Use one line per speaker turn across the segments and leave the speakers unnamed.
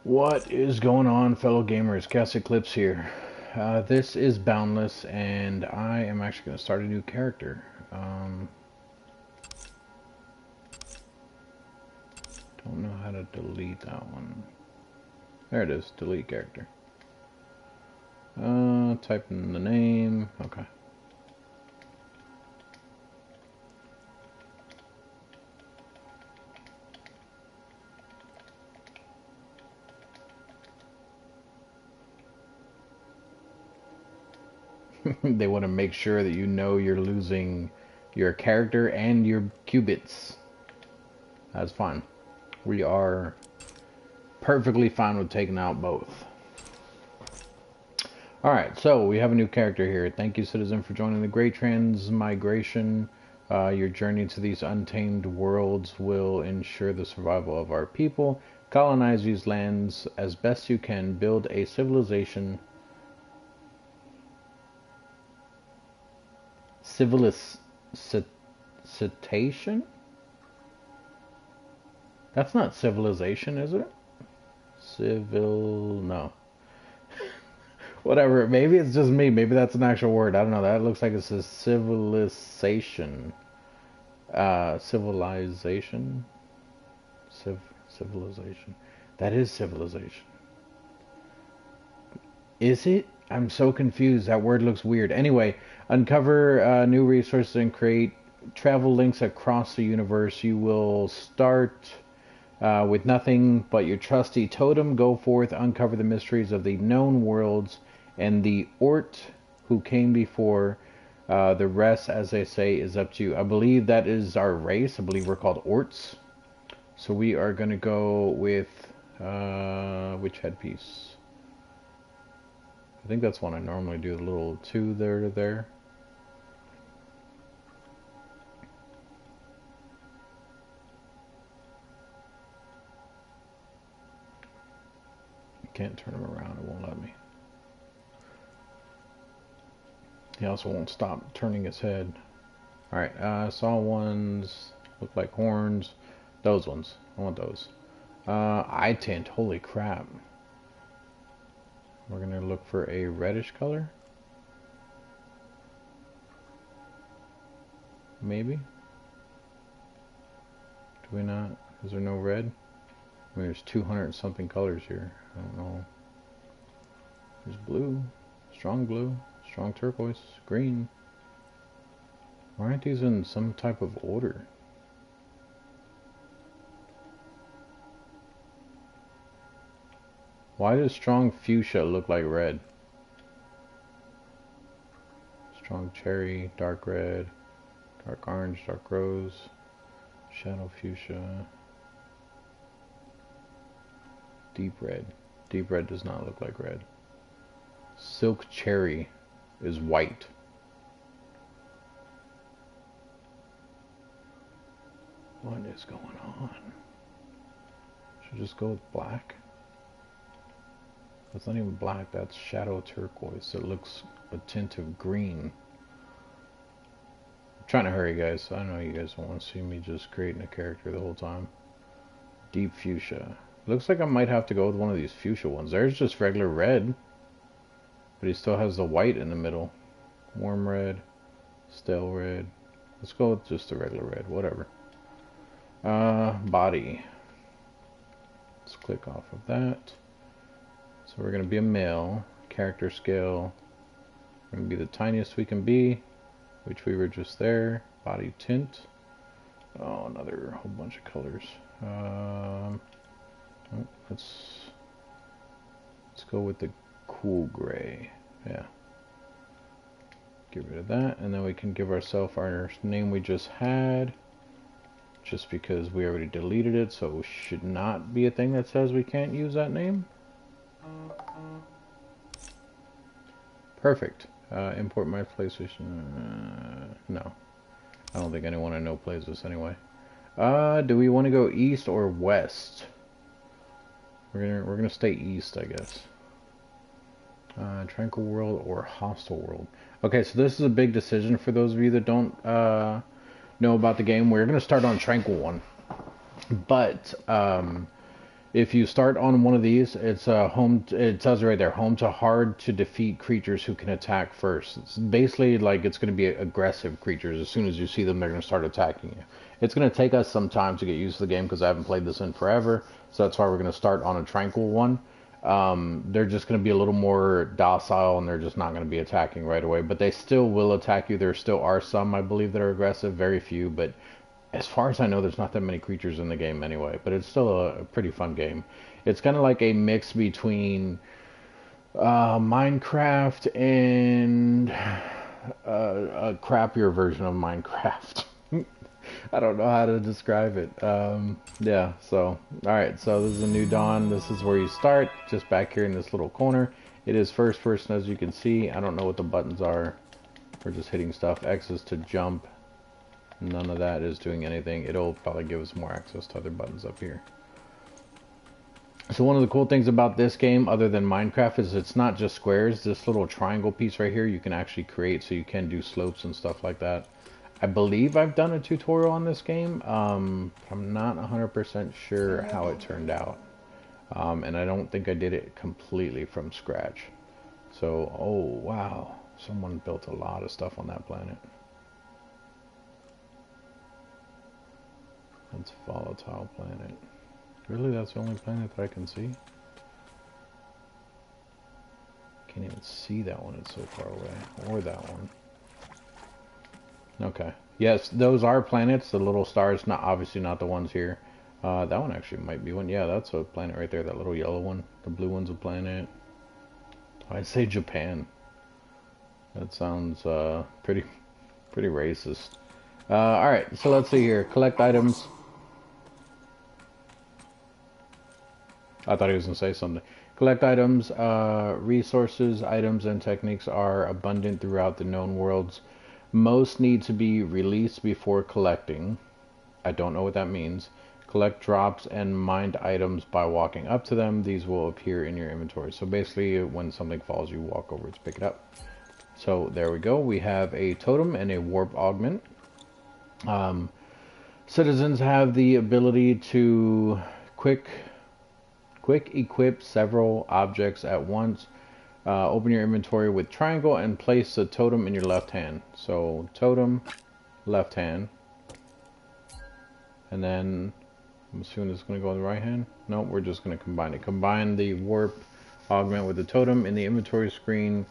What is going on, fellow gamers? ChaosEclipse here. This is Boundless, and I am actually going to start a new character. Don't know how to delete that one. There it is, delete character. Type in the name. Okay. They want to make sure that you know you're losing your character and your qubits. That's fine. We are perfectly fine with taking out both. Alright, so we have a new character here. Thank you, citizen, for joining the Great Transmigration. Your journey to these untamed worlds will ensure the survival of our people. Colonize these lands as best you can. Build a civilization. Citation? That's not civilization, is it? No. Whatever. Maybe it's just me. Maybe that's an actual word. I don't know. That looks like it says civilization. Civilization. Civilization. That is civilization. Is it? I'm so confused. That word looks weird. Anyway, uncover new resources and create travel links across the universe. You will start with nothing but your trusty totem. Go forth, uncover the mysteries of the known worlds and the Ort who came before. The rest, as they say, is up to you. I believe that is our race. I believe we're called Orts. So we are going to go with which headpiece? I think that's one I normally do, the little 2 there to there. Can't turn him around, it won't let me. He also won't stop turning his head. Alright, I saw ones look like horns. Those ones, I want those. Eye tint, holy crap. We're gonna look for a reddish color. Maybe? Do we not? Is there no red? I mean, there's 200 something colors here. I don't know. There's blue, strong turquoise, green. Why aren't these in some type of order? Why does strong fuchsia look like red? Strong cherry, dark red, dark orange, dark rose, shadow fuchsia, deep red. Deep red does not look like red. Silk cherry is white. What is going on? Should I just go with black? That's not even black, that's shadow turquoise. It looks a tint of green. I'm trying to hurry, guys. I know you guys don't want to see me just creating a character the whole time. Deep fuchsia. Looks like I might have to go with one of these fuchsia ones. There's just regular red, but he still has the white in the middle. Warm red, stale red. Let's go with just the regular red, whatever. Body. Let's click off of that. So we're going to be a male. Character scale. We're going to be the tiniest we can be, which we were just there. Body tint. Oh, another whole bunch of colors. Let's go with the cool gray. Yeah. Get rid of that, and then we can give ourselves our name we just had, just because we already deleted it, so it should not be a thing that says we can't use that name. Perfect. Import my PlayStation. No. I don't think anyone I know plays this anyway. Do we want to go east or west? We're gonna stay east, I guess. Tranquil world or hostile world. Okay, so this is a big decision for those of you that don't know about the game. We're gonna start on Tranquil one, but If you start on one of these, it's home. It tells you right there, home to hard to defeat creatures who can attack first. It's basically like it's going to be aggressive creatures. As soon as you see them, they're going to start attacking you. It's going to take us some time to get used to the game because I haven't played this in forever. So that's why we're going to start on a Tranquil one. They're just going to be a little more docile and they're just not going to be attacking right away. But they still will attack you. There still are some, I believe, that are aggressive. Very few, but as far as I know, there's not that many creatures in the game anyway, but it's still a pretty fun game. It's kind of like a mix between Minecraft and a crappier version of Minecraft. I don't know how to describe it. Yeah, so, alright, so this is a new dawn. This is where you start, just back here in this little corner. It is first person, as you can see. I don't know what the buttons are. We're just hitting stuff. X is to jump. None of that is doing anything. It'll probably give us more access to other buttons up here. So one of the cool things about this game, other than Minecraft, is it's not just squares. This little triangle piece right here, you can actually create, so you can do slopes and stuff like that. I believe I've done a tutorial on this game. I'm not 100% sure how it turned out. And I don't think I did it completely from scratch. So, oh wow. Someone built a lot of stuff on that planet. That's volatile planet. Really, that's the only planet that I can see? Can't even see that one, it's so far away. Or that one. Okay. Yes, those are planets, the little stars, not obviously not the ones here. That one actually might be one. Yeah, that's a planet right there, that little yellow one. The blue one's a planet. I'd say Japan. That sounds pretty racist. Alright, so let's see here. Collect items. I thought he was going to say something. Collect items. Resources, items, and techniques are abundant throughout the known worlds. Most need to be released before collecting. I don't know what that means. Collect drops and mined items by walking up to them. These will appear in your inventory. So basically, when something falls, you walk over to pick it up. So there we go. We have a totem and a warp augment. Citizens have the ability to quick equip several objects at once. Open your inventory with triangle and place the totem in your left hand. So totem, left hand. And then I'm assuming it's going to go in the right hand. No, we're just going to combine it. Combine the warp augment with the totem in the inventory screen.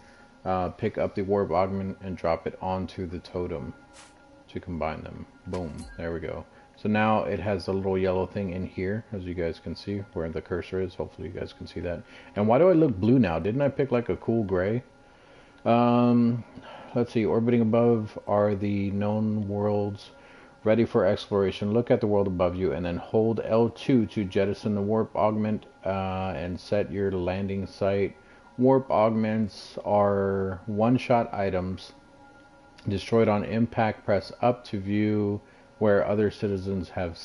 Pick up the warp augment and drop it onto the totem to combine them. Boom, there we go. So now it has a little yellow thing in here, as you guys can see, where the cursor is. Hopefully you guys can see that. And why do I look blue now? Didn't I pick like a cool gray? Let's see. Orbiting above are the known worlds ready for exploration. Look at the world above you and then hold L2 to jettison the warp augment and set your landing site. Warp augments are one-shot items. Destroyed on impact. Press up to view where other citizens have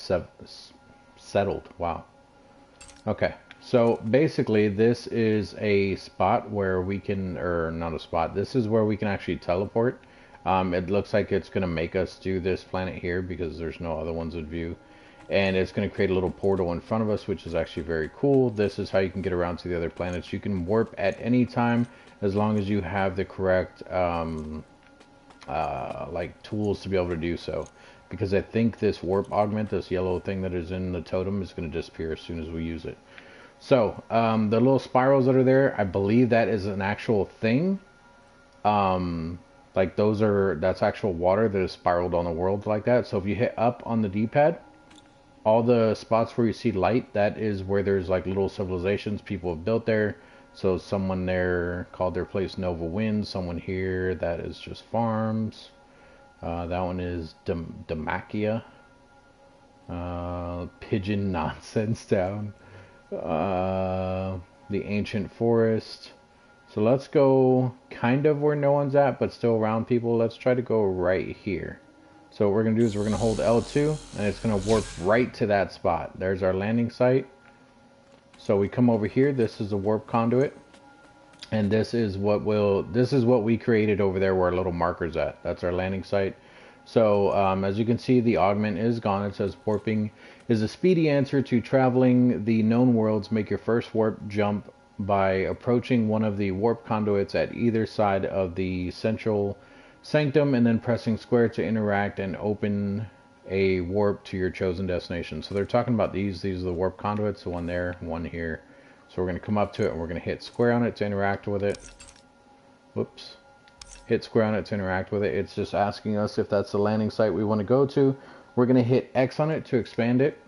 settled. Wow. Okay, so basically this is a spot where we can, or not a spot, this is where we can actually teleport. It looks like it's going to make us do this planet here because there's no other ones in view. And it's going to create a little portal in front of us, which is actually very cool. This is how you can get around to the other planets. You can warp at any time as long as you have the correct like tools to be able to do so. Because I think this warp augment, this yellow thing that is in the totem, is going to disappear as soon as we use it. So, the little spirals that are there, I believe that is an actual thing. Like that's actual water that is spiraled on the world like that. So if you hit up on the D-pad, all the spots where you see light, that is where there's like little civilizations people have built there. So someone there called their place Nova Wind. Someone here, that is just farms. That one is Demacia. Pigeon Nonsense Town. The Ancient Forest. So let's go kind of where no one's at, but still around people. Let's try to go right here. So what we're going to do is we're going to hold L2, and it's going to warp right to that spot. There's our landing site. So we come over here. This is a warp conduit. And this is what we created over there where our little marker's at. That's our landing site. So as you can see, the augment is gone. It says warping is a speedy answer to traveling the known worlds. Make your first warp jump by approaching one of the warp conduits at either side of the central sanctum and then pressing square to interact and open a warp to your chosen destination. So they're talking about these. These are the warp conduits, the one there, one here. So we're going to come up to it and we're going to hit square on it to interact with it. Whoops. Hit square on it to interact with it. It's just asking us if that's the landing site we want to go to. We're going to hit X on it to expand it.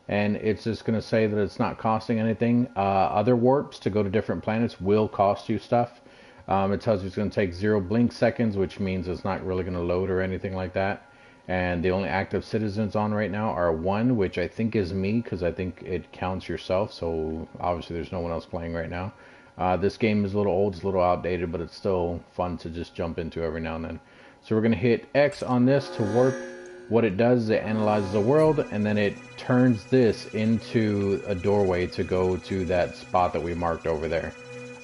And it's just going to say that it's not costing anything. Other warps to go to different planets will cost you stuff. It tells you it's going to take 0 blink seconds, which means it's not really going to load or anything like that. And the only active citizens on right now are 1, which I think is me, because I think it counts yourself. So obviously there's no one else playing right now. This game is a little old, it's a little outdated, but it's still fun to just jump into every now and then. So we're going to hit X on this to warp. What it does is it analyzes the world, and then it turns this into a doorway to go to that spot that we marked over there.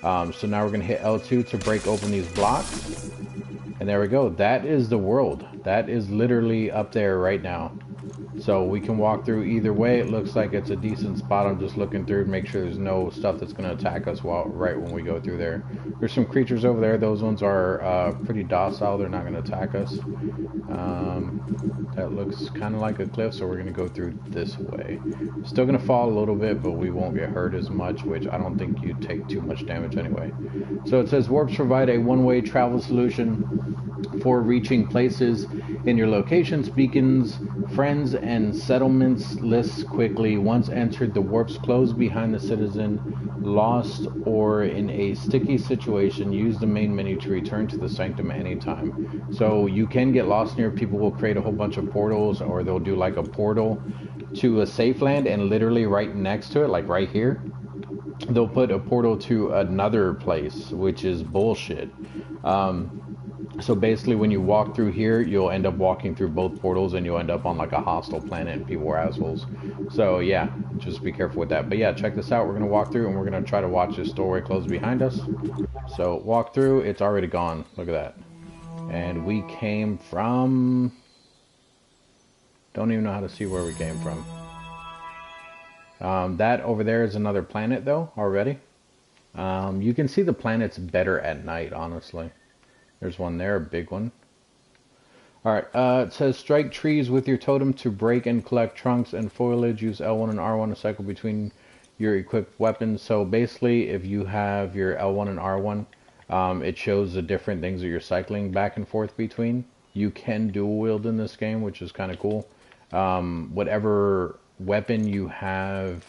So now we're going to hit L2 to break open these blocks. And there we go. That is the world. That is literally up there right now. So we can walk through either way. It looks like it's a decent spot. I'm just looking through to make sure there's no stuff that's going to attack us right when we go through there. There's some creatures over there. Those ones are pretty docile. They're not going to attack us. That looks kind of like a cliff, so we're going to go through this way. Still going to fall a little bit, but we won't get hurt as much, which I don't think you take too much damage anyway. So it says warps provide a one-way travel solution for reaching places in your locations, beacons, friends, and settlements lists quickly. Once entered, the warps close behind the citizen. Lost or in a sticky situation, use the main menu to return to the sanctum anytime. So you can get lost near. People will create a whole bunch of portals, or they'll do like a portal to a safe land, and literally right next to it, like right here, they'll put a portal to another place, which is bullshit. So basically when you walk through here, you'll end up walking through both portals and you'll end up on like a hostile planet and people are assholes. So yeah, just be careful with that. But yeah, check this out. We're going to walk through and we're going to try to watch this doorway close behind us. So walk through, it's already gone. Look at that. And we came from... Don't even know how to see where we came from. That over there is another planet though, already. You can see the planets better at night, honestly. There's one there, a big one. Alright, it says strike trees with your totem to break and collect trunks and foliage. Use L1 and R1 to cycle between your equipped weapons. So basically, if you have your L1 and R1, it shows the different things that you're cycling back and forth between. You can dual wield in this game, which is kind of cool. Whatever weapon you have,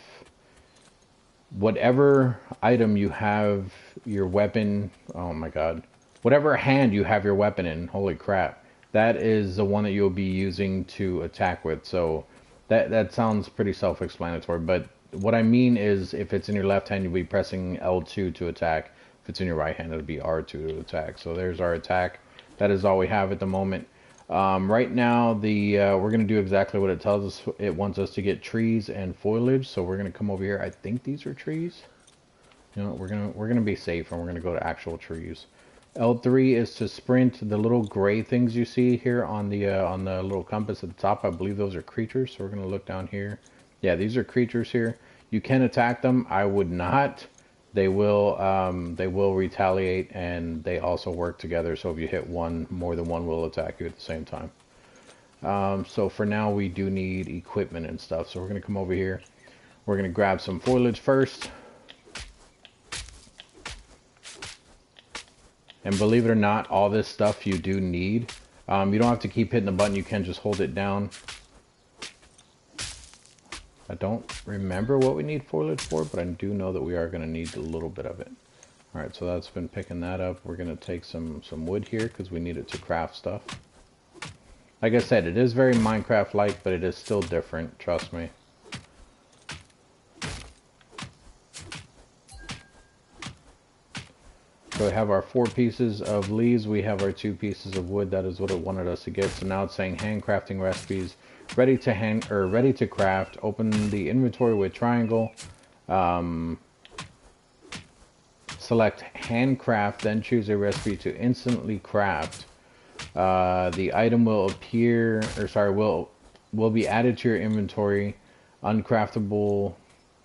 whatever item you have your weapon, oh my god. Whatever hand you have your weapon in, holy crap, that is the one that you'll be using to attack with. So that sounds pretty self-explanatory, but what I mean is if it's in your left hand, you'll be pressing L2 to attack. If it's in your right hand, it'll be R2 to attack. So there's our attack. That is all we have at the moment. Right now, we're going to do exactly what it tells us. It wants us to get trees and foliage, so we're going to come over here. I think these are trees. You know, we're gonna be safe and we're going to go to actual trees. L3 is to sprint. The little gray things you see here on the little compass at the top, I believe those are creatures. So we're going to look down here. Yeah, these are creatures here. You can attack them. I would not. They will retaliate, and they also work together. So if you hit one, more than one will attack you at the same time. So for now, we do need equipment and stuff. So we're going to come over here. We're going to grab some foliage first. And believe it or not, all this stuff you do need. You don't have to keep hitting the button. You can just hold it down. I don't remember what we need foliage for, but I do know that we are going to need a little bit of it. Alright, so that's been picking that up. We're going to take some wood here because we need it to craft stuff. Like I said, it is very Minecraft-like, but it is still different, trust me. So we have our 4 pieces of leaves, we have our 2 pieces of wood. That is what it wanted us to get. So now it's saying handcrafting recipes, ready to craft. Open the inventory with triangle. Select handcraft, then choose a recipe to instantly craft. The item will appear, or sorry, will be added to your inventory. Uncraftable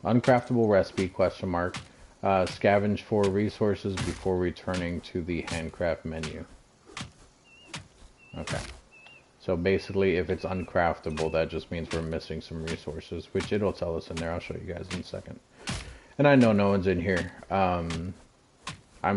recipe, question mark. Scavenge for resources before returning to the handcraft menu. Okay. So basically, if it's uncraftable, that just means we're missing some resources, which it'll tell us in there. I'll show you guys in a second. And I know no one's in here. I'm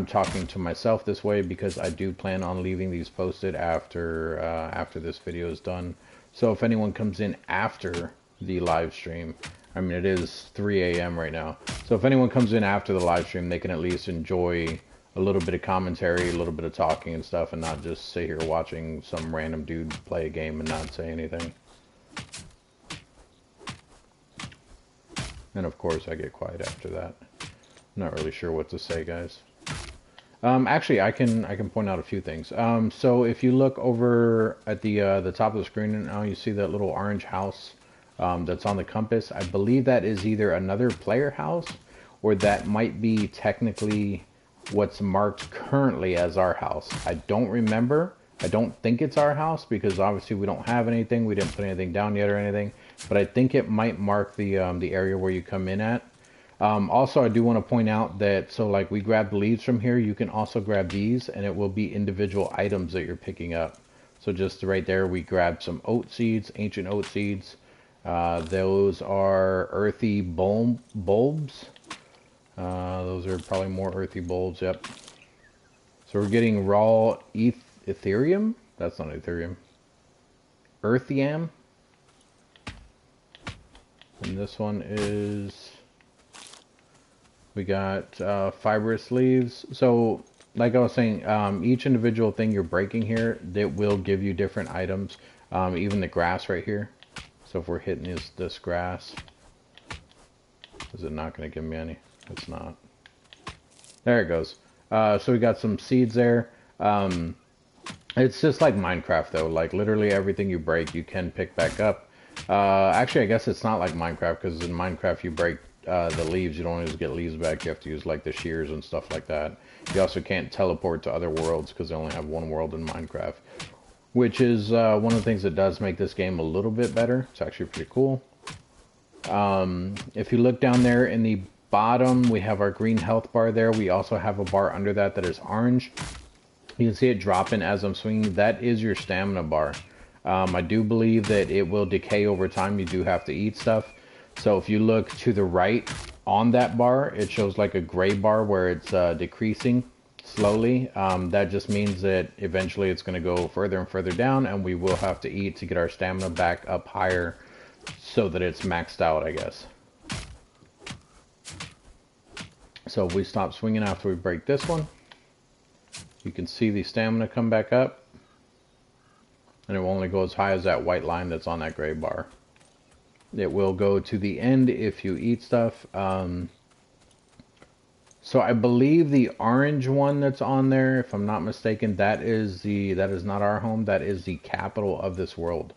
talking to myself this way because I do plan on leaving these posted after this video is done. So if anyone comes in after the live stream, I mean, it is 3 a.m. right now. So if anyone comes in after the live stream, they can at least enjoy a little bit of commentary, a little bit of talking and stuff, and not just sit here watching some random dude play a game and not say anything. And of course, I get quiet after that. I'm not really sure what to say, guys. Actually, I can point out a few things. So if you look over at the top of the screen and now, you see that little orange house that's on the compass. I believe that is either another player house, or that might be technically what's marked currently as our house. I don't remember. I don't think it's our house because obviously we don't have anything. We didn't put anything down yet or anything. But I think it might mark the area where you come in at. Also, I do want to point out that, so like we grabbed leaves from here, you can also grab these and it will be individual items that you're picking up. So just right there, we grabbed some oat seeds, ancient oat seeds. Those are earthy bulbs. Those are probably more earthy bulbs, yep. So we're getting raw Ethereum? That's not Ethereum. Earthium. And this one is... We got Fibrous Leaves. So, like I was saying, each individual thing you're breaking here, that will give you different items. Even the grass right here. So if we're hitting this grass, is it not going to give me any? It's not. There it goes. So we got some seeds there. It's just like Minecraft though. Like literally everything you break, you can pick back up. Actually, I guess it's not like Minecraft, because in Minecraft you break the leaves, you don't always get leaves back. You have to use like the shears and stuff like that. You also can't teleport to other worlds because they only have one world in Minecraft, which is one of the things that does make this game a little bit better. It's actually pretty cool. If you look down there in the bottom, we have our green health bar there. We also have a bar under that that is orange. You can see it dropping as I'm swinging. That is your stamina bar. I do believe that it will decay over time. You do have to eat stuff. So if you look to the right on that bar, it shows like a gray bar where it's decreasing slowly. That just means that eventually it's going to go further and further down, and we will have to eat to get our stamina back up higher so that it's maxed out, I guess. So if we stop swinging after we break this one, you can see the stamina come back up, and it will only go as high as that white line that's on that gray bar. It will go to the end if you eat stuff. So I believe the orange one that's on there, if I'm not mistaken, that is not our home. That is the capital of this world.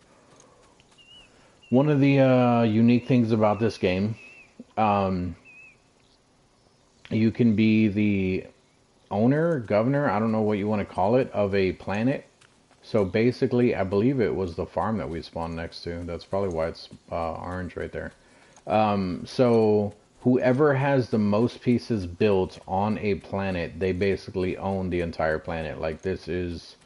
One of the unique things about this game, you can be the owner, governor, I don't know what you want to call it, of a planet. So basically, I believe it was the farm that we spawned next to. That's probably why it's orange right there. So whoever has the most pieces built on a planet, they basically own the entire planet. Like this is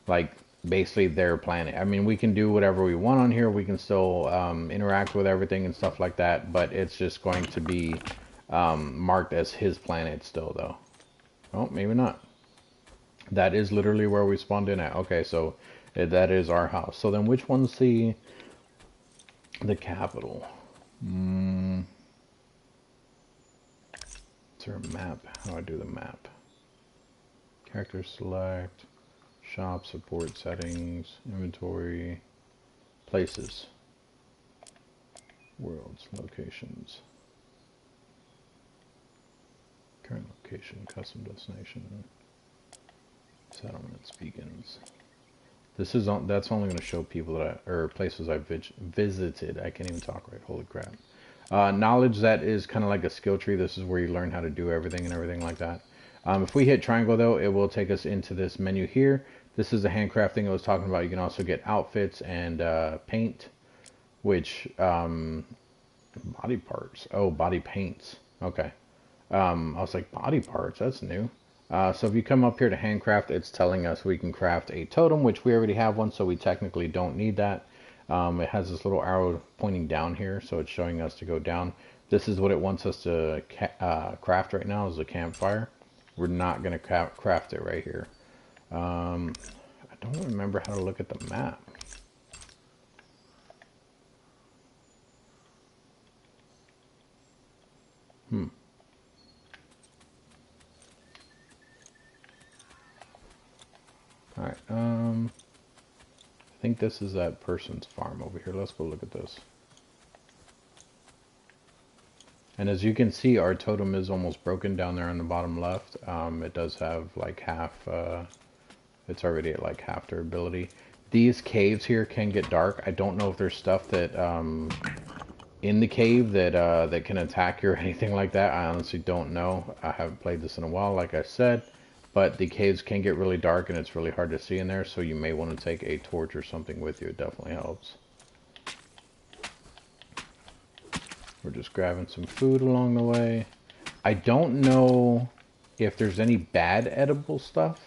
like basically their planet. I mean, we can do whatever we want on here. We can still interact with everything and stuff like that. But it's just going to be marked as his planet still though. Oh, maybe not. That is literally where we spawned in at. Okay, so that is our house. So then which one's the capital? Is there a map? How do I do the map? Character select, shop, support settings, inventory, places, worlds, locations, current location, custom destination. Settlements, beacons. This is that's only going to show people that or places I've visited. I can't even talk right. Holy crap. Knowledge, that is kind of like a skill tree. This is where you learn how to do everything and everything like that. If we hit triangle though, it will take us into this menu here. This is the handcrafting I was talking about. You can also get outfits and paint, which body parts. Oh, body paints. Okay. I was like, body parts, that's new. So if you come up here to handcraft, it's telling us we can craft a totem, which we already have one, so we technically don't need that. It has this little arrow pointing down here, so it's showing us to go down. This is what it wants us to craft right now, is a campfire. We're not going to craft it right here. I don't remember how to look at the map. Alright, I think this is that person's farm over here. Let's go look at this. And as you can see, our totem is almost broken down there on the bottom left. It does have like half, it's already at like half durability. These caves here can get dark. I don't know if there's stuff that, in the cave that, that can attack you or anything like that. I honestly don't know. I haven't played this in a while, like I said. But the caves can get really dark and it's really hard to see in there, so you may want to take a torch or something with you. It definitely helps. We're just grabbing some food along the way. I don't know if there's any bad edible stuff.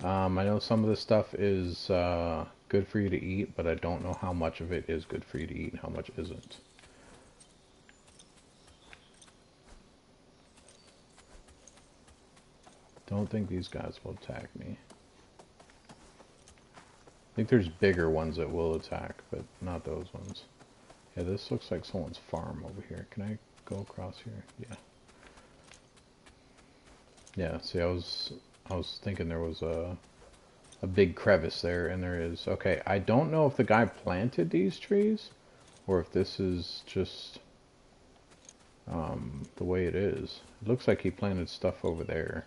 I know some of this stuff is good for you to eat, but I don't know how much of it is good for you to eat and how much isn't. Don't think these guys will attack me. I think there's bigger ones that will attack, but not those ones. Yeah, this looks like someone's farm over here. Can I go across here? Yeah. Yeah, see, I was thinking there was a big crevice there, and there is. Okay, I don't know if the guy planted these trees, or if this is just the way it is. It looks like he planted stuff over there.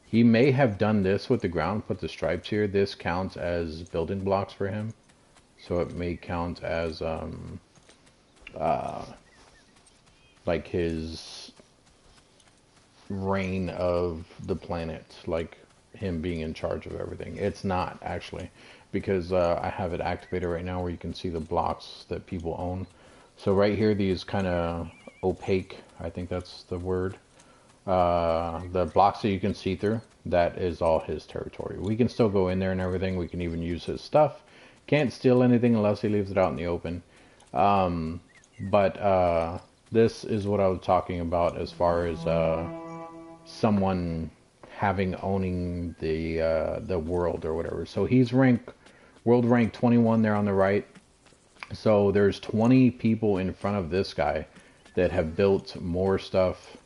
He may have done this with the ground, put the stripes here. This counts as building blocks for him. So it may count as, like his reign of the planet, like him being in charge of everything. It's not, actually, because I have it activated right now where you can see the blocks that people own. So right here, these kind of opaque, I think that's the word. The blocks that you can see through, that is all his territory. We can still go in there and everything. We can even use his stuff. Can't steal anything unless he leaves it out in the open. But this is what I was talking about as far as someone owning the world or whatever. So he's world rank 21 there on the right. So there's 20 people in front of this guy that have built more stuff.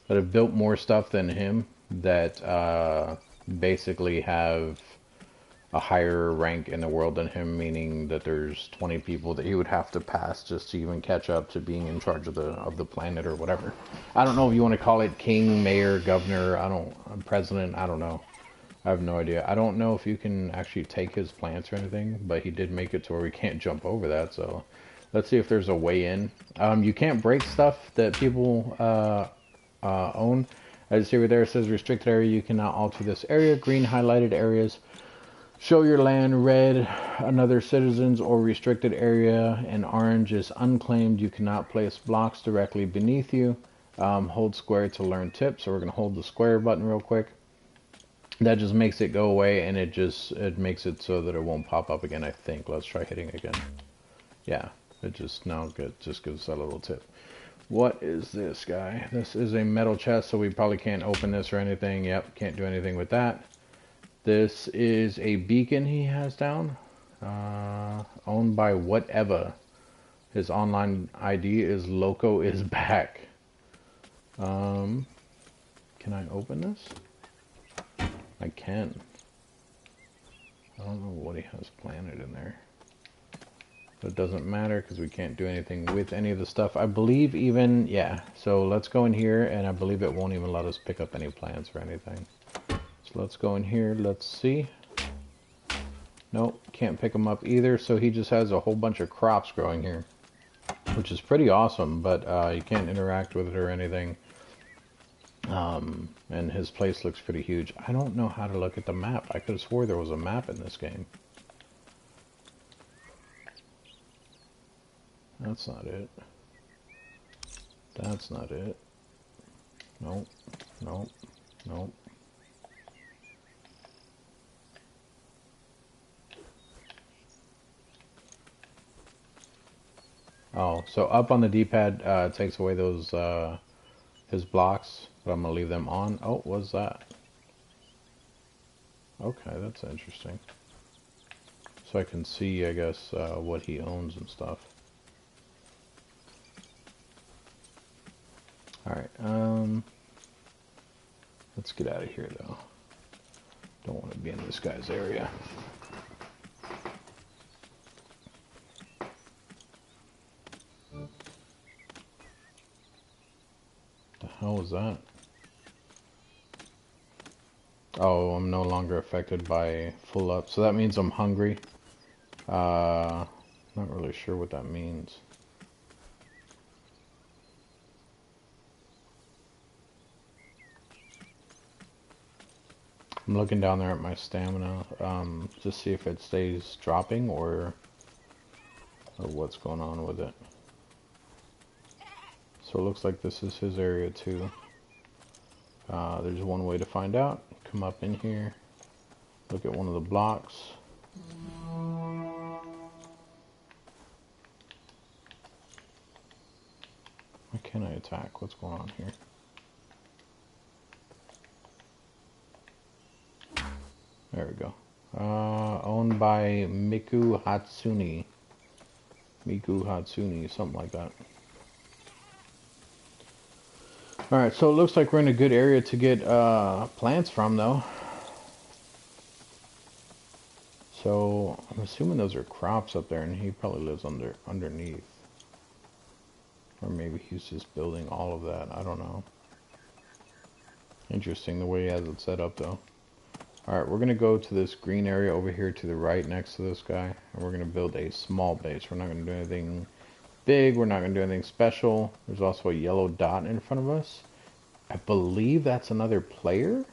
That have built more stuff than him, that basically have a higher rank in the world than him, meaning that there's 20 people that he would have to pass just to even catch up to being in charge of the planet or whatever. I don't know if you want to call it king, mayor, governor, president, I don't know. I have no idea. I don't know if you can actually take his plants or anything, but he did make it to where we can't jump over that, so let's see if there's a way in. You can't break stuff that people own. As you see over there, it says restricted area. You cannot alter this area. Green highlighted areas show your land. Red, another citizens or restricted area. And orange is unclaimed. You cannot place blocks directly beneath you. Hold square to learn tips. So we're going to hold the square button real quick. That just makes it go away, and it makes it so that it won't pop up again, I think. Let's try hitting again. Yeah, it just gives us that little tip. What is this guy? This is a metal chest, so we probably can't open this or anything. Yep, can't do anything with that. This is a beacon he has down. Owned by whatever. His online ID is Loco is back. Can I open this? I can. I don't know what he has planted in there. But it doesn't matter because we can't do anything with any of the stuff. I believe even, yeah. So let's go in here, and I believe it won't even let us pick up any plants or anything. So let's go in here. Let's see. Nope, can't pick them up either. So he just has a whole bunch of crops growing here, which is pretty awesome, but you can't interact with it or anything. And his place looks pretty huge. I don't know how to look at the map. I could have swore there was a map in this game. That's not it. That's not it. Nope. Nope. Nope. Oh, so up on the D-pad takes away those his blocks, but I'm gonna leave them on. Oh, what's that? Okay, that's interesting. So I can see, I guess, what he owns and stuff. Alright, let's get out of here, though. Don't want to be in this guy's area. The hell was that? Oh, I'm no longer affected by full up. So that means I'm hungry. Not really sure what that means. I'm looking down there at my stamina, to see if it stays dropping or what's going on with it. So it looks like this is his area too. There's one way to find out. Come up in here, look at one of the blocks. Why can't I attack? What's going on here? There we go. Owned by Miku Hatsune. Miku Hatsune, something like that. Alright, so it looks like we're in a good area to get plants from, though. So I'm assuming those are crops up there, and he probably lives underneath. Or maybe he's just building all of that. I don't know. Interesting the way he has it set up, though. Alright, we're going to go to this green area over here to the right next to this guy. And we're going to build a small base. We're not going to do anything big. We're not going to do anything special. There's also a yellow dot in front of us. I believe that's another player.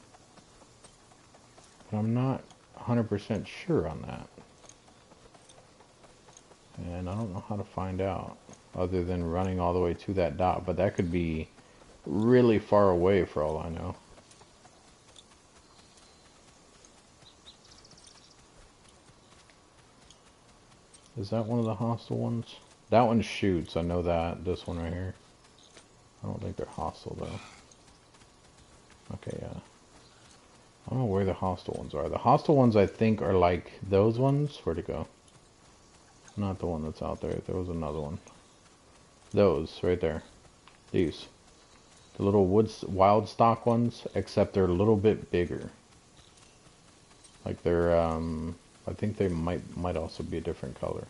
But I'm not 100% sure on that. And I don't know how to find out. Other than running all the way to that dot. But that could be really far away for all I know. Is that one of the hostile ones? That one shoots, I know that. This one right here. I don't think they're hostile though. Okay, yeah. I don't know where the hostile ones are. The hostile ones I think are like those ones. Where'd it go? Not the one that's out there. There was another one. Those, right there. These. The little wild stock ones, except they're a little bit bigger. Like they're, I think they might also be a different color.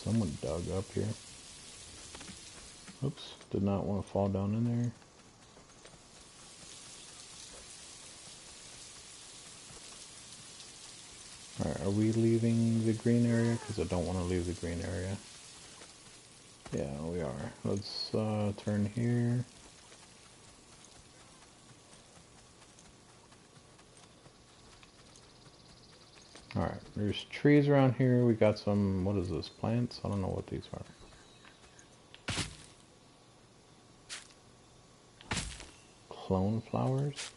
Someone dug up here. Oops, did not want to fall down in there. Alright, are we leaving the green area? Because I don't want to leave the green area. Yeah, we are. Let's turn here. Alright, there's trees around here. We got some, what is this, plants? I don't know what these are. Clone flowers?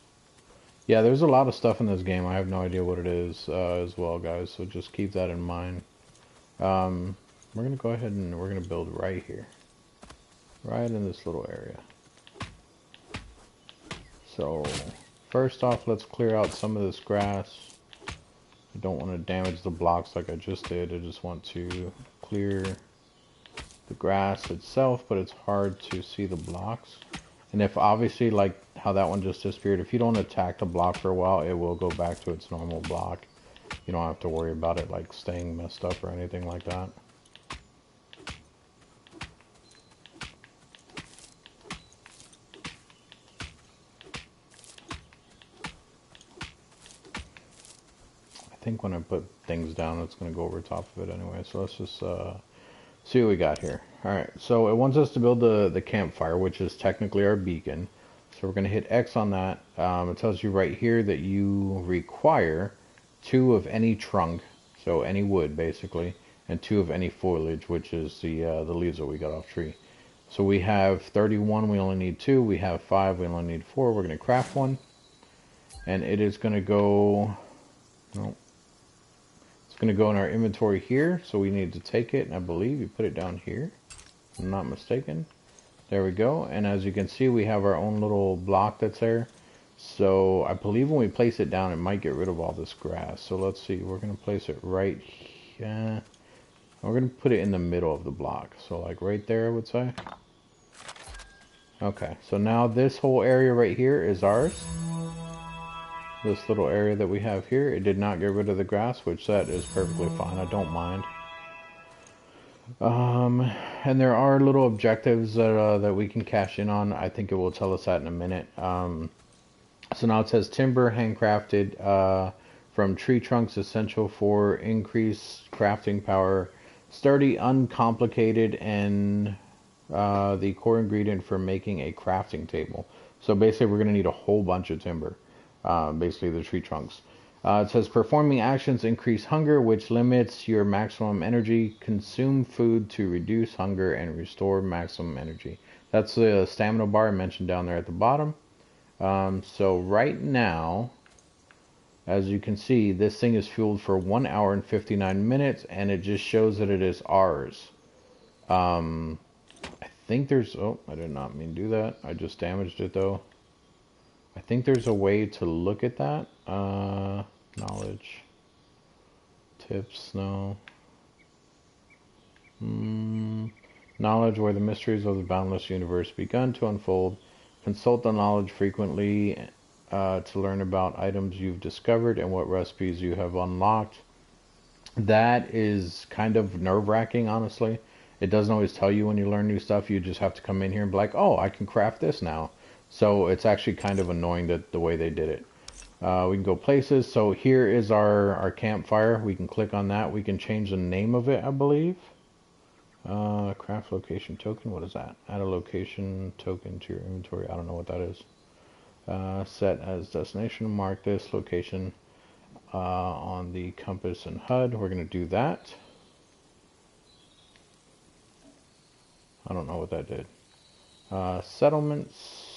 Yeah, there's a lot of stuff in this game. I have no idea what it is as well, guys. So just keep that in mind. We're going to go ahead and we're going to build right here. Right in this little area. So, first off, let's clear out some of this grass. I don't want to damage the blocks like I just did. I just want to clear the grass itself, but it's hard to see the blocks. And if obviously, like how that one just disappeared, if you don't attack the block for a while, it will go back to its normal block. You don't have to worry about it like staying messed up or anything like that. I think when I put things down, it's going to go over top of it anyway. So let's just see what we got here. Alright, so it wants us to build the campfire, which is technically our beacon. So we're going to hit X on that. It tells you right here that you require 2 of any trunk, so any wood basically, and 2 of any foliage, which is the leaves that we got off tree. So we have 31, we only need 2. We have 5, we only need 4. We're going to craft one. And it is going to go... No. It's going to go in our inventory here. So we need to take it, and I believe you put it down here. If I'm not mistaken. There we go. And as you can see, we have our own little block that's there. So I believe when we place it down, it might get rid of all this grass. So let's see. We're going to place it right here. We're going to put it in the middle of the block. So like right there, I would say. Okay. So now this whole area right here is ours. This little area that we have here, it did not get rid of the grass, which that is perfectly fine. I don't mind. And there are little objectives that we can cash in on. I think it will tell us that in a minute. So now it says timber handcrafted from tree trunks, essential for increased crafting power, sturdy, uncomplicated, and the core ingredient for making a crafting table. So basically we're going to need a whole bunch of timber, basically the tree trunks. It says performing actions increase hunger, which limits your maximum energy. Consume food to reduce hunger and restore maximum energy. That's the stamina bar I mentioned down there at the bottom. So right now, as you can see, this thing is fueled for 1 hour and 59 minutes, and it just shows that it is ours. I think there's... Oh, I did not mean to do that. I just damaged it though. I think there's a way to look at that. Knowledge. Tips, no. Knowledge, where the mysteries of the boundless universe begun to unfold. Consult the knowledge frequently to learn about items you've discovered and what recipes you have unlocked. That is kind of nerve-wracking, honestly. It doesn't always tell you when you learn new stuff. You just have to come in here and be like, oh, I can craft this now. So it's actually kind of annoying that the way they did it. We can go places. So here is our campfire. We can click on that. We can change the name of it, I believe. Craft location token. What is that? Add a location token to your inventory. I don't know what that is. Set as destination. Mark this location on the compass and HUD. We're going to do that. I don't know what that did. Settlements.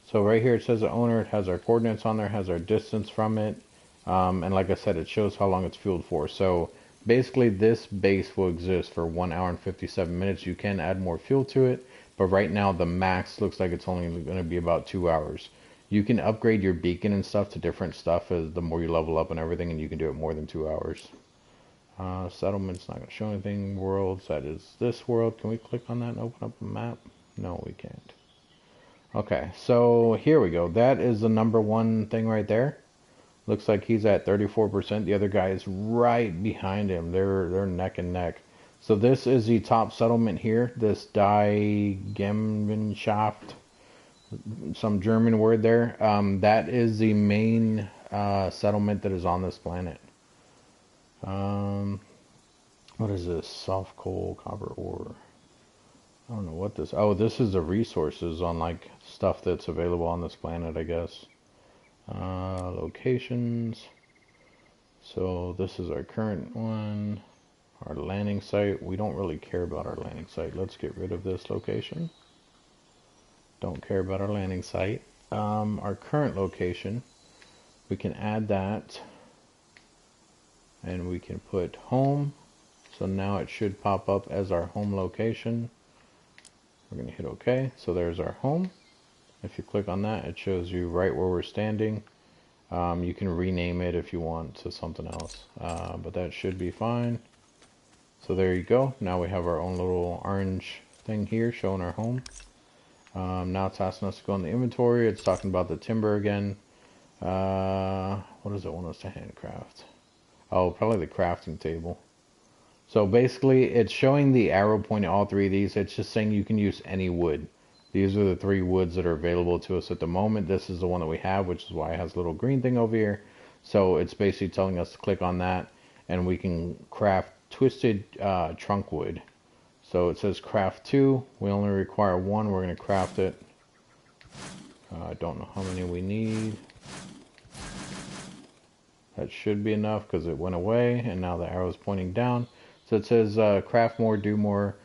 So right here it says the owner. It has our coordinates on there. Has our distance from it. And like I said, it shows how long it's fueled for. So basically this base will exist for 1 hour and 57 minutes. You can add more fuel to it. But right now the max looks like it's only going to be about 2 hours. You can upgrade your beacon and stuff to different stuff as the more you level up and everything. And you can do it more than 2 hours. Settlement's not going to show anything. Worlds, that is this world. Can we click on that and open up a map? No, we can't. Okay, so here we go. That is the number 1 thing right there. Looks like he's at 34%. The other guy is right behind him. They're neck and neck. So this is the top settlement here. This Die Gemeinschaft, some German word there. That is the main settlement that is on this planet. What is this? Soft coal, copper ore. I don't know what this... Oh, this is the resources on like stuff that's available on this planet, I guess. Locations. So this is our current one. Our landing site. We don't really care about our landing site. Let's get rid of this location. Don't care about our landing site. Our current location. We can add that. And we can put home. So now it should pop up as our home location. We're going to hit OK. So there's our home. If you click on that, it shows you right where we're standing. You can rename it if you want to something else. But that should be fine. So there you go. Now we have our own little orange thing here showing our home. Now it's asking us to go in the inventory. It's talking about the timber again. What does it want us to handcraft? Oh, probably the crafting table. So basically, it's showing the arrow pointing all 3 of these. It's just saying you can use any wood. These are the 3 woods that are available to us at the moment. This is the one that we have, which is why it has a little green thing over here. So it's basically telling us to click on that, and we can craft twisted trunk wood. So it says craft 2. We only require 1. We're going to craft it. I don't know how many we need. That should be enough because it went away, and now the arrow is pointing down. So it says craft more, do more.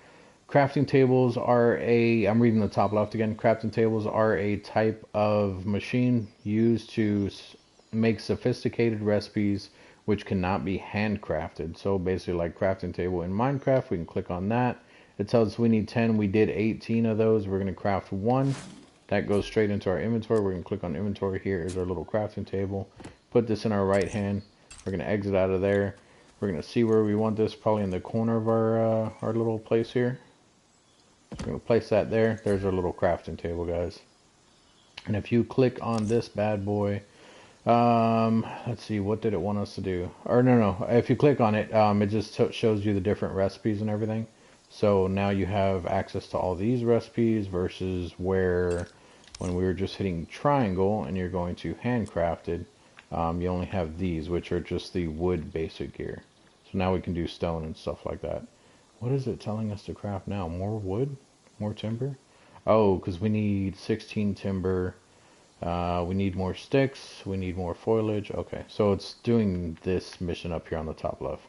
Crafting tables are I'm reading the top left again. Crafting tables are a type of machine used to make sophisticated recipes which cannot be handcrafted. So basically like crafting table in Minecraft, we can click on that. It tells us we need 10. We did 18 of those. We're going to craft 1. That goes straight into our inventory. We're going to click on inventory. Here is our little crafting table. Put this in our right hand. We're going to exit out of there. We're going to see where we want this, probably in the corner of our little place here. We're going to place that there. There's our little crafting table, guys. And if you click on this bad boy, let's see, what did it want us to do? Or no, if you click on it, it just shows you the different recipes and everything. So now you have access to all these recipes versus where when we were just hitting triangle and you're going to handcrafted, you only have these, which are just the wood basic gear. So now we can do stone and stuff like that. What is it telling us to craft now? More wood? More timber? Oh, because we need 16 timber. We need more sticks. We need more foliage. Okay, so it's doing this mission up here on the top left.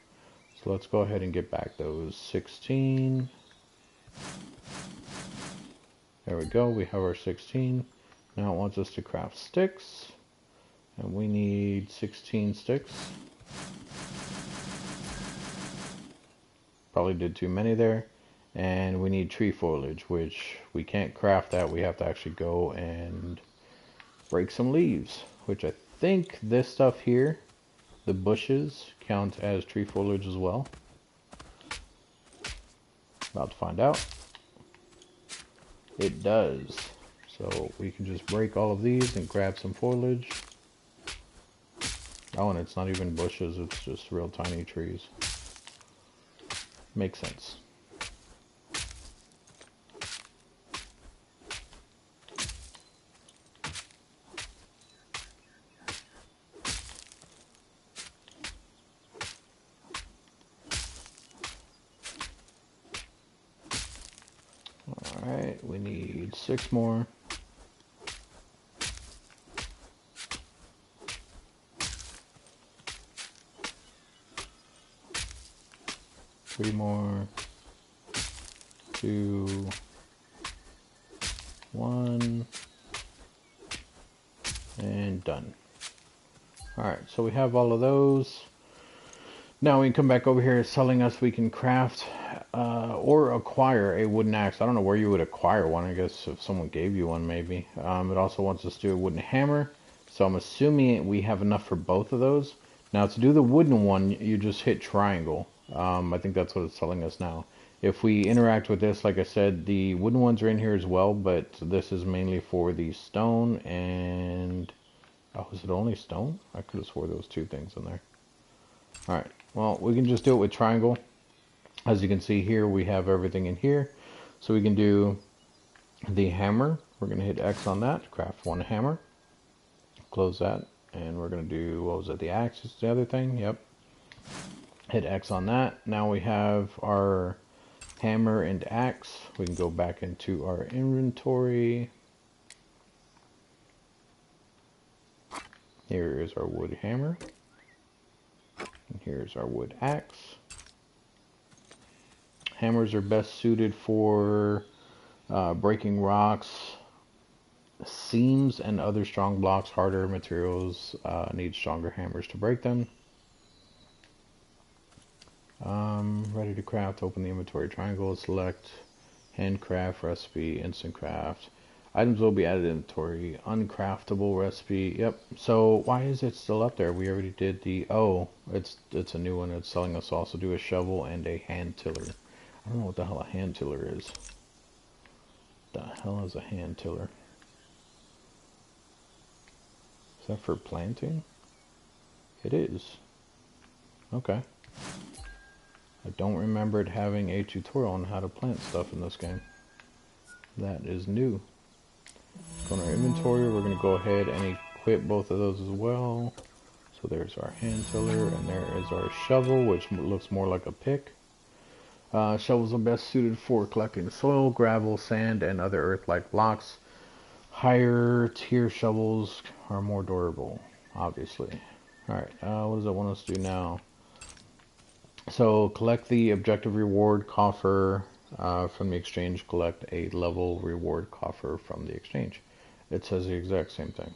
So let's go ahead and get back those 16. There we go. We have our 16. Now it wants us to craft sticks. And we need 16 sticks. Probably did too many there. And we need tree foliage, which we can't craft that. We have to actually go and break some leaves, which I think this stuff here, the bushes, count as tree foliage as well. About to find out. It does. So we can just break all of these and grab some foliage. Oh, and it's not even bushes, it's just real tiny trees. Makes sense. Alright, we need 6 more. Three more. 2. 1. And done. Alright, so we have all of those. Now we can come back over here. It's telling us we can craft or acquire a wooden axe. I don't know where you would acquire one. I guess if someone gave you one, maybe. It also wants us to do a wooden hammer. So I'm assuming we have enough for both of those. Now to do the wooden one, you just hit triangle. I think that's what it's telling us now. If we interact with this, like I said, the wooden ones are in here as well, but this is mainly for the stone and... Oh, is it only stone? I could have swore there was 2 things in there. Alright, well, we can just do it with triangle. As you can see here, we have everything in here. So we can do the hammer. We're going to hit X on that, craft 1 hammer. Close that, and we're going to do, what was it, the axe is the other thing? Yep. Hit X on that. Now we have our hammer and axe. We can go back into our inventory. Here is our wood hammer. And here's our wood axe. Hammers are best suited for breaking rocks, seams, and other strong blocks. Harder materials need stronger hammers to break them. Ready to craft. Open the inventory triangle. Select handcraft, recipe, instant craft. Items will be added to inventory. Uncraftable recipe. Yep. So why is it still up there? We already did the... Oh, it's a new one. It's telling us to also do a shovel and a hand tiller. I don't know what the hell a hand tiller is. The hell is a hand tiller? Is that for planting? It is. Okay. I don't remember it having a tutorial on how to plant stuff in this game. That is new. Go in our inventory. We're going to go ahead and equip both of those as well. So So there's our hand tiller, and there is our shovel, which looks more like a pick. Shovels are best suited for collecting soil, gravel, sand, and other earth-like blocks. Higher tier shovels are more durable, obviously. Alright, what does it want us to do now? So collect the objective reward coffer from the exchange. Collect a level reward coffer from the exchange. It says the exact same thing.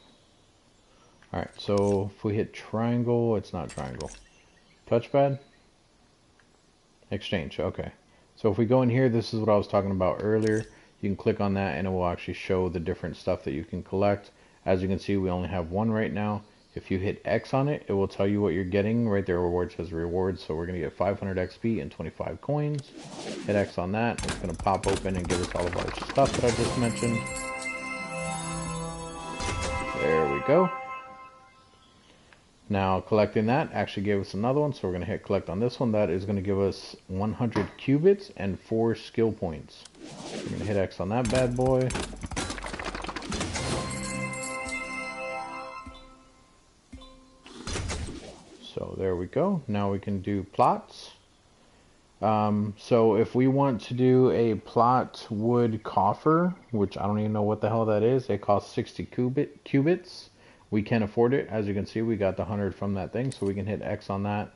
Alright, so if we hit triangle, it's not triangle. Touchpad? Exchange, okay. So if we go in here, this is what I was talking about earlier. You can click on that and it will actually show the different stuff that you can collect. As you can see, we only have one right now. If you hit X on it, it will tell you what you're getting. Right there, reward says rewards. So we're going to get 500 XP and 25 coins. Hit X on that. It's going to pop open and give us all of our stuff that I just mentioned. There we go. Now collecting that actually gave us another one. So we're going to hit collect on this one. That is going to give us 100 cubits and 4 skill points. We're going to hit X on that bad boy. So there we go. Now we can do plots. So if we want to do a plot wood coffer, which I don't even know what the hell that is, it costs 60 cubits. We can afford it. As you can see, we got the 100 from that thing, so we can hit X on that.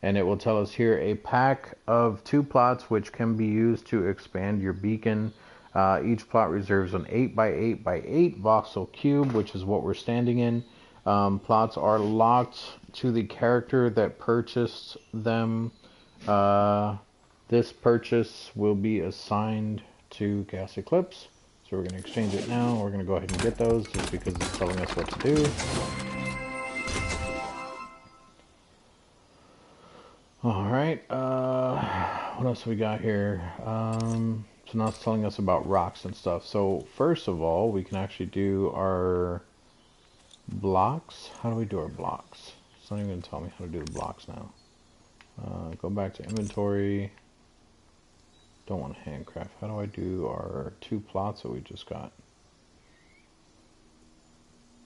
And it will tell us here a pack of 2 plots, which can be used to expand your beacon. Each plot reserves an 8x8x8 voxel cube, which is what we're standing in. Plots are locked to the character that purchased them. This purchase will be assigned to ChaosEclipse. So we're going to exchange it now. We're going to go ahead and get those just because it's telling us what to do. Alright, what else we got here? So now it's telling us about rocks and stuff. So first of all, we can actually do our blocks. How do we do our blocks? It's not even going to tell me how to do the blocks now. Go back to inventory. Don't want to handcraft. How do I do our 2 plots that we just got?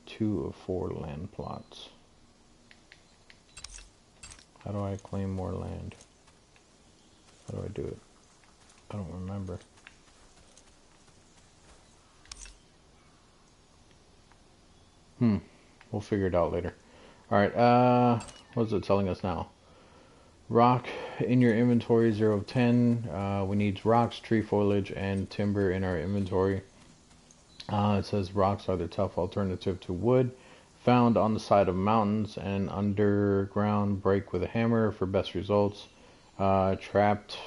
2 of 4 land plots. How do I claim more land? How do I do it? I don't remember. We'll figure it out later. Alright, what is it telling us now? Rock in your inventory, 0 of 10. We need rocks, tree foliage, and timber in our inventory. It says rocks are the tough alternative to wood. Found on the side of mountains and underground. Break with a hammer for best results. Trapped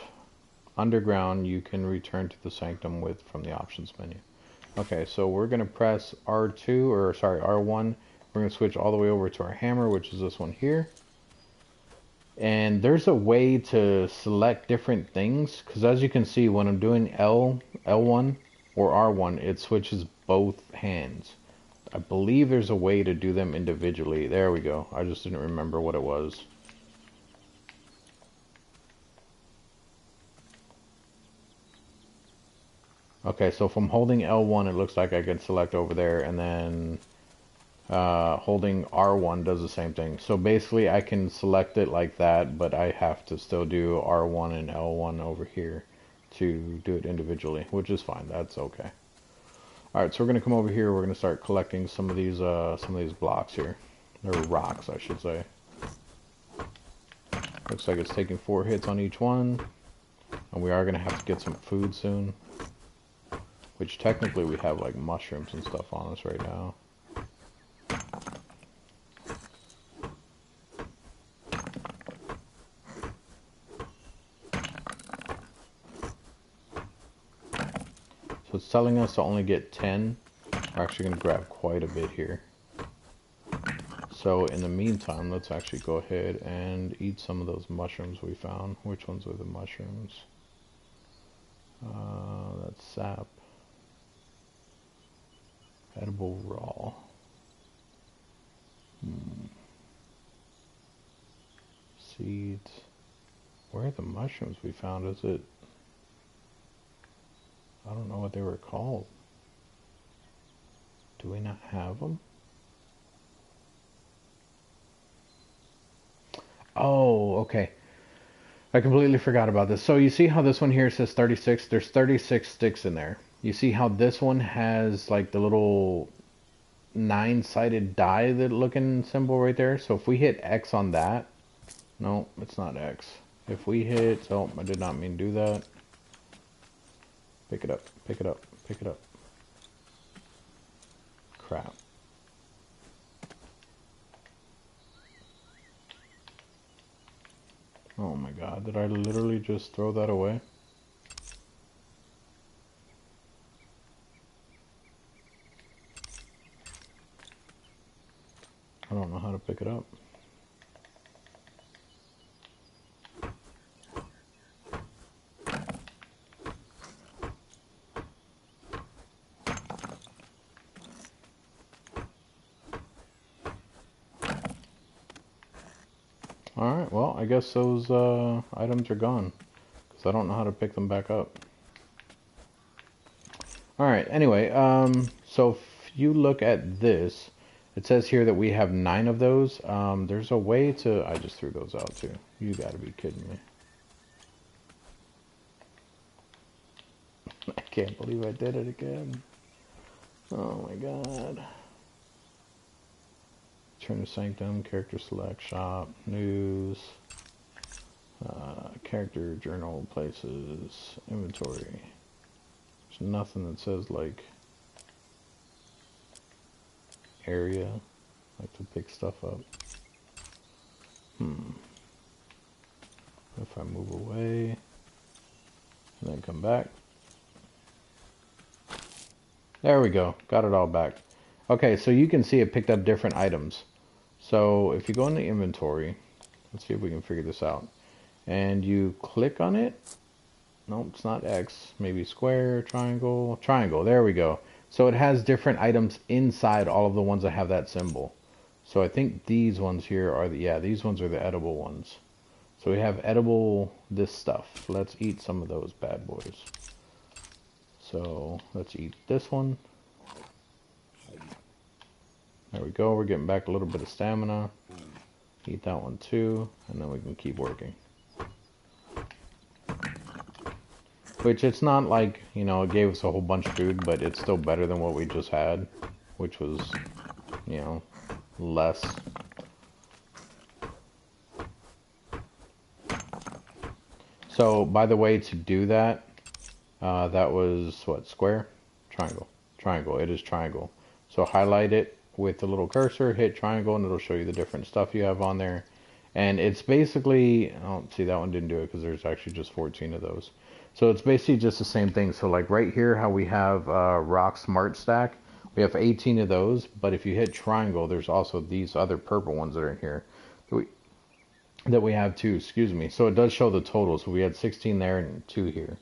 underground, you can return to the sanctum with from the options menu. Okay, so we're going to press R2, or sorry, R1. We're going to switch all the way over to our hammer, which is this one here. And there's a way to select different things, because as you can see, when I'm doing L1 or R1, it switches both hands. I believe there's a way to do them individually. There we go. I just didn't remember what it was. Okay, so if I'm holding L1, it looks like I can select over there, and then holding R1 does the same thing. So basically I can select it like that, but I have to still do R1 and L1 over here to do it individually, which is fine. That's okay. Alright, so we're going to come over here. We're going to start collecting some of these blocks here. Or rocks, I should say. Looks like it's taking 4 hits on each one. And we are going to have to get some food soon. Which technically we have like mushrooms and stuff on us right now. So it's telling us to only get 10. We're actually going to grab quite a bit here. So in the meantime, let's actually go ahead and eat some of those mushrooms we found. Which ones were the mushrooms? That's sap. Edible raw. Seeds. Where are the mushrooms we found? Is it... I don't know what they were called. Do we not have them? okay. I completely forgot about this. So you see how this one here says 36? There's 36 sticks in there. You see how this one has like the little 9-sided die that looking symbol right there? So if we hit X on that, no, it's not X. If we hit, oh, I did not mean to do that. Pick it up, pick it up, pick it up. Crap. Oh my god, did I literally just throw that away? I don't know how to pick it up. Alright, well, I guess those items are gone, because I don't know how to pick them back up. Alright, anyway, so if you look at this, it says here that we have 9 of those. There's a way to... I just threw those out too. You gotta be kidding me. I can't believe I did it again. Oh my god. Turn to Sanctum, character select, shop, news, character, journal, places, inventory. There's nothing that says like area, like to pick stuff up. If I move away and then come back. There we go, got it all back. Okay, so you can see it picked up different items. So if you go in the inventory, let's see if we can figure this out. And you click on it. Nope, it's not X. Maybe square, triangle, triangle. There we go. So it has different items inside all of the ones that have that symbol. So I think these ones here are the, yeah, these ones are the edible ones. So we have edible this stuff. Let's eat some of those bad boys. So let's eat this one. There we go, we're getting back a little bit of stamina. Eat that one too, and then we can keep working. Which it's not like, you know, it gave us a whole bunch of food, but it's still better than what we just had, which was, you know, less. So, by the way, to do that, that was, what, square? Triangle. Triangle, it is triangle. So highlight it with the little cursor, hit triangle, and it'll show you the different stuff you have on there. And it's basically, oh, see, that one didn't do it because there's actually just 14 of those. So it's basically just the same thing. So like right here, how we have rock smart stack, we have 18 of those, but if you hit triangle, there's also these other purple ones that are in here that we have too, excuse me. So it does show the total. So we had 16 there and 2 here.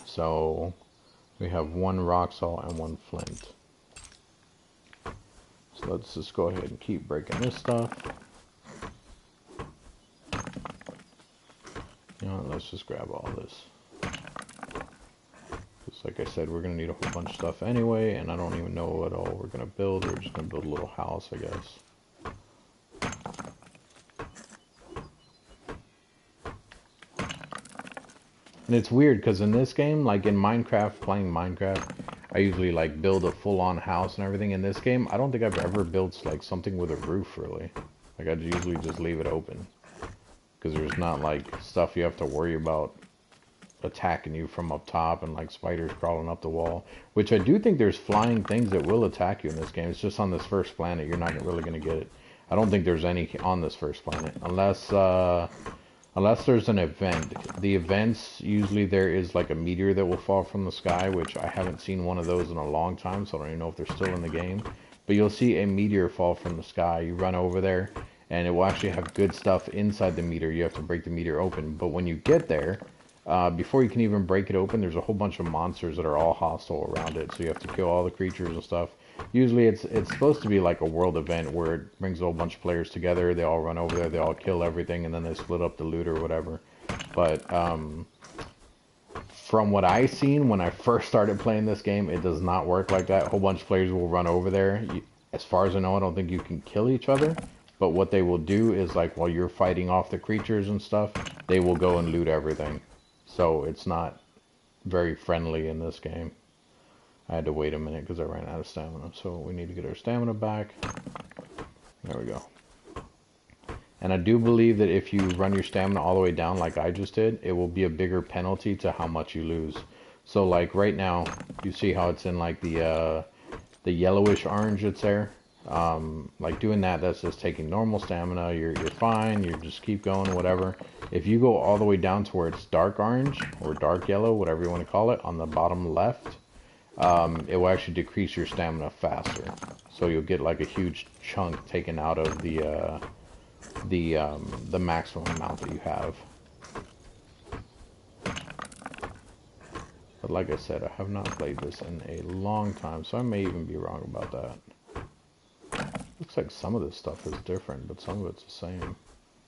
So we have 1 rock salt and 1 flint. So let's just go ahead and keep breaking this stuff. You know, let's just grab all this. Because like I said, we're going to need a whole bunch of stuff anyway, and I don't even know what all we're going to build. We're just going to build a little house, I guess. And it's weird, because in this game, like in Minecraft, playing Minecraft, I usually like build a full-on house and everything. In this game, I don't think I've ever built like something with a roof, really. Like I usually just leave it open. Because there's not like stuff you have to worry about attacking you from up top and like spiders crawling up the wall. Which I do think there's flying things that will attack you in this game. It's just on this first planet, you're not really going to get it. I don't think there's any on this first planet. Unless there's an event. The events, usually there is like a meteor that will fall from the sky, which I haven't seen one of those in a long time, so I don't even know if they're still in the game. But you'll see a meteor fall from the sky. You run over there, and it will actually have good stuff inside the meteor. You have to break the meteor open. But when you get there, before you can even break it open, there's a whole bunch of monsters that are all hostile around it. So you have to kill all the creatures and stuff. Usually it's supposed to be like a world event where it brings a whole bunch of players together. They all run over there, they all kill everything, and then they split up the loot or whatever. But from what I've seen when I first started playing this game, it does not work like that. A whole bunch of players will run over there. As far as I know, I don't think you can kill each other. But what they will do is, like, while you're fighting off the creatures and stuff, they will go and loot everything. So it's not very friendly in this game. I had to wait a minute because I ran out of stamina. So we need to get our stamina back. There we go. And I do believe that if you run your stamina all the way down like I just did, it will be a bigger penalty to how much you lose. So like right now, you see how it's in like the yellowish orange that's there? Like doing that, that's just taking normal stamina. You're fine, you just keep going, whatever. If you go all the way down to where it's dark orange or dark yellow, whatever you want to call it, on the bottom left, it will actually decrease your stamina faster. So you'll get like a huge chunk taken out of the maximum amount that you have. But like I said, I have not played this in a long time, so I may even be wrong about that. Looks like some of this stuff is different, but some of it's the same.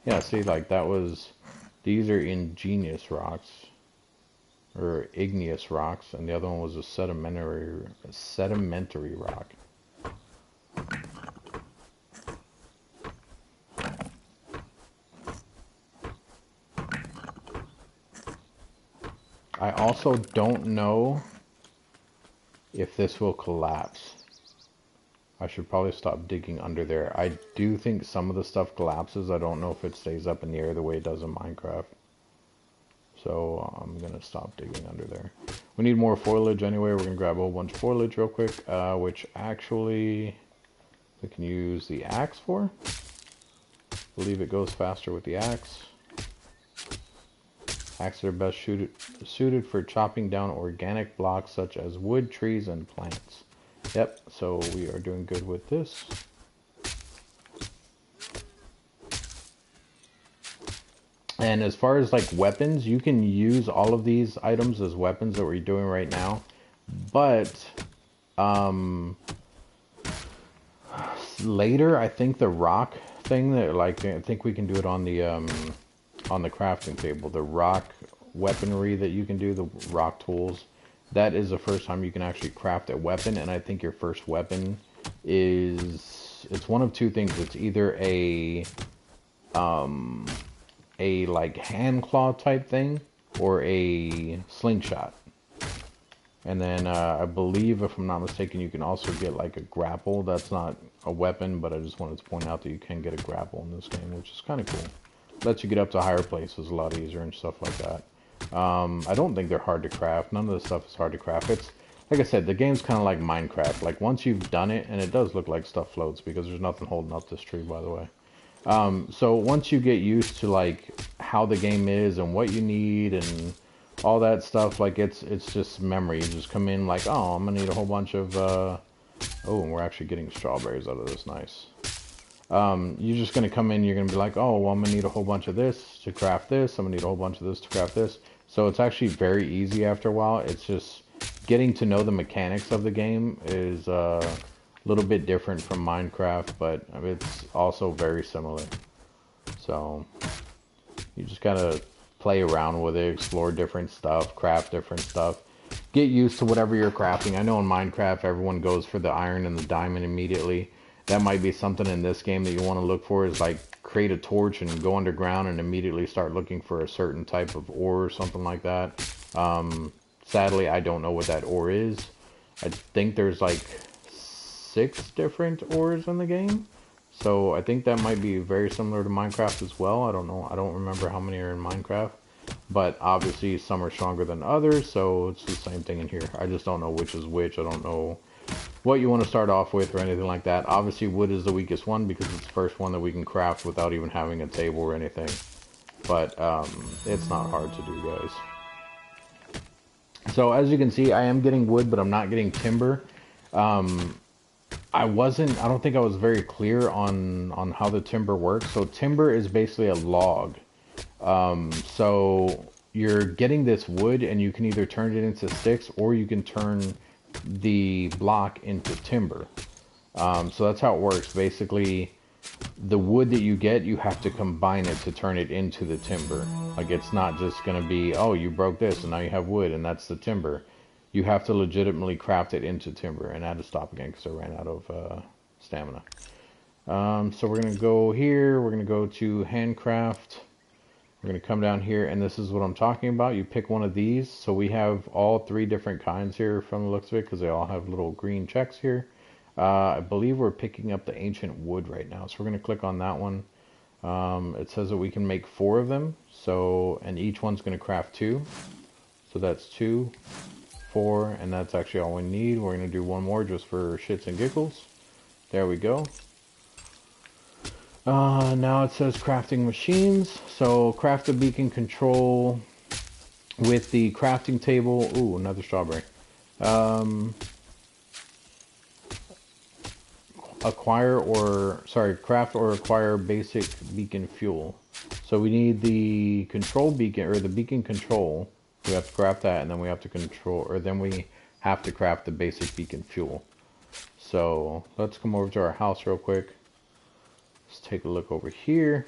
Yeah, see, like that was, these are ingenious rocks, or igneous rocks, and the other one was a sedimentary rock. I also don't know if this will collapse. I should probably stop digging under there. I do think some of the stuff collapses. I don't know if it stays up in the air the way it does in Minecraft. So I'm going to stop digging under there. We need more foliage anyway. We're going to grab a whole bunch of foliage real quick, which actually we can use the axe for. I believe it goes faster with the axe. Axes are best suited for chopping down organic blocks such as wood, trees, and plants. Yep, so we are doing good with this. And as far as like weapons, you can use all of these items as weapons that we're doing right now. But later, I think the rock thing that like I think we can do it on the crafting table. The rock weaponry that you can do, the rock tools. That is the first time you can actually craft a weapon, and I think your first weapon is, it's one of two things. It's either a like hand claw type thing or a slingshot. And then I believe, if I'm not mistaken, you can also get like a grapple. That's not a weapon, but I just wanted to point out that you can get a grapple in this game, which is kind of cool. Lets you get up to higher places a lot easier and stuff like that. I don't think they're hard to craft. None of the stuff is hard to craft. It's, like I said, the game's kind of like Minecraft. Like, once you've done it, and it does look like stuff floats, because there's nothing holding up this tree, by the way. So once you get used to, like, how the game is and what you need and all that stuff, like, it's just memory. You just come in like, oh, I'm going to need a whole bunch of, oh, and we're actually getting strawberries out of this. Nice. You're just going to come in, you're going to be like, oh, well, I'm going to need a whole bunch of this to craft this. I'm going to need a whole bunch of this to craft this. So it's actually very easy after a while. It's just getting to know the mechanics of the game is a little bit different from Minecraft, but it's also very similar. So you just got to play around with it, explore different stuff, craft different stuff. Get used to whatever you're crafting. I know in Minecraft, everyone goes for the iron and the diamond immediately. That might be something in this game that you want to look for, is like create a torch and go underground and immediately start looking for a certain type of ore or something like that. Sadly, I don't know what that ore is. I think there's like 6 different ores in the game. So I think that might be very similar to Minecraft as well. I don't know. I don't remember how many are in Minecraft. But obviously some are stronger than others, so it's the same thing in here. I just don't know which is which. I don't know what you want to start off with or anything like that. Obviously wood is the weakest one because it's the first one that we can craft without even having a table or anything. But it's not hard to do, guys. So as you can see, I am getting wood, but I'm not getting timber. I don't think I was very clear on how the timber works. So timber is basically a log. So you're getting this wood and you can either turn it into sticks or you can turn the block into timber. So that's how it works. Basically, the wood that you get, you have to combine it to turn it into the timber. Like, it's not just going to be, oh, you broke this and now you have wood and that's the timber. You have to legitimately craft it into timber. And I had to stop again because I ran out of stamina. So we're going to go here. We're going to go to handcraft. We're going to come down here, and this is what I'm talking about. You pick one of these. So we have all 3 different kinds here from the looks of it, because they all have little green checks here. I believe we're picking up the ancient wood right now. So we're going to click on that one. It says that we can make 4 of them. So, and each one's going to craft 2. So that's 2, 4, and that's actually all we need. We're going to do one more just for shits and giggles. There we go. Now it says crafting machines. So craft the beacon control with the crafting table. Ooh, another strawberry. Craft or acquire basic beacon fuel. So we need the control beacon, or the beacon control. We have to craft that, and then we have to have to craft the basic beacon fuel. So let's come over to our house real quick. Let's take a look over here.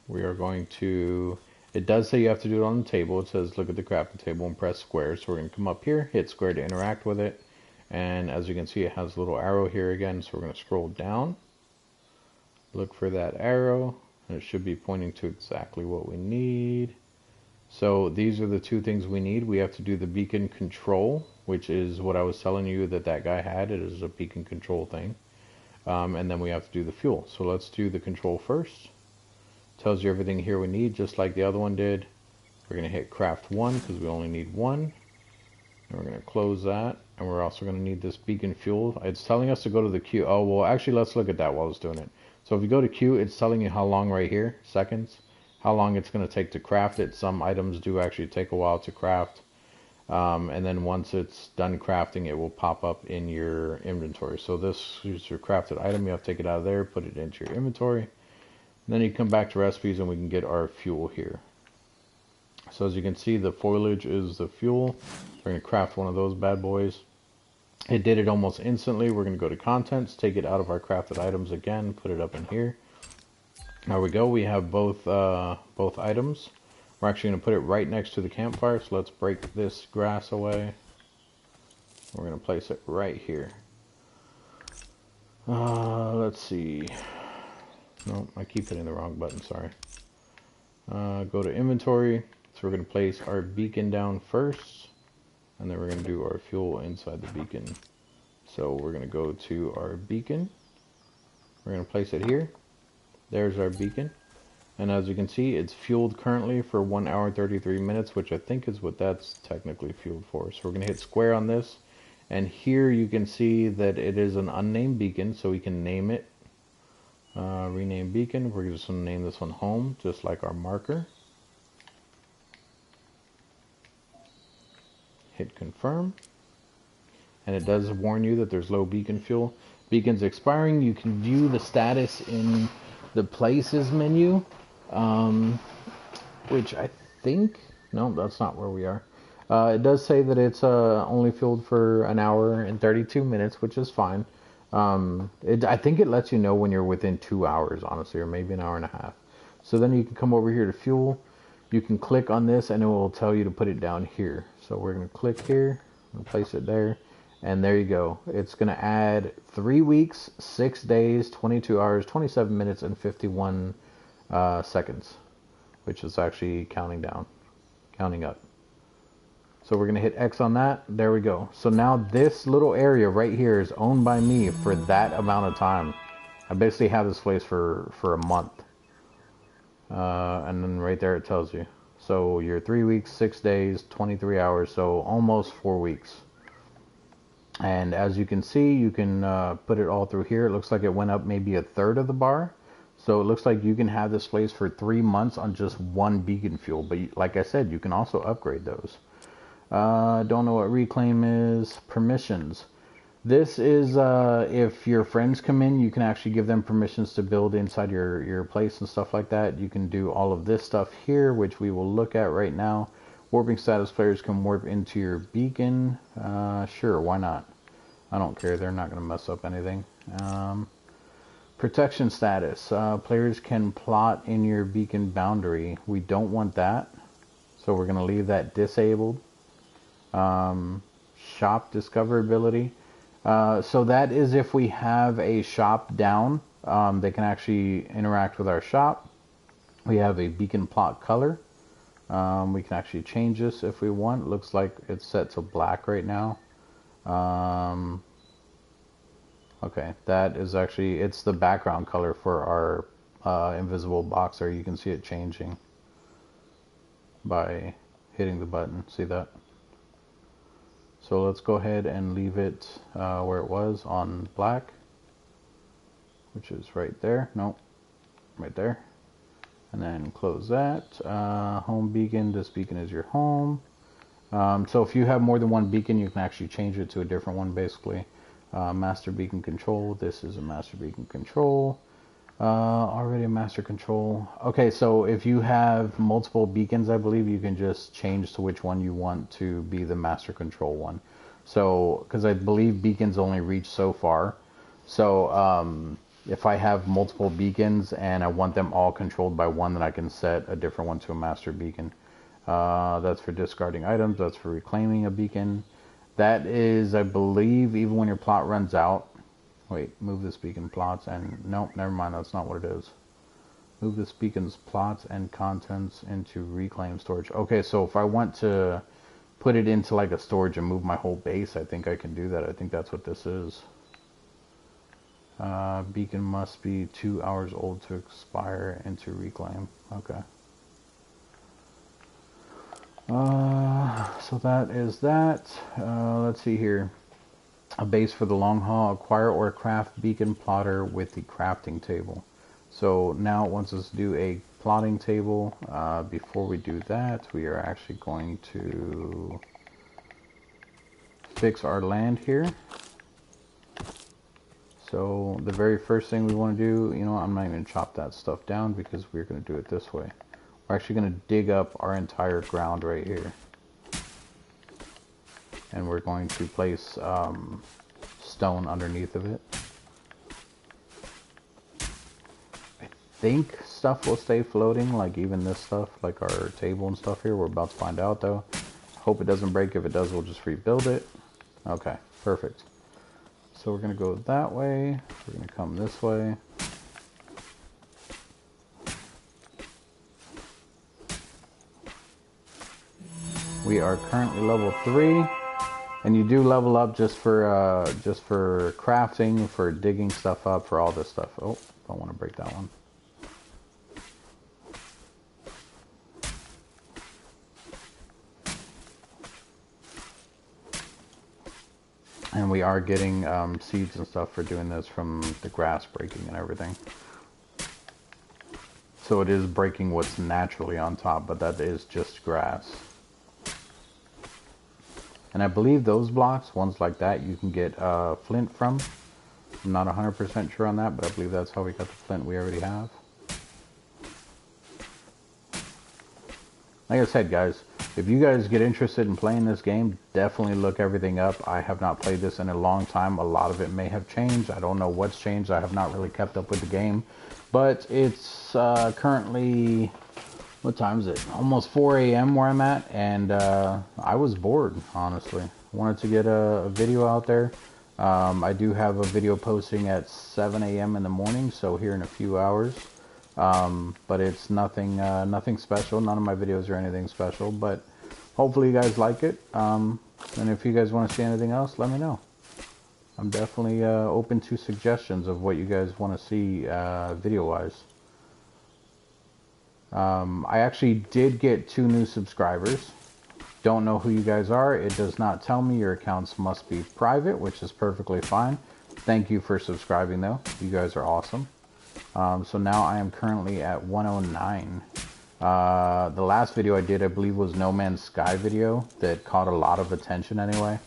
We are going to, it does say you have to do it on the table. It says look at the crafting table and press square. So we're going to come up here, hit square to interact with it. And as you can see, it has a little arrow here again. So we're going to scroll down, look for that arrow, and it should be pointing to exactly what we need. So these are the 2 things we need. We have to do the beacon control, which is what I was telling you that guy had. It is a beacon control thing. And then we have to do the fuel. So let's do the control first. Tells you everything here we need, just like the other one did. We're going to hit craft 1 because we only need 1. And we're going to close that. And we're also going to need this beacon fuel. It's telling us to go to the queue. Oh, well, actually, let's look at that while it's doing it. So if you go to queue, it's telling you how long right here, seconds, how long it's going to take to craft it. Some items do actually take a while to craft. And then once it's done crafting, it will pop up in your inventory. So this is your crafted item. You have to take it out of there, put it into your inventory. And then you come back to recipes and we can get our fuel here. So as you can see, the foliage is the fuel. We're going to craft one of those bad boys. It did it almost instantly. We're going to go to contents, take it out of our crafted items again, put it up in here. There we go. We have both items. We're actually going to put it right next to the campfire, so let's break this grass away. We're going to place it right here. Let's see. No, I keep hitting the wrong button, sorry. Go to inventory. So we're going to place our beacon down first, and then we're going to do our fuel inside the beacon. So we're going to go to our beacon. We're going to place it here. There's our beacon. And as you can see, it's fueled currently for 1 hour 33 minutes, which I think is what that's technically fueled for. So we're going to hit square on this. And here you can see that it is an unnamed beacon, so we can name it. Rename beacon. We're just going to name this one home, just like our marker. Hit confirm. And it does warn you that there's low beacon fuel. Beacon's expiring. You can view the status in the places menu. Which I think, no, that's not where we are. It does say that it's only fueled for 1 hour and 32 minutes, which is fine. I think it lets you know when you're within 2 hours, honestly, or maybe 1.5 hours. So then you can come over here to fuel. You can click on this and it will tell you to put it down here. So we're going to click here and place it there. And there you go. It's going to add 3 weeks, 6 days, 22 hours, 27 minutes, and 51 seconds, which is actually counting up. So we're going to hit X on that. There we go. So now this little area right here is owned by me for that amount of time. I basically have this place for a month. And then right there it tells you. So you're 3 weeks, 6 days, 23 hours, so almost 4 weeks. And as you can see, you can put it all through here. It looks like it went up maybe 1/3 of the bar. So it looks like you can have this place for 3 months on just 1 beacon fuel. But like I said, you can also upgrade those. Don't know what reclaim is. Permissions. This is if your friends come in, you can actually give them permissions to build inside your place and stuff like that. You can do all of this stuff here, which we will look at right now. Warping status, players can warp into your beacon. Sure, why not? I don't care. They're not going to mess up anything. Protection status. Players can plot in your beacon boundary. We don't want that. So we're going to leave that disabled. Shop discoverability. So that is if we have a shop down. They can actually interact with our shop. We have a beacon plot color. We can actually change this if we want. Looks like it's set to black right now. Okay, that is actually, it's the background color for our invisible box there. You can see it changing by hitting the button. See that? So let's go ahead and leave it where it was on black, which is right there. Nope, right there. And then close that. Home beacon, this beacon is your home. So if you have more than one beacon, you can actually change it to a different one basically. Master beacon control, this is a master beacon control. Already a master control. Okay, so if you have multiple beacons, I believe you can just change to which one you want to be the master control one. So, because I believe beacons only reach so far. So, if I have multiple beacons and I want them all controlled by one, then I can set a different one to a master beacon. That's for discarding items. That's for reclaiming a beacon. That is, I believe, even when your plot runs out. Wait, move this beacon plots and... Nope, never mind. That's not what it is. Move this beacon's plots and contents into reclaim storage. Okay, so if I want to put it into like a storage and move my whole base, I think I can do that. I think that's what this is. Beacon must be 2 hours old to expire into reclaim. Okay. So that is that. Let's see here. A base for the long haul. Acquire or craft beacon plotter with the crafting table. So now it wants us to do a plotting table. Before we do that, we are actually going to fix our land here. So the very first thing we want to do, you know, I'm not even going to chop that stuff down because we're going to do it this way. We're actually going to dig up our entire ground right here. And we're going to place stone underneath of it. I think stuff will stay floating, like even this stuff, like our table and stuff here. We're about to find out though. Hope it doesn't break. If it does, we'll just rebuild it. Okay, perfect. So we're going to go that way. We're going to come this way. We are currently level 3. And you do level up just for crafting, for digging stuff up, for all this stuff. Oh, don't want to break that one. And we are getting seeds and stuff for doing this from the grass breaking and everything. So it is breaking what's naturally on top, but that is just grass. And I believe those blocks, ones like that, you can get flint from. I'm not 100% sure on that, but I believe that's how we got the flint we already have. Like I said, guys, if you guys get interested in playing this game, definitely look everything up. I have not played this in a long time. A lot of it may have changed. I don't know what's changed. I have not really kept up with the game. But it's currently... What time is it? Almost 4 a.m. where I'm at, and I was bored, honestly. Wanted to get a video out there. I do have a video posting at 7 a.m. in the morning, so here in a few hours. But it's nothing special. None of my videos are anything special, but hopefully you guys like it. And if you guys want to see anything else, let me know. I'm definitely open to suggestions of what you guys want to see video-wise. I actually did get 2 new subscribers. Don't know who you guys are. It does not tell me. Your accounts must be private, which is perfectly fine. Thank you for subscribing though. You guys are awesome. So now I am currently at 109. The last video I did, I believe, was No Man's Sky video that caught a lot of attention anyway.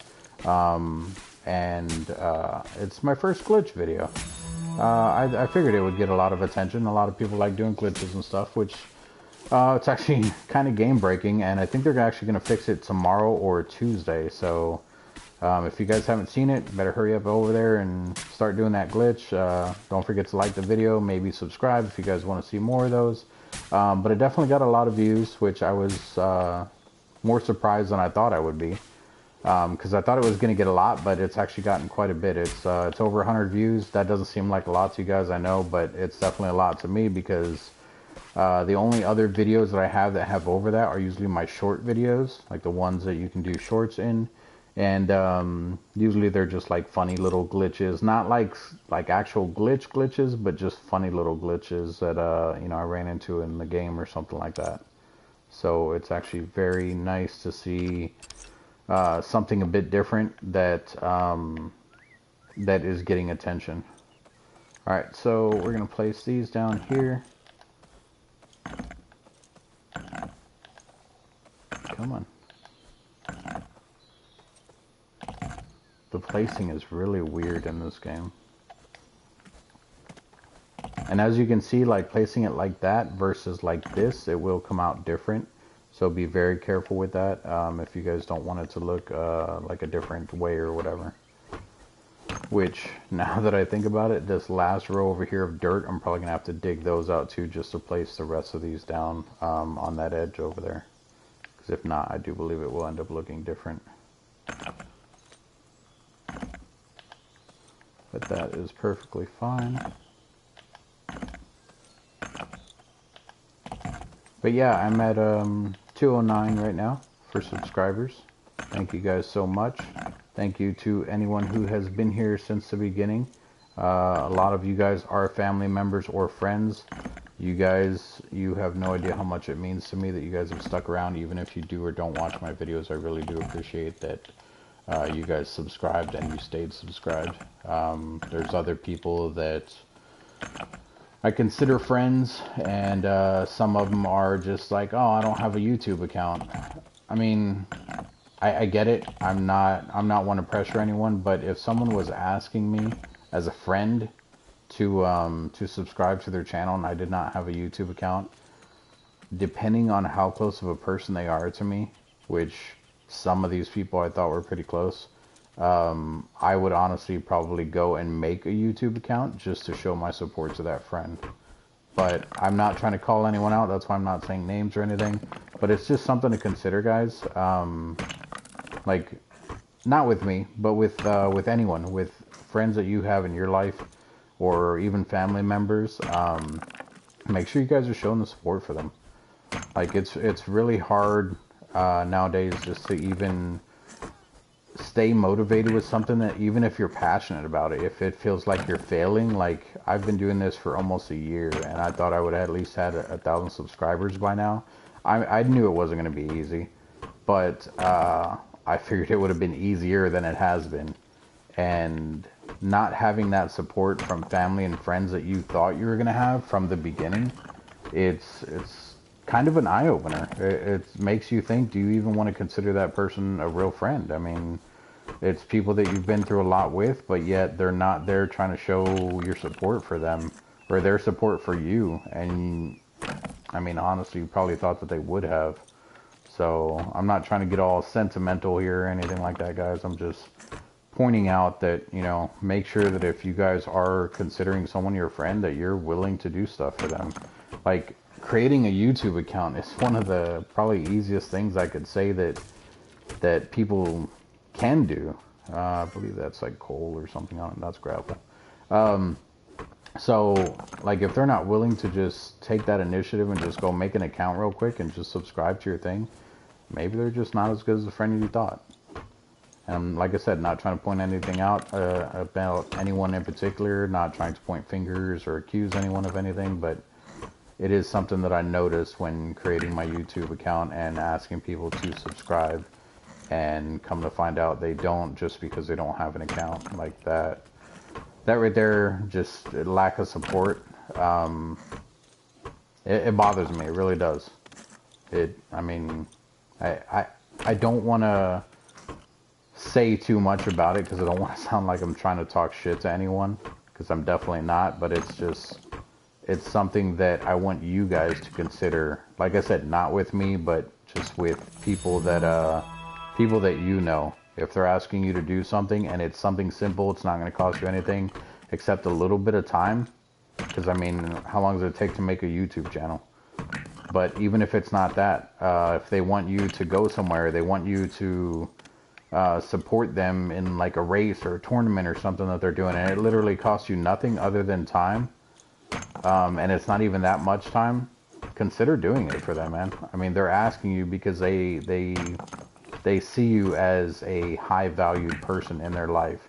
It's my first glitch video. I figured it would get a lot of attention. A lot of people like doing glitches and stuff, which it's actually kind of game breaking, and I think they're actually going to fix it tomorrow or Tuesday. So if you guys haven't seen it, better hurry up over there and start doing that glitch. Don't forget to like the video, maybe subscribe if you guys want to see more of those. But it definitely got a lot of views, which I was more surprised than I thought I would be. because I thought it was going to get a lot, but it's actually gotten quite a bit. It's over 100 views. That doesn't seem like a lot to you guys, I know, but it's definitely a lot to me because the only other videos that I have that have over that are usually my short videos, like the ones that you can do shorts in. And usually they're just like funny little glitches, not like actual glitches, but just funny little glitches that you know, I ran into in the game or something like that. So it's actually very nice to see something a bit different that that is getting attention. All right, so we're gonna place these down here. Come on. The placing is really weird in this game. And as you can see, like placing it like that versus like this, it will come out different. So be very careful with that if you guys don't want it to look like a different way or whatever. Which, now that I think about it, this last row over here of dirt, I'm probably going to have to dig those out too, just to place the rest of these down on that edge over there. Because if not, I do believe it will end up looking different. But that is perfectly fine. But yeah, I'm at 209 right now for subscribers. Thank you guys so much. Thank you to anyone who has been here since the beginning. A lot of you guys are family members or friends. You guys, you have no idea how much it means to me that you guys have stuck around, even if you do or don't watch my videos. I really do appreciate that you guys subscribed and you stayed subscribed. There's other people that I consider friends, and some of them are just like, oh, I don't have a YouTube account. I mean, I get it. I'm not one to pressure anyone, but if someone was asking me as a friend to subscribe to their channel and I did not have a YouTube account, depending on how close of a person they are to me, which some of these people I thought were pretty close, I would honestly probably go and make a YouTube account just to show my support to that friend. But I'm not trying to call anyone out. That's why I'm not saying names or anything. But it's just something to consider, guys. Like, not with me, but with anyone, with friends that you have in your life, or even family members. Make sure you guys are showing the support for them. Like, it's really hard nowadays just to even stay motivated with something, that even if you're passionate about it, if it feels like you're failing. Like, I've been doing this for almost a year, and I thought I would have at least had 1,000 subscribers by now. I knew it wasn't going to be easy, but I figured it would have been easier than it has been. And not having that support from family and friends that you thought you were going to have from the beginning, it's kind of an eye-opener. It makes you think, do you even want to consider that person a real friend? I mean, it's people that you've been through a lot with, but yet they're not there trying to show your support for them, or their support for you. And I mean, honestly, you probably thought that they would have. So I'm not trying to get all sentimental here or anything like that, guys. I'm just pointing out that, you know, make sure that if you guys are considering someone your friend, that you're willing to do stuff for them. Like, creating a YouTube account is one of the probably easiest things I could say that people can do. I believe that's like coal or something on it. That's gravel. So, like, if they're not willing to just take that initiative and just go make an account real quick and just subscribe to your thing, maybe they're just not as good as a friend you thought. And like I said, not trying to point anything out about anyone in particular, not trying to point fingers or accuse anyone of anything, but it is something that I noticed when creating my YouTube account and asking people to subscribe, and come to find out they don't, just because they don't have an account. Like that right there, just lack of support. It bothers me. It really does. I mean, I don't want to say too much about it, because I don't want to sound like I'm trying to talk shit to anyone, because I'm definitely not. But it's something that I want you guys to consider. Like I said, not with me, but just with people that you know. If they're asking you to do something and it's something simple, it's not going to cost you anything except a little bit of time. Because I mean, how long does it take to make a YouTube channel? But even if it's not that, if they want you to go somewhere, they want you to support them in like a race or a tournament or something that they're doing, and it literally costs you nothing other than time, and it's not even that much time, consider doing it for them, man. I mean, they're asking you because they see you as a high valued person in their life.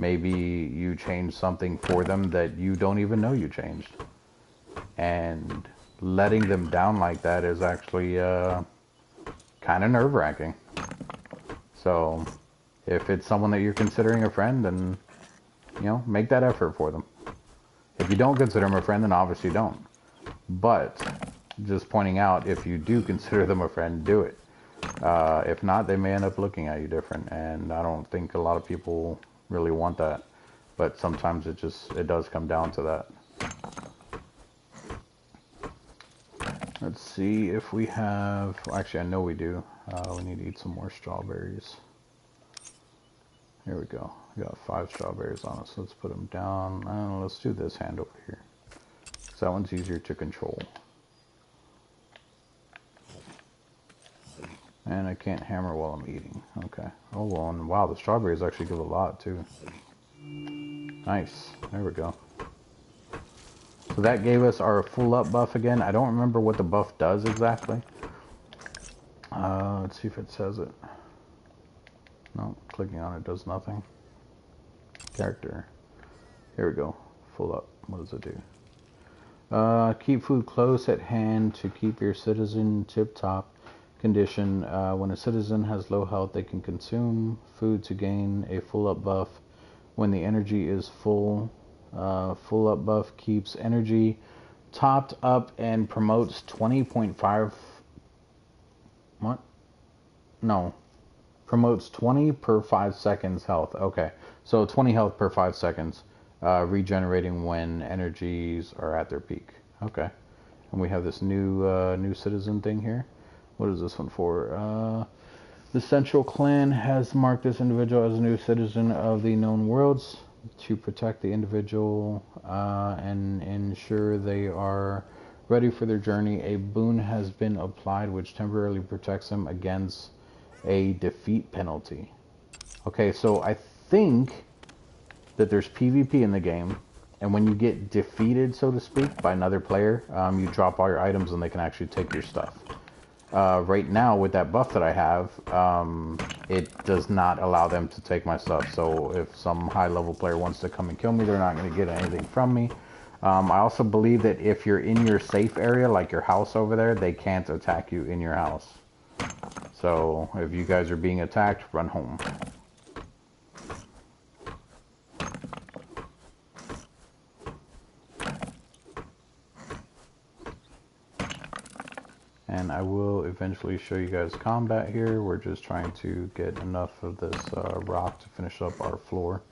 Maybe you changed something for them that you don't even know you changed. And letting them down like that is actually kind of nerve-wracking. So if it's someone that you're considering a friend, then, you know, make that effort for them. If you don't consider them a friend, then obviously don't. But just pointing out, if you do consider them a friend, do it. If not, they may end up looking at you different, and I don't think a lot of people really want that. But sometimes it does come down to that. Let's see if we have, actually I know we do. We need to eat some more strawberries. Here we go. We got 5 strawberries on us. Let's put them down. Let's do this hand over here, because that one's easier to control. And I can't hammer while I'm eating. Okay. Oh, well, and wow, the strawberries actually give a lot, too. Nice. There we go. So that gave us our full up buff again. I don't remember what the buff does exactly. Let's see if it says it. No, clicking on it does nothing. Character. Here we go. Full up. What does it do? Keep food close at hand to keep your citizen tip-top condition. When a citizen has low health, they can consume food to gain a full up buff. When the energy is full, full up buff keeps energy topped up and promotes 20.5. What? No. Promotes 20 per 5 seconds health. Okay. So 20 health per 5 seconds. Regenerating when energies are at their peak. Okay. And we have this new citizen thing here. What is this one for? The Central Clan has marked this individual as a new citizen of the known worlds to protect the individual and ensure they are ready for their journey. A boon has been applied which temporarily protects them against a defeat penalty. Okay, so I think that there's PvP in the game, and when you get defeated, so to speak, by another player, you drop all your items and they can actually take your stuff. Right now, with that buff that I have, it does not allow them to take my stuff. So if some high-level player wants to come and kill me, they're not going to get anything from me. I also believe that if you're in your safe area, like your house over there, they can't attack you in your house. So if you guys are being attacked, run home. And I will eventually show you guys combat here. We're just trying to get enough of this rock to finish up our floor.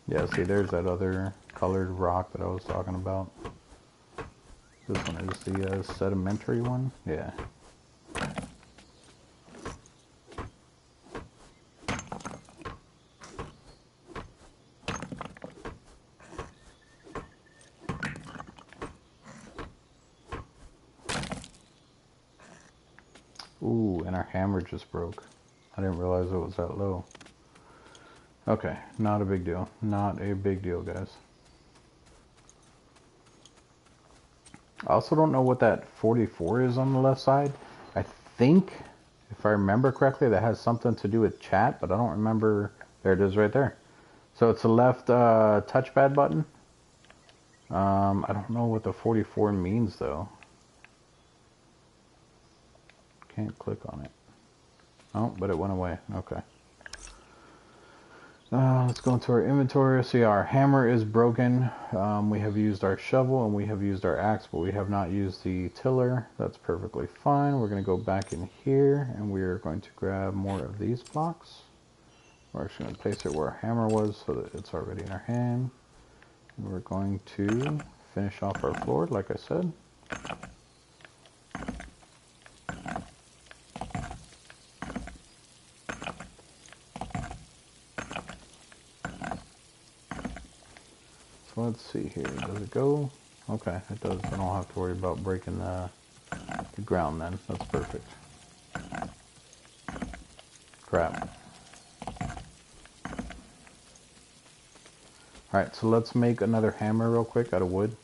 Yeah, see, there's that other colored rock that I was talking about. This one is the sedimentary one. Yeah. Ooh, and our hammer just broke. I didn't realize it was that low. Okay, not a big deal. Not a big deal, guys. I also don't know what that 44 is on the left side. I think, if I remember correctly, that has something to do with chat, but I don't remember. There it is right there. So it's the left touchpad button. I don't know what the 44 means, though. Can't click on it. Oh, but it went away. Okay. Let's go into our inventory. So yeah, our hammer is broken. We have used our shovel and we have used our axe, but we have not used the tiller. That's perfectly fine. We're going to go back in here and we are going to grab more of these blocks. We're actually going to place it where our hammer was so that it's already in our hand. And we're going to finish off our floor, like I said. So let's see here. Does it go? Okay, it does. I don't have to worry about breaking the ground then. That's perfect. Crap. Alright, so let's make another hammer real quick out of wood.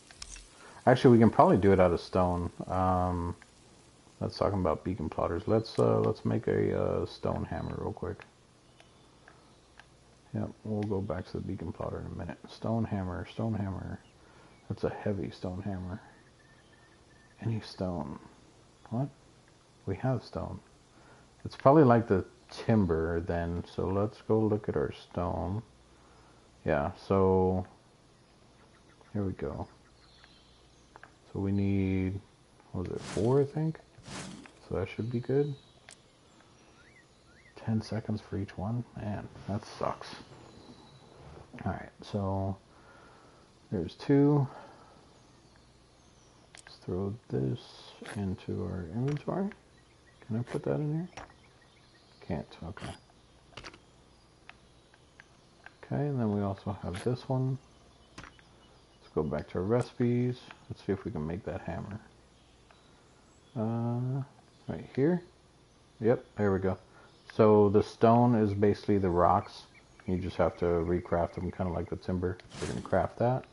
Actually, we can probably do it out of stone. Let's talk about beacon plotters. Let's make a stone hammer real quick. Yep, we'll go back to the beacon plotter in a minute. Stone hammer, stone hammer. That's a heavy stone hammer. Any stone. What? We have stone. It's probably like the timber then, so let's go look at our stone. Yeah, so here we go. So we need, what was it, 4 I think? So that should be good. 10 seconds for each one. Man, that sucks. Alright, so there's 2. Let's throw this into our inventory. Can I put that in here? Can't, okay. Okay, and then we also have this one. Let's go back to our recipes. Let's see if we can make that hammer. Right here. Yep, there we go. So the stone is basically the rocks. You just have to recraft them kind of like the timber. So we're going to craft that.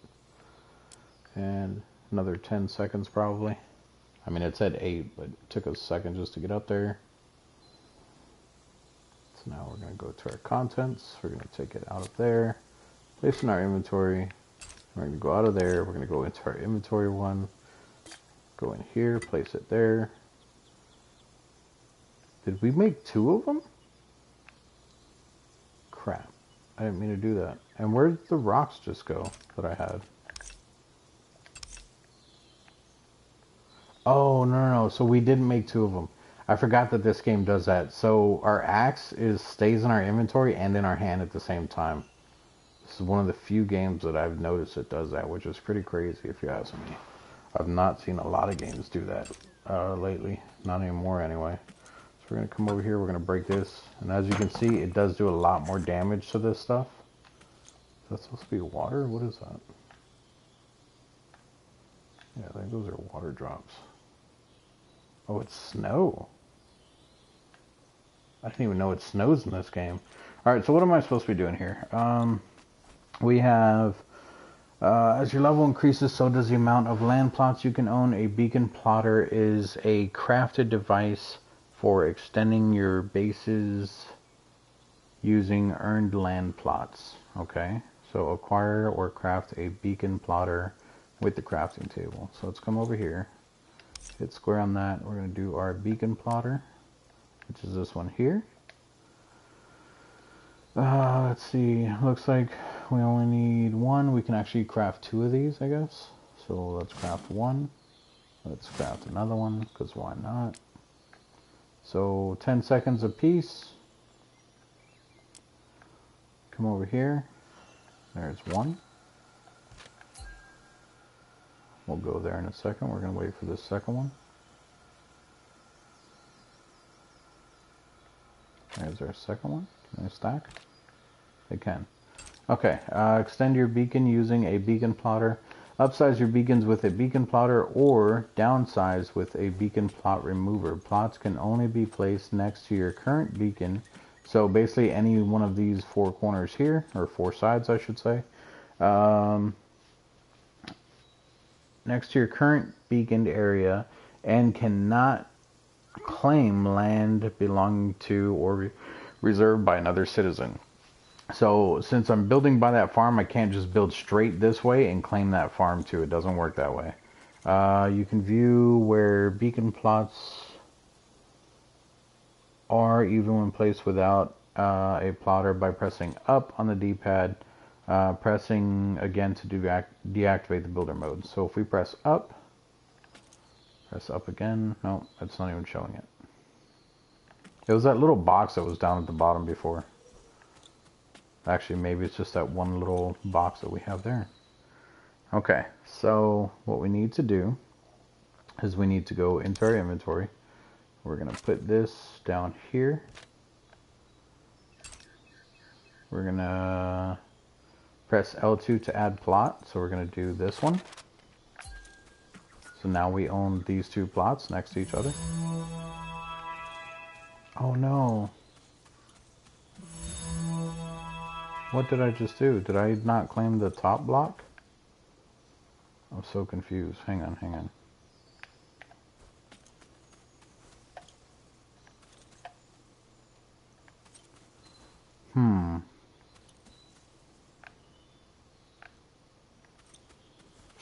And another 10 seconds probably. I mean, it said 8, but it took us a second just to get up there. So now we're going to go to our contents. We're going to take it out of there. Place it in our inventory. We're going to go out of there. We're going to go into our inventory one. Go in here. Place it there. Did we make 2 of them? Crap. I didn't mean to do that. And where did the rocks just go that I had? Oh, no. So we didn't make 2 of them. I forgot that this game does that. So our axe stays in our inventory and in our hand at the same time. This is one of the few games that I've noticed that does that, which is pretty crazy if you ask me. I've not seen a lot of games do that lately. Not anymore anyway. So we're going to come over here. We're going to break this. And as you can see, it does do a lot more damage to this stuff. Is that supposed to be water? What is that? Yeah, I think those are water drops. Oh, it's snow. I didn't even know it snows in this game. Alright, so what am I supposed to be doing here? We have, as your level increases, so does the amount of land plots you can own. A beacon plotter is a crafted device for extending your bases using earned land plots. Okay, so acquire or craft a beacon plotter with the crafting table. So let's come over here. Hit square on that. We're going to do our beacon plotter, which is this one here. Let's see. Looks like we only need 1. We can actually craft 2 of these, I guess. So let's craft 1. Let's craft another one, because why not? So 10 seconds a piece. Come over here. There's 1. We'll go there in a second. We're going to wait for this second one. There's our second one. Can I stack? They can. Okay. Extend your beacon using a beacon plotter. Upsize your beacons with a beacon plotter or downsize with a beacon plot remover. Plots can only be placed next to your current beacon. So basically any one of these 4 corners here, or 4 sides I should say. Next to your current beaconed area, and cannot claim land belonging to or reserved by another citizen. So since I'm building by that farm, I can't just build straight this way and claim that farm too. It doesn't work that way. You can view where beacon plots are even when placed without a plotter by pressing up on the D-pad. Pressing again to deactivate the builder mode. So if we press up again, no, it's not even showing it. It was that little box that was down at the bottom before. Actually, maybe it's just that one little box that we have there. Okay, so what we need to do is we need to go into our inventory. We're going to put this down here. We're going to Press L2 to add plot. So we're going to do this one. So now we own these two plots next to each other. Oh no. What did I just do? Did I not claim the top block? I'm so confused. Hang on, hang on.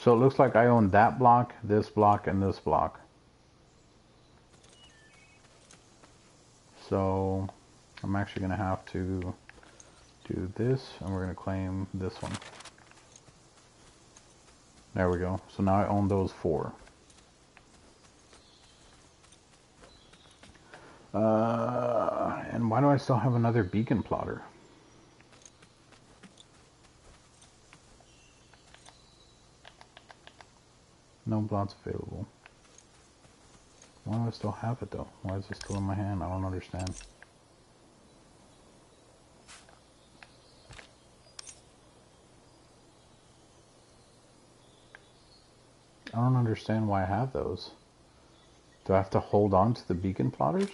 So it looks like I own that block, and this block. So I'm actually going to have to do this, and we're going to claim this one. There we go. So now I own those 4. And why do I still have another beacon plotter? No plots available. Why do I still have it though? Why is it still in my hand? I don't understand. I don't understand why I have those. Do I have to hold on to the beacon plotters?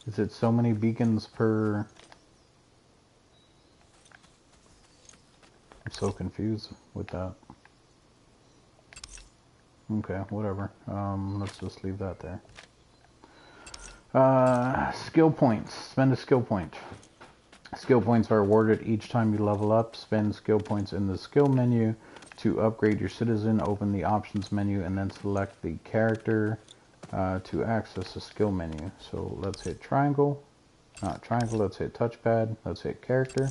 Is it so many beacons per... I'm so confused with that. Okay, whatever. Let's just leave that there. Skill points. Spend a skill point. Skill points are awarded each time you level up. Spend skill points in the skill menu to upgrade your citizen. Open the options menu and then select the character to access the skill menu. So let's hit triangle. Not triangle, let's hit touchpad. Let's hit character.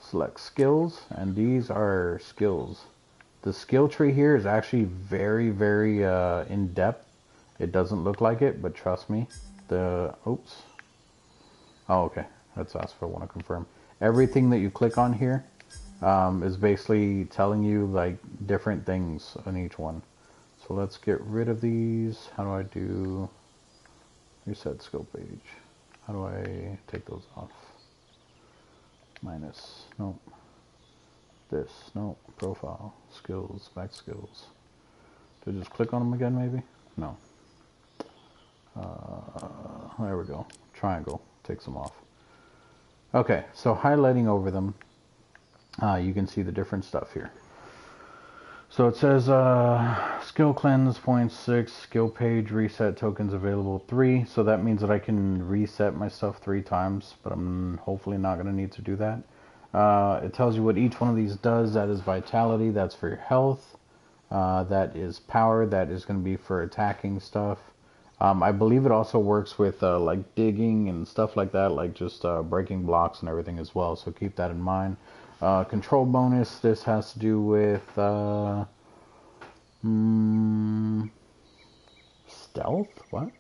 Select skills, and these are skills. The skill tree here is actually very, very in depth. It doesn't look like it, but trust me. Oops. Oh, okay. That's what I want to confirm. Everything that you click on here is basically telling you like different things on each one. So let's get rid of these. How do I do reset skill page? How do I take those off? Minus, nope. This, nope. Profile, skills, back skills. Do I just click on them again maybe? No. There we go. Triangle takes them off. Okay, so highlighting over them, you can see the different stuff here. So it says skill cleanse points 6, skill page reset tokens available 3. So that means that I can reset my stuff 3 times, but I'm hopefully not going to need to do that. It tells you what each one of these does. That is vitality, that's for your health. That is power, that is going to be for attacking stuff. I believe it also works with like digging and stuff like that, like just breaking blocks and everything as well. So keep that in mind. Control bonus, this has to do with stealth. What?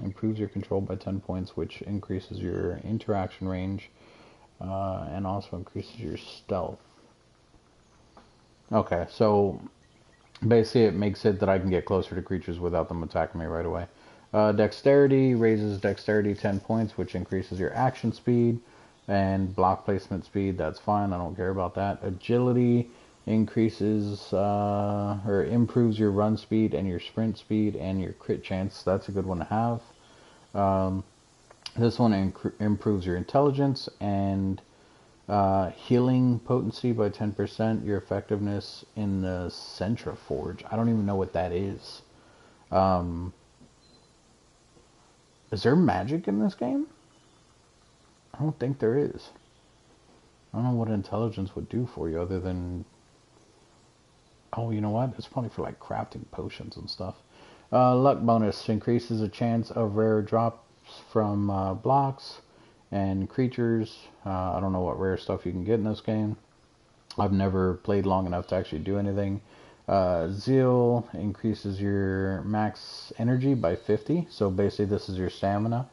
Improves your control by 10 points, which increases your interaction range and also increases your stealth. Okay, so basically it makes it that I can get closer to creatures without them attacking me right away. Dexterity raises dexterity 10 points, which increases your action speed and block placement speed. That's fine, I don't care about that. Agility increases or improves your run speed and your sprint speed and your crit chance. That's a good one to have. This one improves your intelligence and healing potency by 10%. Your effectiveness in the Centriforge. I don't even know what that is. Is there magic in this game? I don't think there is. I don't know what intelligence would do for you other than... Oh, you know what? It's probably for like crafting potions and stuff. Luck bonus increases the chance of rare drops from blocks and creatures. I don't know what rare stuff you can get in this game. I've never played long enough to actually do anything. Zeal increases your max energy by 50. So basically this is your stamina.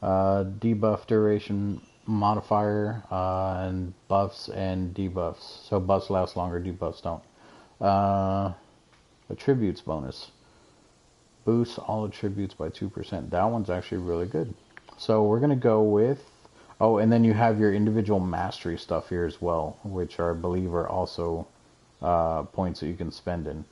Debuff duration modifier and buffs and debuffs. So buffs last longer, debuffs don't. Attributes bonus. Boosts all attributes by 2%. That one's actually really good. So we're going to go with... Oh, and then you have your individual mastery stuff here as well, which I believe are also points that you can spend in.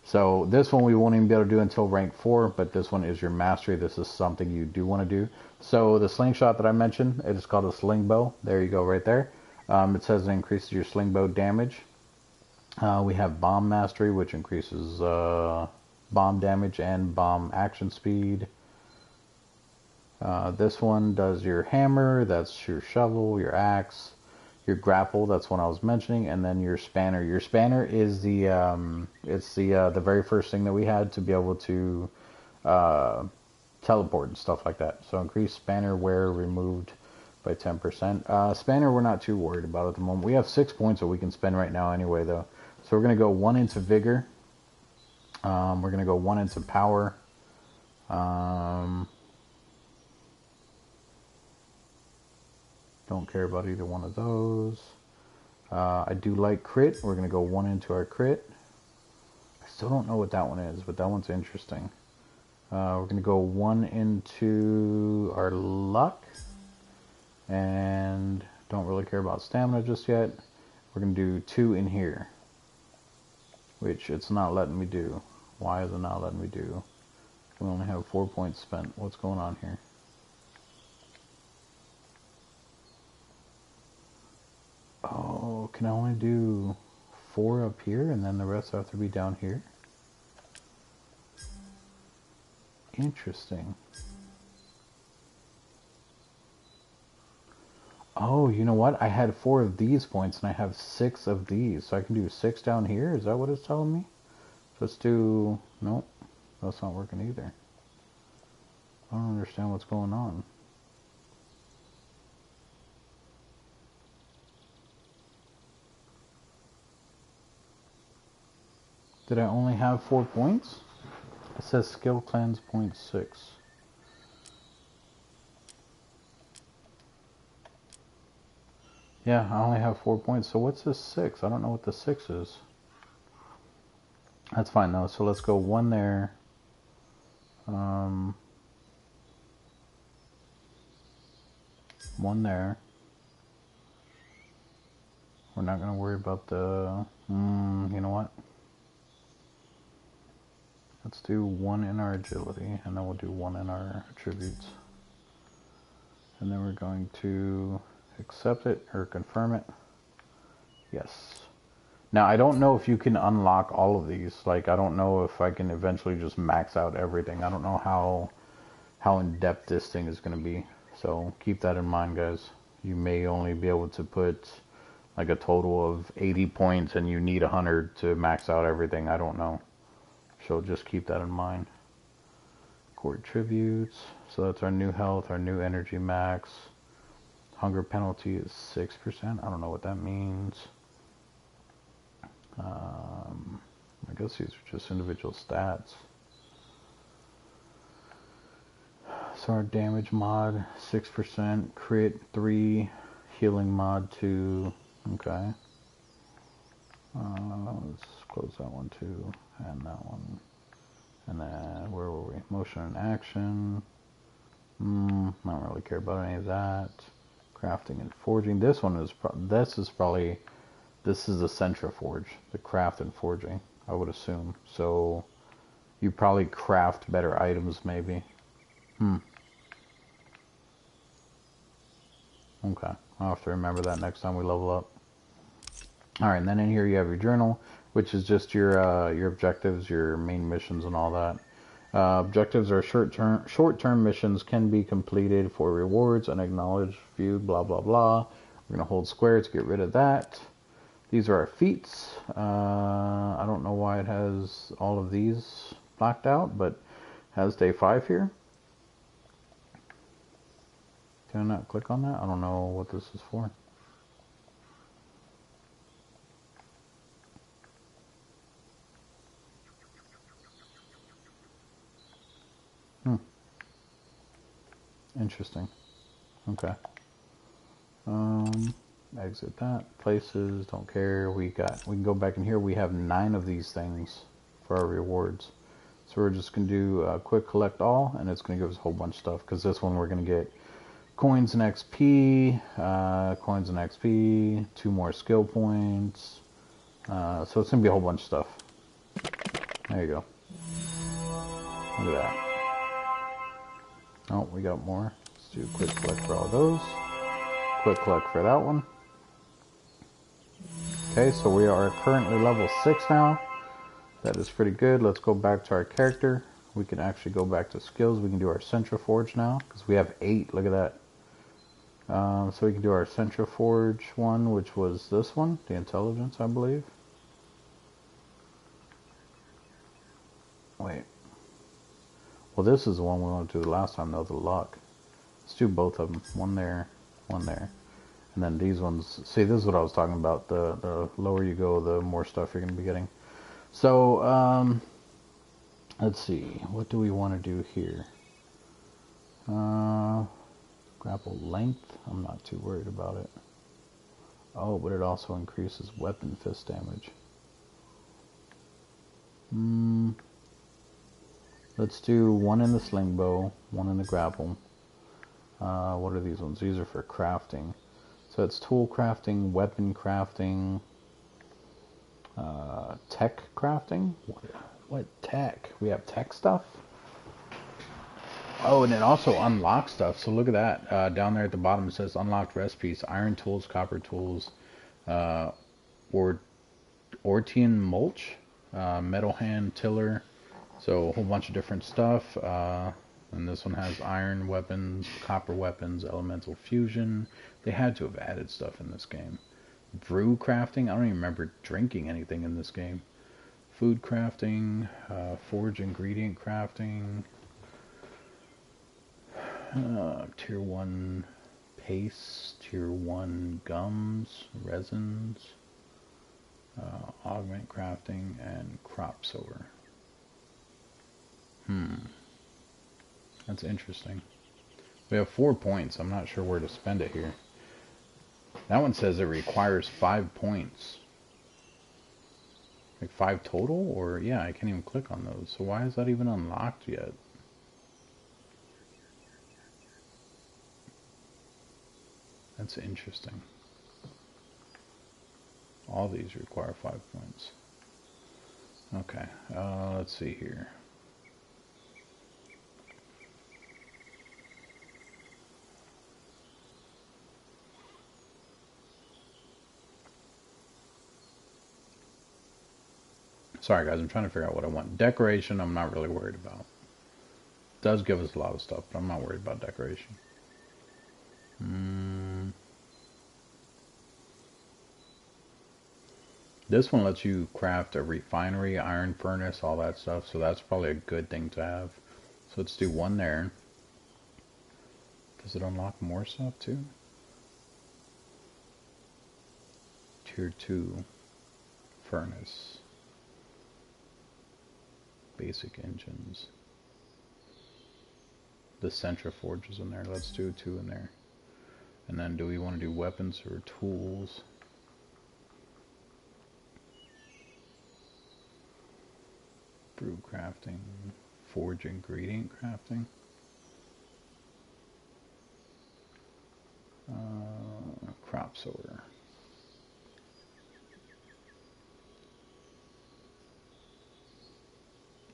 So this one we won't even be able to do until rank 4, but this one is your mastery. This is something you do want to do. So the slingshot that I mentioned, it is called a Sling Bow. There you go right there. It says it increases your Sling Bow damage. We have Bomb Mastery, which increases bomb damage and bomb action speed. This one does your hammer, that's your shovel, your axe, your grapple, that's one I was mentioning, and then your spanner. Your spanner is the the very first thing that we had to be able to teleport and stuff like that. So increased spanner wear removed by 10%. Spanner we're not too worried about at the moment. We have 6 points that we can spend right now anyway though. So we're going to go 1 into vigor. We're going to go 1 into power. Don't care about either one of those. I do like crit. We're going to go 1 into our crit. I still don't know what that one is, but that one's interesting. We're going to go 1 into our luck. And don't really care about stamina just yet. We're going to do 2 in here, which it's not letting me do. Why is it not letting me do? We only have 4 points spent. What's going on here? Oh, can I only do 4 up here and then the rest have to be down here? Interesting. Oh, you know what? I had 4 of these points and I have 6 of these. So I can do 6 down here? Is that what it's telling me? Let's do... Nope. That's not working either. I don't understand what's going on. Did I only have 4 points? It says skill cleanse 0.6. Yeah, I only have 4 points. So what's this 6? I don't know what the 6 is. That's fine though. So let's go 1 there. 1 there. We're not going to worry about the... you know what? Let's do 1 in our agility, and then we'll do 1 in our attributes. And then we're going to accept it, or confirm it. Yes. Now, I don't know if you can unlock all of these. Like, I don't know if I can eventually just max out everything. I don't know how in-depth this thing is going to be. So, keep that in mind, guys. You may only be able to put, like, a total of 80 points, and you need 100 to max out everything. I don't know. So just keep that in mind. Core attributes. So that's our new health, our new energy max. Hunger penalty is 6%. I don't know what that means. I guess these are just individual stats. So our damage mod 6%, crit 3, healing mod 2. Okay. Let's close that one too, and that one. And then, where were we? Motion and action. I don't really care about any of that. Crafting and forging. This one is, this is the Centra Forge, the craft and forging, I would assume. So, you probably craft better items, maybe. Okay, I'll have to remember that next time we level up. Alright, and then in here you have your journal, which is just your objectives, your main missions and all that. Objectives are short-term missions, can be completed for rewards, unacknowledged, viewed, blah, blah, blah. We're going to hold square to get rid of that. These are our feats. I don't know why it has all of these blacked out, but it has day 5 here. Can I not click on that? I don't know what this is for. Interesting. Okay. Exit that. Places, don't care. We can go back in here. We have 9 of these things for our rewards. So we're just going to do quick collect all, and it's going to give us a whole bunch of stuff, because this one we're going to get coins and XP, 2 more skill points. So it's going to be a whole bunch of stuff. There you go. Look at that. Oh, we got more. Let's do a quick collect for all those. Quick collect for that one. Okay, so we are currently level 6 now. That is pretty good. Let's go back to our character. We can actually go back to skills. We can do our Centriforge now, because we have 8. Look at that. So we can do our Centriforge one, which was this one, the intelligence, I believe. Wait. Well, this is the one we wanted to do the last time, though, the luck. Let's do both of them. One there, one there. And then these ones, see, this is what I was talking about. The lower you go, the more stuff you're going to be getting. So, let's see. What do we want to do here? Grapple length. I'm not too worried about it. Oh, but it also increases weapon fist damage. Let's do 1 in the Sling Bow, 1 in the grapple. What are these ones? These are for crafting. So it's tool crafting, weapon crafting, tech crafting. What tech? We have tech stuff? Oh, and it also unlocks stuff. So look at that. Down there at the bottom it says unlocked recipes. Iron tools, copper tools, Ortian mulch, metal hand tiller. So a whole bunch of different stuff. And this one has iron weapons, copper weapons, elemental fusion. They had to have added stuff in this game. Brew crafting. I don't even remember drinking anything in this game. Food crafting, forge ingredient crafting. Tier 1 paste, Tier 1 gums, resins, augment crafting, and crop sower. That's interesting. We have 4 points. I'm not sure where to spend it here. That one says it requires 5 points. Like 5 total? Or, yeah, I can't even click on those. So why is that even unlocked yet? That's interesting. All these require 5 points. Okay, let's see here. Sorry guys, I'm trying to figure out what I want. Decoration, I'm not really worried about. It does give us a lot of stuff, but I'm not worried about decoration. This one lets you craft a refinery, iron furnace, all that stuff, so that's probably a good thing to have. So let's do 1 there. Does it unlock more stuff too? Tier 2 furnace. Basic engines. The Centriforge is in there. Let's do 2 in there. And then do we want to do weapons or tools? Brew crafting. Forge ingredient crafting. Crop sower.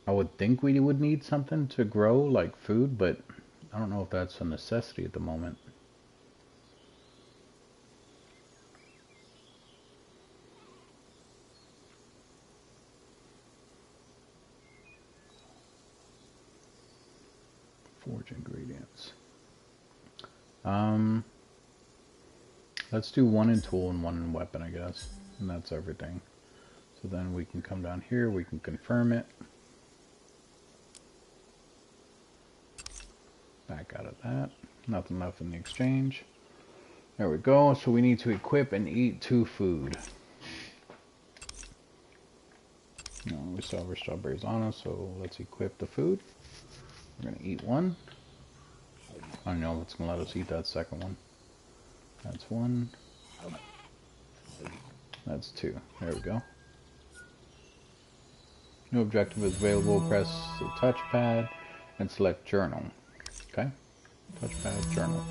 I would think we would need something to grow, like food, but I don't know if that's a necessity at the moment. Forge ingredients. Let's do 1 in tool and 1 in weapon, I guess. And that's everything. So then we can come down here, we can confirm it. Back out of that. Nothing left in the exchange. There we go. So we need to equip and eat 2 food. No, we still have our strawberries on us, so let's equip the food. We're going to eat 1. I don't know if it's going to let us eat that second one. That's 1. That's 2. There we go. New objective is available. Press the touchpad and select journal. Okay? Touchpad journal.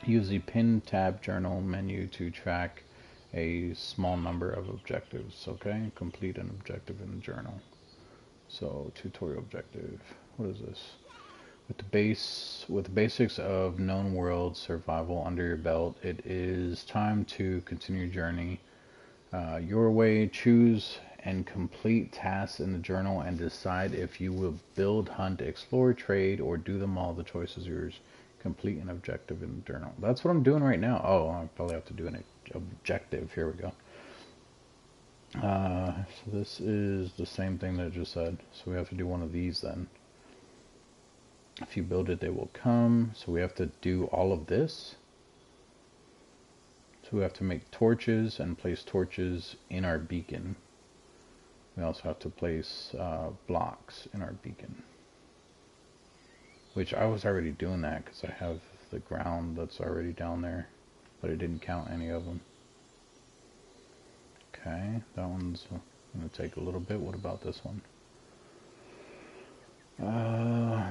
Use the pin tab journal menu to track a small number of objectives. Okay? Complete an objective in the journal. So, tutorial objective. What is this? With the basics of known world survival under your belt, it is time to continue your journey your way. Choose and complete tasks in the journal and decide if you will build, hunt, explore, trade, or do them all. The choice is yours. Complete an objective in the journal. That's what I'm doing right now. Oh, I probably have to do an objective. Here we go. So this is the same thing that I just said. So we have to do one of these then. If you build it, they will come. So we have to do all of this. So we have to make torches and place torches in our beacon. We also have to place blocks in our beacon. Which I was already doing that because I have the ground that's already down there. But it didn't count any of them. Okay, that one's going to take a little bit. What about this one?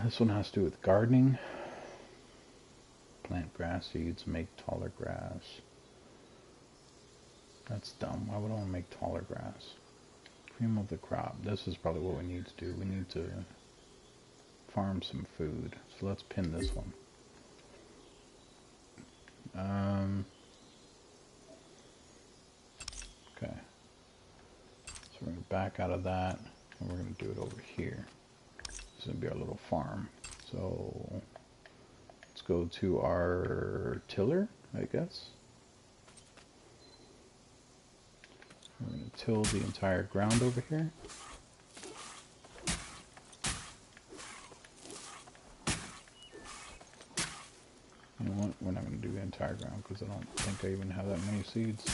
This one has to do with gardening. Plant grass seeds, make taller grass. That's dumb. Why would I want to make taller grass? Cream of the crop. This is probably what we need to do. We need to farm some food. So let's pin this one. Okay. So we're going to back out of that, and we're going to do it over here. This is going to be our little farm. So let's go to our tiller, I guess. We're going to till the entire ground over here. You know what? We're not going to do the entire ground because I don't think I even have that many seeds.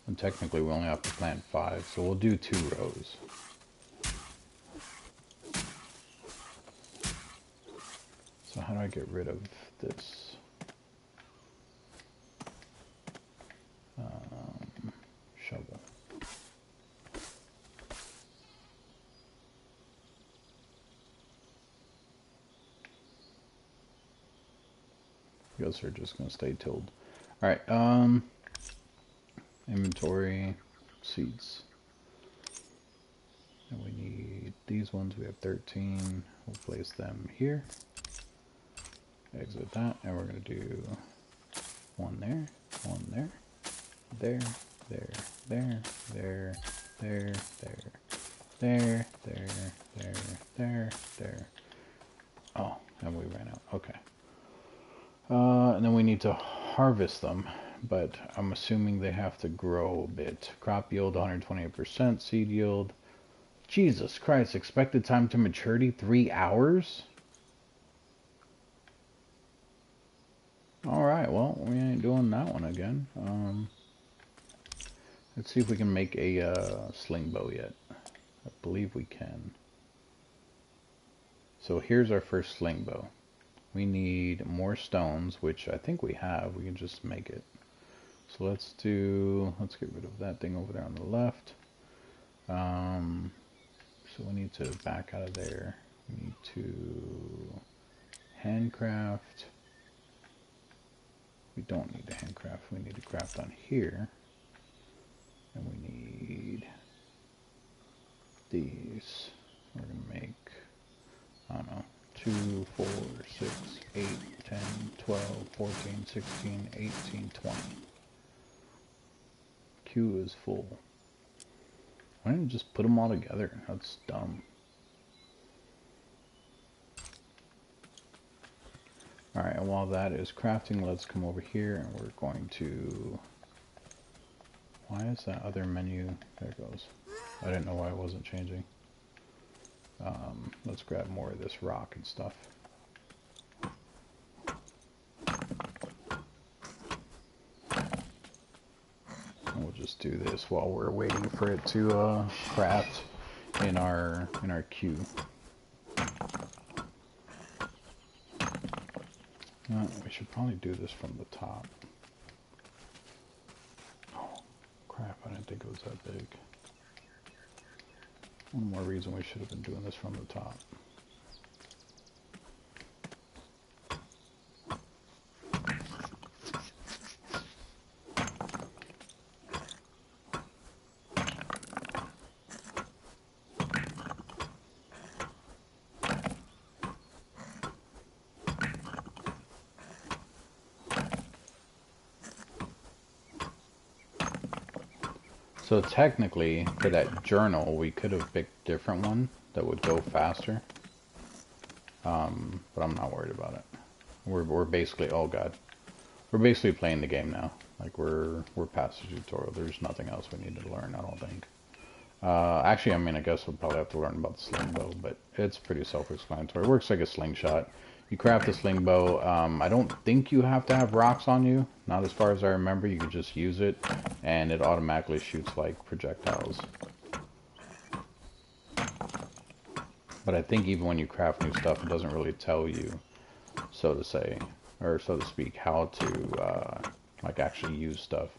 And technically we only have to plant 5, so we'll do 2 rows. So how do I get rid of this? Shovel. I guess they're just going to stay tilled. Alright, inventory, seeds. And we need these ones. We have 13. We'll place them here. Exit that, and we're going to do one there, one there, there, there, there, there, there, there, there, there, there, there. Oh, and we ran out. Okay. And then we need to harvest them, but I'm assuming they have to grow a bit. Crop yield 128%, seed yield. Jesus Christ, expected time to maturity 3 hours? Alright, well, we ain't doing that one again. Let's see if we can make a sling bow yet. I believe we can. So here's our first sling bow. We need more stones, which I think we have. We can just make it. So let's get rid of that thing over there on the left. So we need to back out of there. We need to handcraft. We don't need to handcraft. We need to craft on here. And we need these. We're going to make, I don't know, 2, 4, 6, 8, 10, 12, 14, 16, 18, 20. Queue is full. Why didn't you just put them all together? That's dumb. Alright, and while that is crafting, let's come over here and we're going to... Why is that other menu? There it goes. I didn't know why it wasn't changing. Let's grab more of this rock and stuff. And we'll just do this while we're waiting for it to craft in our queue. We should probably do this from the top. Oh, crap, I didn't think it was that big. One more reason we should have been doing this from the top. So technically, for that journal, we could have picked a different one that would go faster. But I'm not worried about it. We're basically, oh god, we're basically playing the game now. Like we're past the tutorial. There's nothing else we need to learn, I don't think. Actually, I mean, I guess we'll probably have to learn about the Sling Bow, but it's pretty self-explanatory. It works like a slingshot. You craft a Sling Bow. I don't think you have to have rocks on you. Not as far as I remember. You can just use it, and it automatically shoots like projectiles. But I think even when you craft new stuff, it doesn't really tell you, so to say, or so to speak, how to like actually use stuff.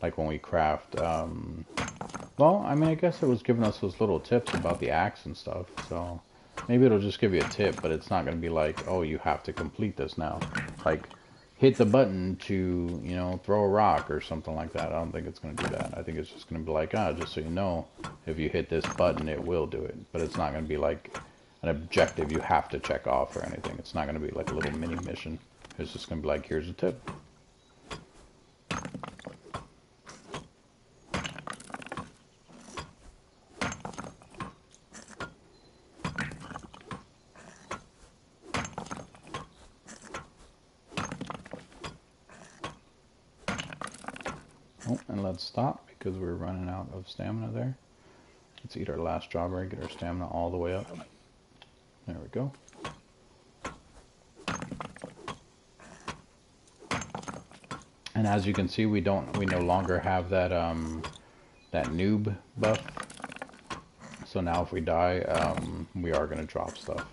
Like when we craft, well, I mean, I guess it was giving us those little tips about the axe and stuff, so maybe it'll just give you a tip, but it's not going to be like, oh, you have to complete this now. Like, hit the button to, you know, throw a rock or something like that. I don't think it's going to do that. I think it's just going to be like, just so you know, if you hit this button, it will do it. But it's not going to be like an objective you have to check off or anything. It's not going to be like a little mini mission. It's just going to be like, here's a tip. Oh, and let's stop because we're running out of stamina there. Let's eat our last strawberry, get our stamina all the way up. There we go. And as you can see, we no longer have that that noob buff. So now if we die, we are going to drop stuff.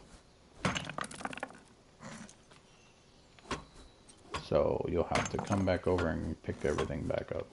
So you'll have to come back over and pick everything back up.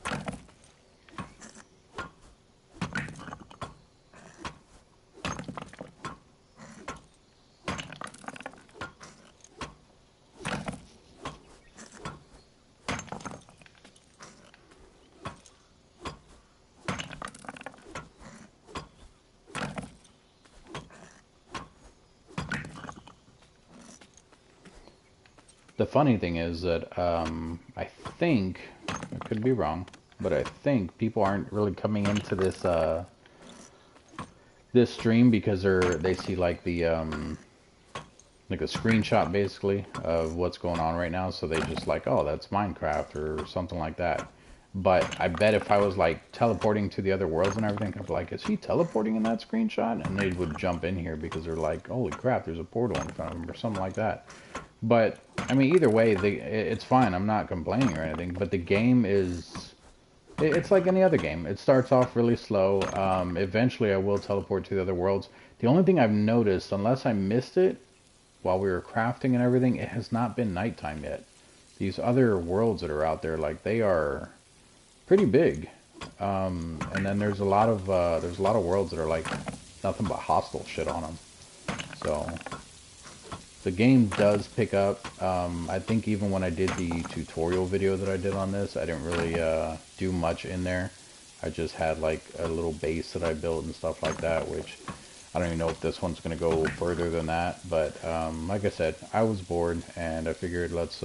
The funny thing is that I think, I could be wrong, but I think people aren't really coming into this this stream because they see like the like a screenshot basically of what's going on right now, so they just like, oh, that's Minecraft or something like that. But I bet if I was like teleporting to the other worlds and everything, I'd be like, is he teleporting in that screenshot? And they would jump in here because they're like, holy crap, there's a portal in front of them or something like that. But I mean, either way, it's fine. I'm not complaining or anything. But the game it's like any other game. It starts off really slow. Eventually, I will teleport to the other worlds. The only thing I've noticed, unless I missed it while we were crafting and everything, it has not been nighttime yet. These other worlds that are out there, like, they are pretty big. And then there's a lot of worlds that are like nothing but hostile shit on them. So the game does pick up. I think even when I did the tutorial video that I did on this, I didn't really do much in there. I just had like a little base that I built and stuff like that, which I don't even know if this one's going to go further than that. But like I said, I was bored and I figured let's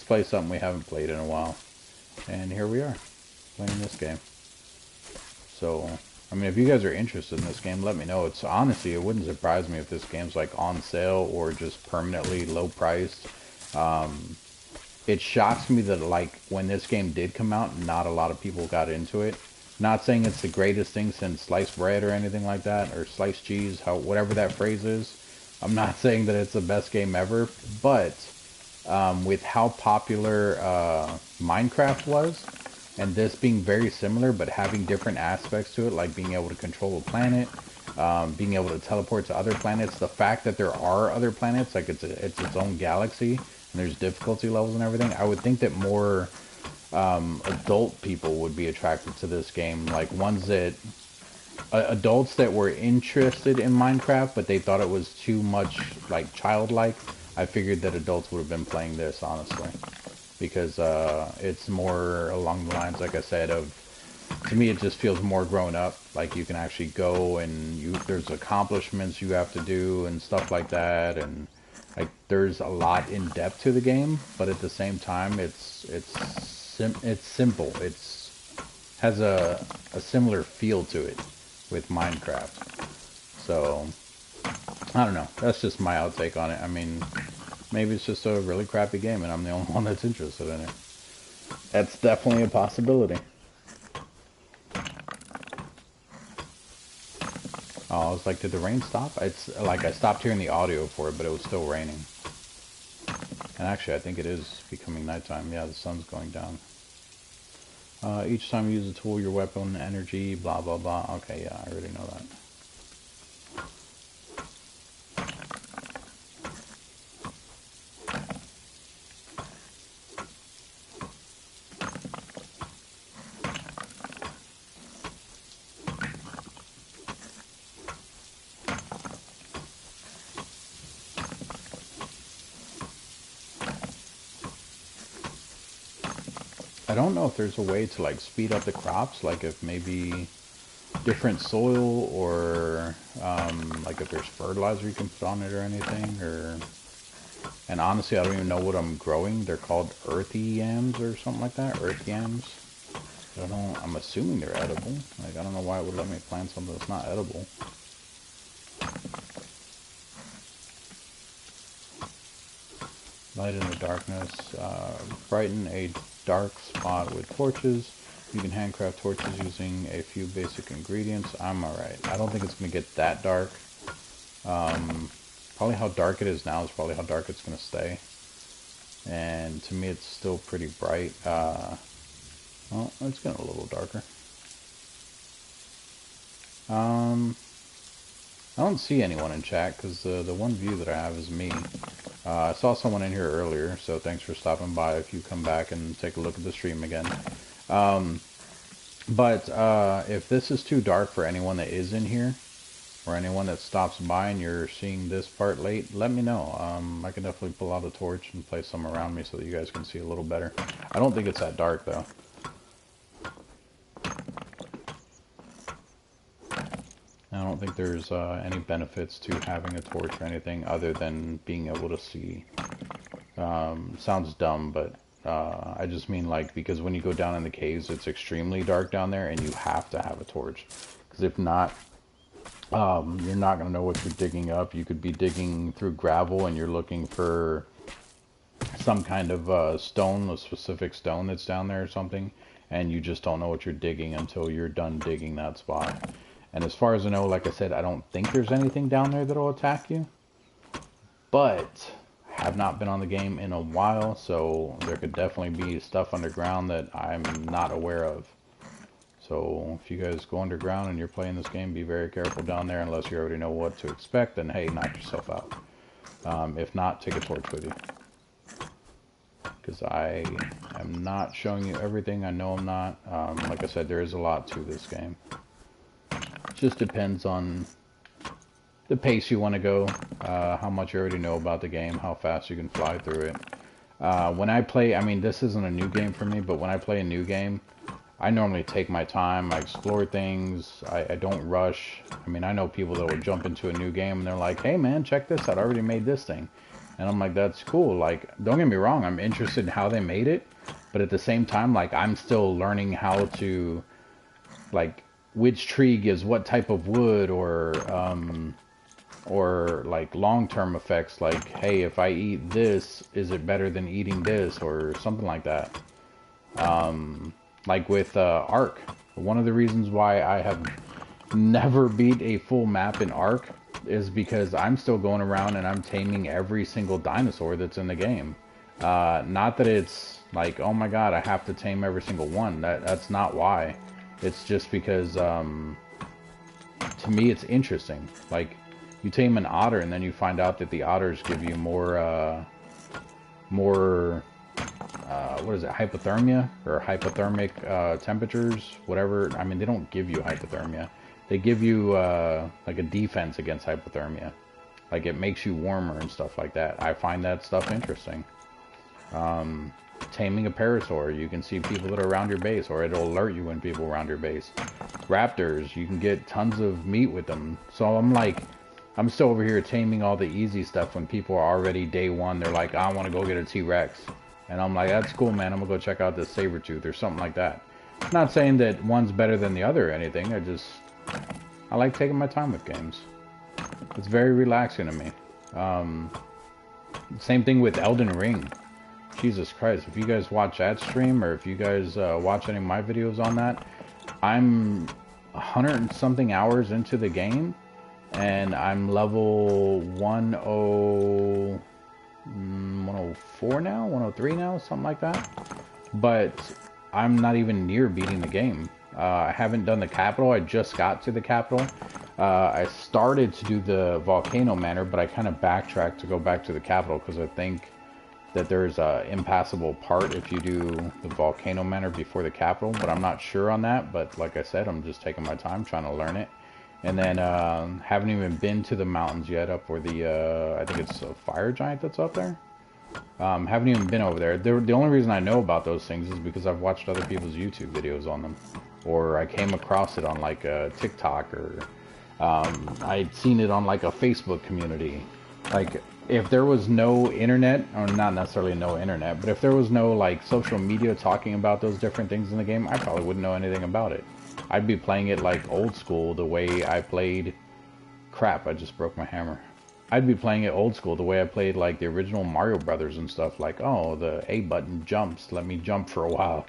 play something we haven't played in a while. And here we are, playing this game. So I mean, if you guys are interested in this game, let me know. It's honestly, it wouldn't surprise me if this game's like on sale or just permanently low priced. It shocks me that like when this game did come out, not a lot of people got into it. Not saying it's the greatest thing since sliced bread or anything like that, or sliced cheese, whatever that phrase is. I'm not saying that it's the best game ever, but with how popular Minecraft was, and this being very similar, but having different aspects to it, like being able to control a planet, being able to teleport to other planets. The fact that there are other planets, like it's its own galaxy, and there's difficulty levels and everything, I would think that more adult people would be attracted to this game, like ones that adults that were interested in Minecraft, but they thought it was too much like childlike. I figured that adults would have been playing this, honestly, because it's more along the lines, like I said, of, to me, it just feels more grown up. Like you can actually go and there's accomplishments you have to do and stuff like that, and like there's a lot in depth to the game, but at the same time, it's simple. It's has a similar feel to it with Minecraft. So I don't know. That's just my outtake on it. I mean, maybe it's just a really crappy game and I'm the only one that's interested in it. That's definitely a possibility. Oh, I was like, did the rain stop? It's like I stopped hearing the audio for it, but it was still raining. And actually, I think it is becoming nighttime. Yeah, the sun's going down. Each time you use a tool, your weapon, energy, blah, blah, blah. Okay, yeah, I already know that. I don't know if there's a way to like speed up the crops, like if maybe different soil or like if there's fertilizer you can put on it or anything, or, and honestly I don't even know what I'm growing. They're called earthy yams or something like that, earth yams. I don't know, I'm assuming they're edible. Like I don't know why it would let me plant something that's not edible. Light in the darkness, brighten a dark spot with torches. You can handcraft torches using a few basic ingredients. I'm alright. I don't think it's going to get that dark. Probably how dark it is now is probably how dark it's going to stay. And to me it's still pretty bright. Well, it's getting a little darker. I don't see anyone in chat because the one view that I have is me. I saw someone in here earlier, so thanks for stopping by if you come back and take a look at the stream again. But if this is too dark for anyone that is in here, or anyone that stops by and you're seeing this part late, let me know. I can definitely pull out a torch and place some around me so that you guys can see a little better. I don't think it's that dark, though. I don't think there's any benefits to having a torch or anything other than being able to see. Sounds dumb, but I just mean like because when you go down in the caves, it's extremely dark down there and you have to have a torch. Because if not, you're not going to know what you're digging up. You could be digging through gravel and you're looking for some kind of stone, a specific stone that's down there or something, and you just don't know what you're digging until you're done digging that spot. And as far as I know, like I said, I don't think there's anything down there that'll attack you. But I have not been on the game in a while, so there could definitely be stuff underground that I'm not aware of. So if you guys go underground and you're playing this game, be very careful down there. Unless you already know what to expect, then hey, knock yourself out. If not, take a torch with you. Because I am not showing you everything. I know I'm not. Like I said, there is a lot to this game. Just depends on the pace you want to go, how much you already know about the game, how fast you can fly through it. When I play, I mean, this isn't a new game for me, but when I play a new game, I normally take my time, I explore things, I don't rush. I mean, I know people that will jump into a new game and they're like, hey man, check this out, I already made this thing. And I'm like, that's cool. Like, don't get me wrong, I'm interested in how they made it, but at the same time, like, I'm still learning how to, like, which tree gives what type of wood, or like long-term effects, like, hey, if I eat this, is it better than eating this, or something like that. Like with Ark, one of the reasons why I have never beat a full map in Ark is because I'm still going around and I'm taming every single dinosaur that's in the game. Not that it's like, oh my god, I have to tame every single one. That's not why. It's just because, to me, it's interesting. Like, you tame an otter and then you find out that the otters give you more, more, what is it, hypothermia or hypothermic temperatures, whatever. I mean, they don't give you hypothermia. They give you like a defense against hypothermia. Like it makes you warmer and stuff like that. I find that stuff interesting. Taming a Parasaur, you can see people that are around your base, or it'll alert you when people are around your base. Raptors, you can get tons of meat with them. So I'm still over here taming all the easy stuff when people are already day one. They're like, I want to go get a T-Rex. And I'm like, that's cool, man. I'm going to go check out this Sabertooth or something like that. Not saying that one's better than the other or anything. I like taking my time with games. It's very relaxing to me. Same thing with Elden Ring. Jesus Christ, if you guys watch that stream, or if you guys watch any of my videos on that, I'm 100 and something hours into the game, and I'm level 104 now, 103 now, something like that. But I'm not even near beating the game. I haven't done the capital. I just got to the capital. I started to do the Volcano Manor, but I kind of backtracked to go back to the capital because I think that there's a impassable part if you do the Volcano Manor before the capital, but I'm not sure on that. But like I said, I'm just taking my time trying to learn it. And then haven't even been to the mountains yet up where the I think it's a fire giant that's up there. Haven't even been over there. The only reason I know about those things is because I've watched other people's YouTube videos on them, or I came across it on like a TikTok, or I'd seen it on like a Facebook community. Like, if there was no internet, or not necessarily no internet, but if there was no like social media talking about those different things in the game, I probably wouldn't know anything about it. I'd be playing it like old school, the way I played... Crap, I just broke my hammer. I'd be playing it old school, the way I played like the original Mario Brothers and stuff, like, oh, the A button jumps, let me jump for a while.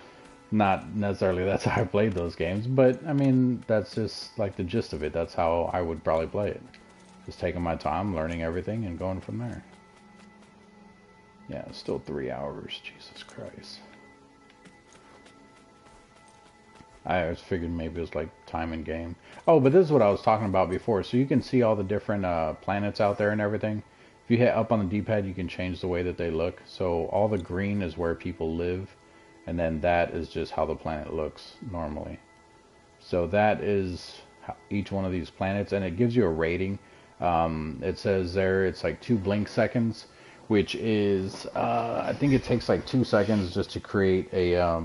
Not necessarily that's how I played those games, but I mean, that's just like the gist of it. That's how I would probably play it. Just taking my time, learning everything, and going from there. Yeah, it's still 3 hours. Jesus Christ. I was figured maybe it was like time in game. Oh, but this is what I was talking about before. So you can see all the different planets out there and everything. If you hit up on the D-pad, you can change the way that they look. So all the green is where people live, and then that is just how the planet looks normally. So that is each one of these planets, and it gives you a rating. It says there it's like 2 blink seconds, which is I think it takes like 2 seconds just to create a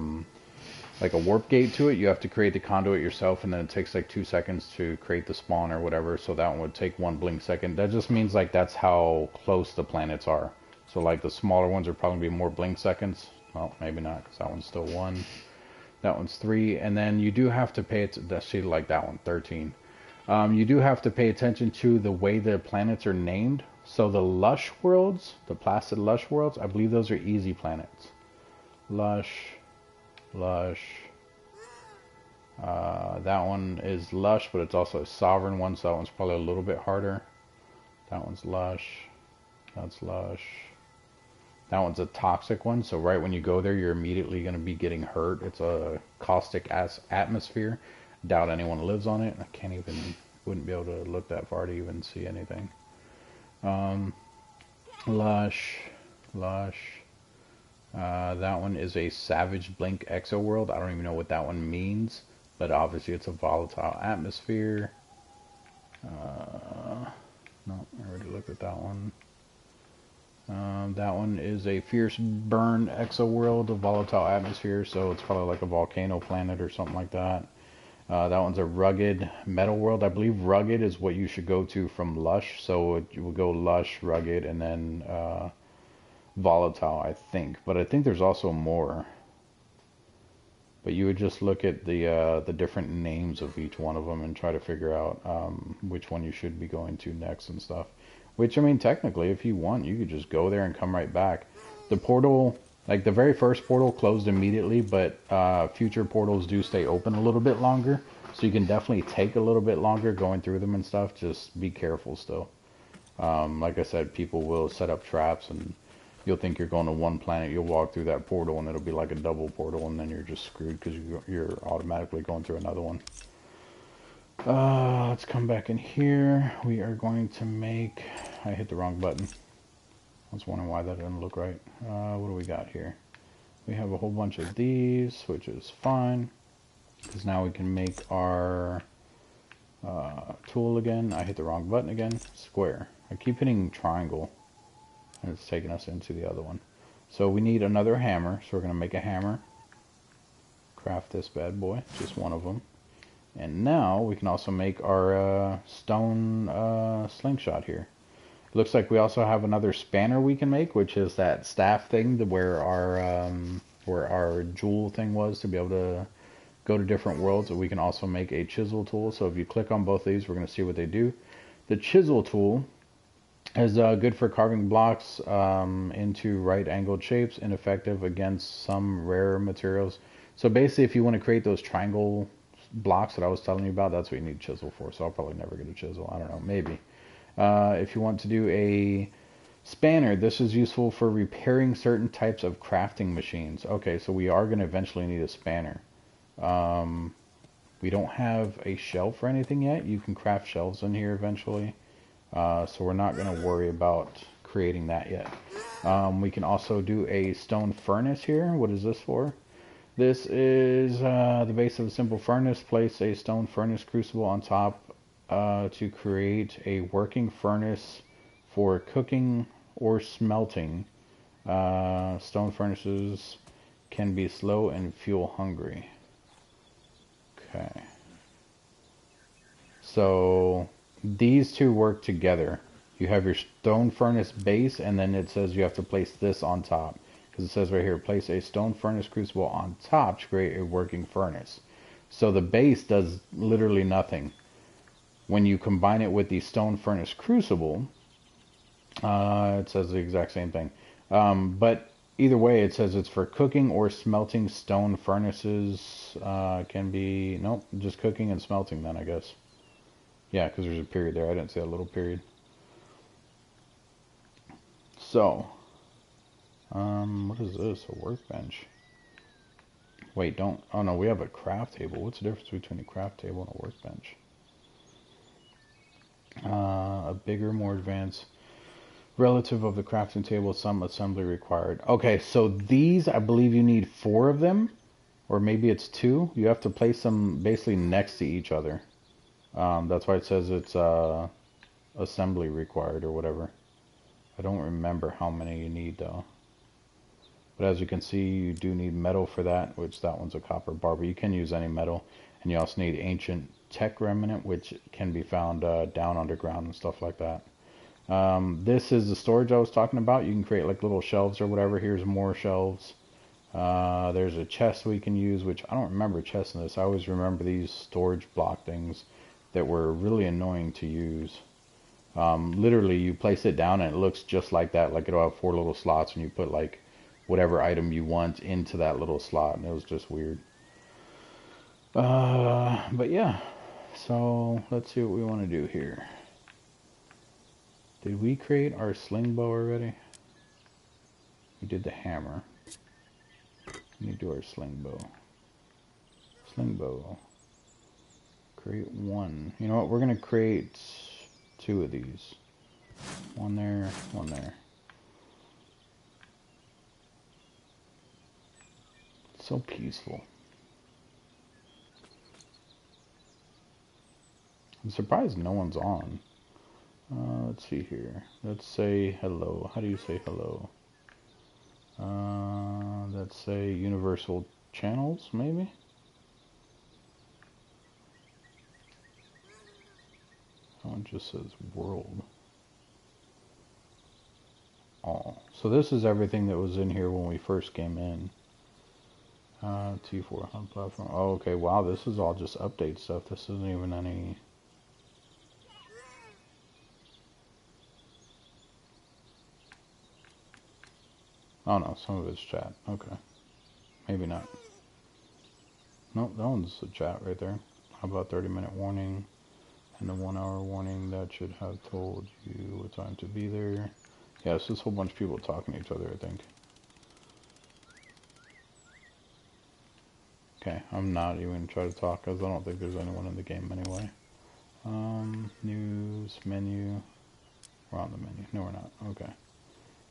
like a warp gate to it. You have to create the conduit yourself, and then it takes like 2 seconds to create the spawn or whatever. So that one would take 1 blink second. That just means like that's how close the planets are. So like the smaller ones are probably be more blink seconds. Well, maybe not, because that one's still 1. That one's 3, and then you do have to pay it. That's like that one, 13. You do have to pay attention to the way the planets are named. So the lush worlds, the placid lush worlds, I believe those are easy planets. Lush. That one is lush, but it's also a sovereign one, so that one's probably a little bit harder. That one's lush. That's lush. That one's a toxic one, so right when you go there, you're immediately going to be getting hurt. It's a caustic ass atmosphere. Doubt anyone lives on it. I wouldn't be able to look that far to even see anything. Lush. That one is a Savage Blink Exo World. I don't even know what that one means, but obviously it's a volatile atmosphere. No, I already looked at that one. That one is a Fierce Burn Exo World, a volatile atmosphere, so it's probably like a volcano planet or something like that. That one's a Rugged Metal World. I believe Rugged is what you should go to from Lush, so you will go Lush, Rugged, and then Volatile, I think. But I think there's also more. But you would just look at the different names of each one of them and try to figure out which one you should be going to next and stuff. Which, I mean, technically, if you want, you could just go there and come right back. The portal, like the very first portal closed immediately, but future portals do stay open a little bit longer. So you can definitely take a little bit longer going through them and stuff. Just be careful still. Like I said, people will set up traps, and you'll think you're going to one planet. You'll walk through that portal, and it'll be like a double portal, and then you're just screwed because you're automatically going through another one. Let's come back in here. We are going to make... I hit the wrong button. was wondering why that didn't look right. What do we got here? We have a whole bunch of these, which is fine. Because now we can make our tool again. I hit the wrong button again. Square. I keep hitting triangle. And it's taking us into the other one. So we need another hammer. So we're going to make a hammer. Craft this bad boy. Just one of them. And now we can also make our stone slingshot here. Looks like we also have another spanner we can make, which is that staff thing where our jewel thing was to be able to go to different worlds. We can also make a chisel tool. So if you click on both of these, we're going to see what they do. The chisel tool is good for carving blocks into right-angled shapes, ineffective against some rare materials. So basically, if you want to create those triangle blocks that I was telling you about, that's what you need chisel for. So I'll probably never get a chisel. I don't know, maybe. If you want to do a spanner, this is useful for repairing certain types of crafting machines. Okay, so we are going to eventually need a spanner. We don't have a shelf or anything yet. You can craft shelves in here eventually. So we're not going to worry about creating that yet. We can also do a stone furnace here. What is this for? This is the base of a simple furnace. Place a stone furnace crucible on top to create a working furnace for cooking or smelting. Stone furnaces can be slow and fuel hungry. Okay. So these two work together. You have your stone furnace base, and then it says you have to place this on top. Because it says right here, place a stone furnace crucible on top to create a working furnace. So the base does literally nothing. When you combine it with the stone furnace crucible, it says the exact same thing. But either way, it says it's for cooking or smelting. Stone furnaces can be, nope, just cooking and smelting then, I guess. Yeah, because there's a period there. I didn't see a little period. So, what is this? A workbench. Wait, don't, oh no, we have a craft table. What's the difference between a craft table and a workbench? A bigger, more advanced relative of the crafting table, some assembly required. Okay, so these, I believe you need 4 of them, or maybe it's 2. You have to place them basically next to each other. That's why it says it's assembly required or whatever. I don't remember how many you need though. But as you can see, you do need metal for that, which that one's a copper bar, but you can use any metal. And you also need ancient tech remnant, which can be found down underground and stuff like that. This is the storage I was talking about. You can create like little shelves or whatever. Here's more shelves. There's a chest we can use, which I don't remember chests in this. I always remember these storage block things that were really annoying to use. Literally, you place it down and it looks just like that. Like it'll have 4 little slots and you put like whatever item you want into that little slot. And it was just weird. But yeah. So let's see what we want to do here. Did we create our sling bow already? We did the hammer. We need to do our sling bow. Sling bow. Create 1. You know what? We're going to create 2 of these. 1 there, 1 there. So peaceful. I'm surprised no one's on. Let's see here. Let's say hello. How do you say hello? Let's say universal channels, maybe? That one just says world. Oh, so this is everything that was in here when we first came in. T4 HUD platform. Oh, okay. Wow, this is all just update stuff. This isn't even any. Oh no, some of it's chat. Okay. Maybe not. Nope, that one's a chat right there. How about 30-minute warning and a 1-hour warning? That should have told you what time to be there. Yeah, it's just a whole bunch of people talking to each other, I think. Okay, I'm not even going to try to talk because I don't think there's anyone in the game anyway. News, menu. We're on the menu. No, we're not. Okay.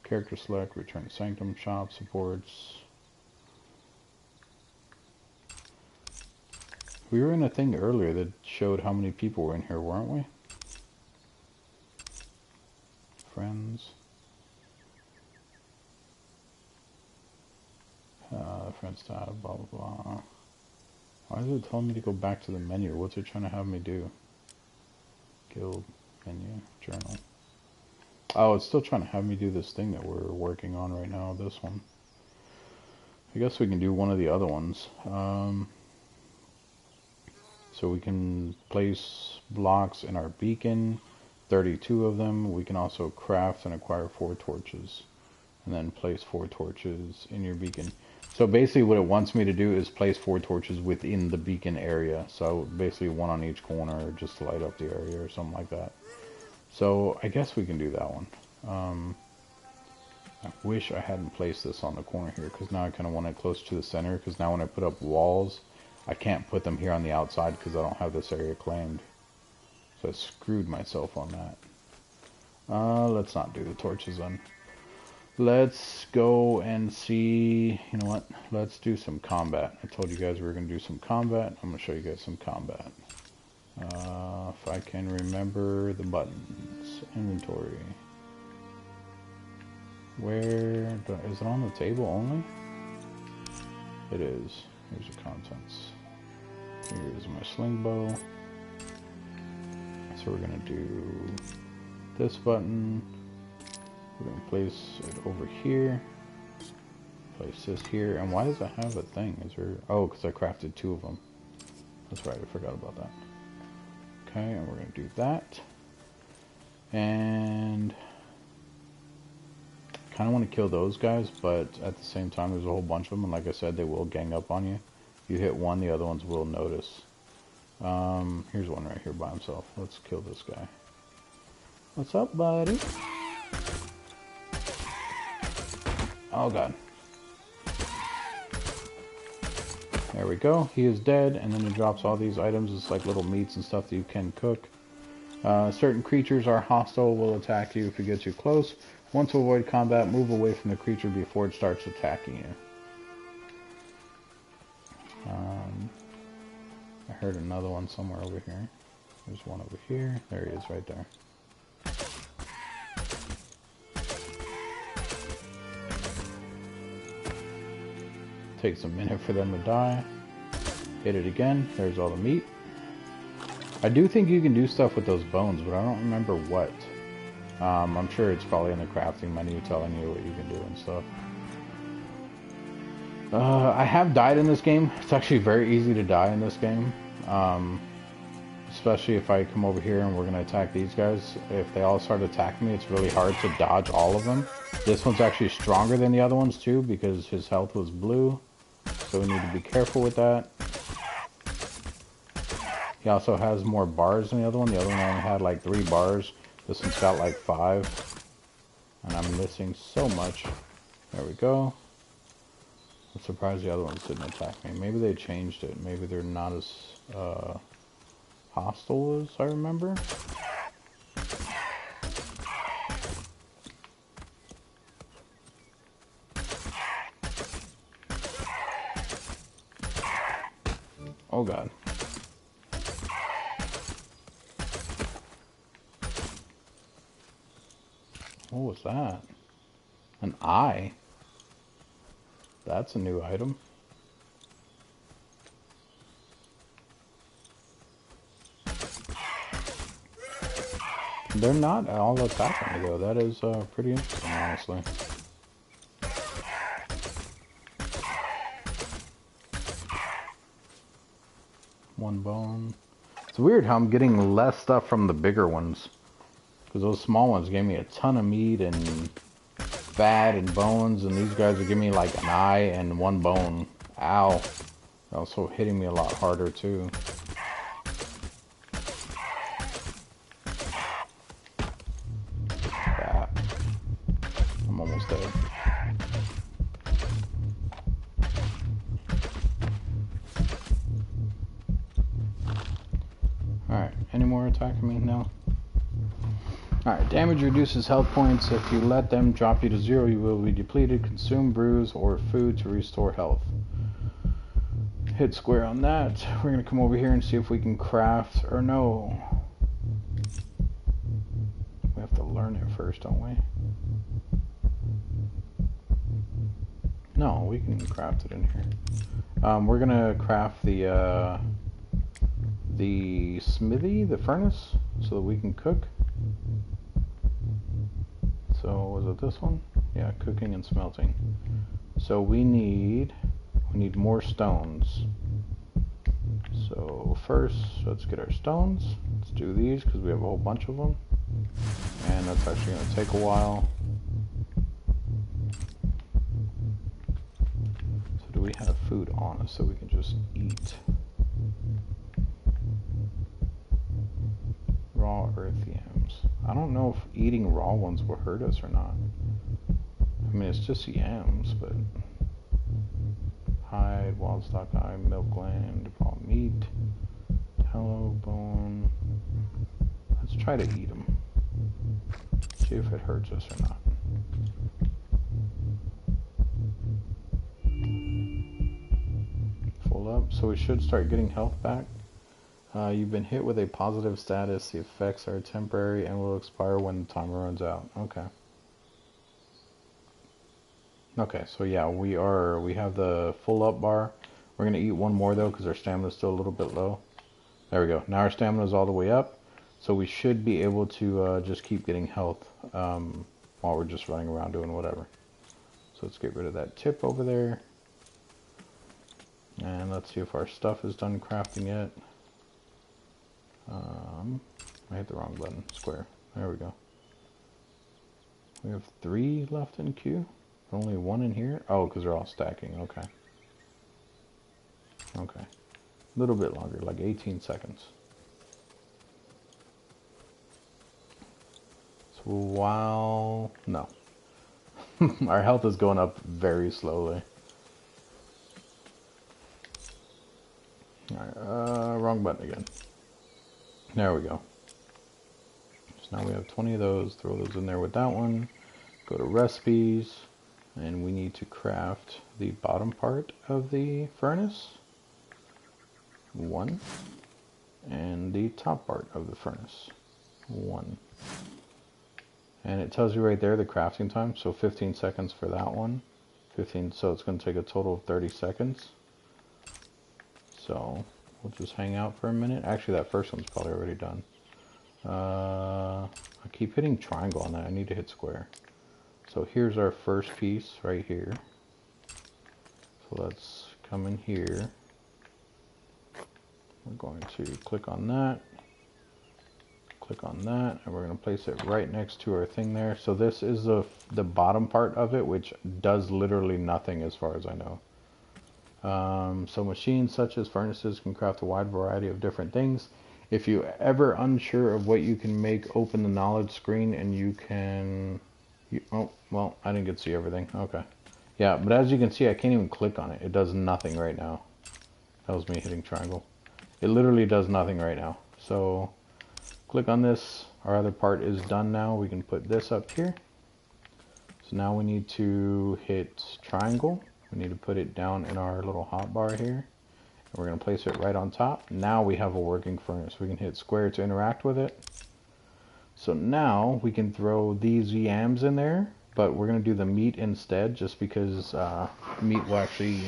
Character select, return sanctum, shop, supports. We were in a thing earlier that showed how many people were in here, weren't we? Friends. Friends tab, blah, blah, blah. Why is it telling me to go back to the menu? What's it trying to have me do? Guild, menu, journal. Oh, it's still trying to have me do this thing that we're working on right now, this one. I guess we can do one of the other ones. So we can place blocks in our beacon, 32 of them. We can also craft and acquire 4 torches. And then place 4 torches in your beacon. So basically what it wants me to do is place 4 torches within the beacon area. So basically 1 on each corner just to light up the area or something like that. So I guess we can do that one. I wish I hadn't placed this on the corner here, because now I kind of want it close to the center, because now when I put up walls, I can't put them here on the outside because I don't have this area claimed. So I screwed myself on that. Let's not do the torches then. Let's go and see, you know what, let's do some combat. I told you guys we were going to do some combat. I'm going to show you guys some combat. If I can remember the buttons. Inventory. Where, is it on the table only? It is. Here's the contents. Here's my Sling Bow. So we're going to do this button. We're going to place it over here. Place this here. And why does it have a thing? Is there... Oh, because I crafted 2 of them. That's right, I forgot about that. Okay, and we're going to do that. And... I kind of want to kill those guys, but at the same time there's a whole bunch of them. And like I said, they will gang up on you. You hit one, the other ones will notice. Here's one right here by himself. Let's kill this guy. What's up, buddy? Oh god. There we go. He is dead, and then it drops all these items. It's like little meats and stuff that you can cook. Certain creatures are hostile, will attack you if it gets you close. Want to avoid combat, move away from the creature before it starts attacking you. I heard another one somewhere over here. There's one over here. There he is right there. Takes a minute for them to die. Hit it again. There's all the meat. I do think you can do stuff with those bones, but I don't remember what. I'm sure it's probably in the crafting menu telling you what you can do and stuff. I have died in this game. It's actually very easy to die in this game. Especially if I come over here and we're going to attack these guys. If they all start attacking me, it's really hard to dodge all of them. This one's actually stronger than the other ones too, because his health was blue. So we need to be careful with that. He also has more bars than the other one. The other one only had like 3 bars. This one's got like 5. And I'm missing so much. There we go. I'm surprised the other ones didn't attack me. Maybe they changed it. Maybe they're not as hostile as I remember. Oh god. What was that? An eye? That's a new item. They're not all attacking me though. That is pretty interesting, honestly. One bone. It's weird how I'm getting less stuff from the bigger ones. Because those small ones gave me a ton of meat and fat and bones, and these guys are giving me like an eye and 1 bone. Ow. They're also hitting me a lot harder too. That. I'm almost dead. Alright, any more attacking me? No. Alright, damage reduces health points. If you let them drop you to 0, you will be depleted. Consume brews or food to restore health. Hit square on that. We're going to come over here and see if we can craft, or no. We have to learn it first, don't we? No, we can craft it in here. We're going to craft the smithy, the furnace, so that we can cook. So was it this one? Yeah, cooking and smelting. So we need more stones. So first, let's get our stones. Let's do these because we have a whole bunch of them, and that's actually going to take a while. So do we have food on us so we can just eat? Raw earth yams. I don't know if eating raw ones will hurt us or not. I mean, it's just yams, but hide, wild stock eye, milk gland, raw meat, tallow bone. Let's try to eat them. See if it hurts us or not. Full up, so we should start getting health back. You've been hit with a positive status. The effects are temporary and will expire when the timer runs out. Okay. Okay, so yeah, we have the full up bar. We're gonna eat one more though because our stamina is still a little bit low. There we go. Now our stamina is all the way up, so we should be able to just keep getting health while we're just running around doing whatever. So let's get rid of that tip over there, and let's see if our stuff is done crafting yet. I hit the wrong button. Square. There we go. We have 3 left in queue. Only 1 in here. Oh, because they're all stacking. Okay. Okay. A little bit longer, like 18 seconds. So while... No. Our health is going up very slowly. Alright, wrong button again. There we go. So now we have 20 of those. Throw those in there with that one. Go to recipes. And we need to craft the bottom part of the furnace. 1. And the top part of the furnace. 1. And it tells you right there the crafting time. So 15 seconds for that one. 15, so it's going to take a total of 30 seconds. So we'll just hang out for a minute. Actually, that first one's probably already done. I keep hitting triangle on that. I need to hit square. So here's our first piece right here. So let's come in here. We're going to click on that, and we're going to place it right next to our thing there. So this is the bottom part of it, which does literally nothing as far as I know. So machines such as furnaces can craft a wide variety of different things. If you're ever unsure of what you can make, open the knowledge screen and you can... oh, well, I didn't get to see everything. Okay. Yeah, but as you can see, I can't even click on it. It does nothing right now. That was me hitting triangle. It literally does nothing right now. So, click on this. Our other part is done now. We can put this up here. So now we need to hit triangle. We need to put it down in our little hotbar here. And we're going to place it right on top. Now we have a working furnace. We can hit square to interact with it. So now we can throw these yams in there, but we're going to do the meat instead just because meat will actually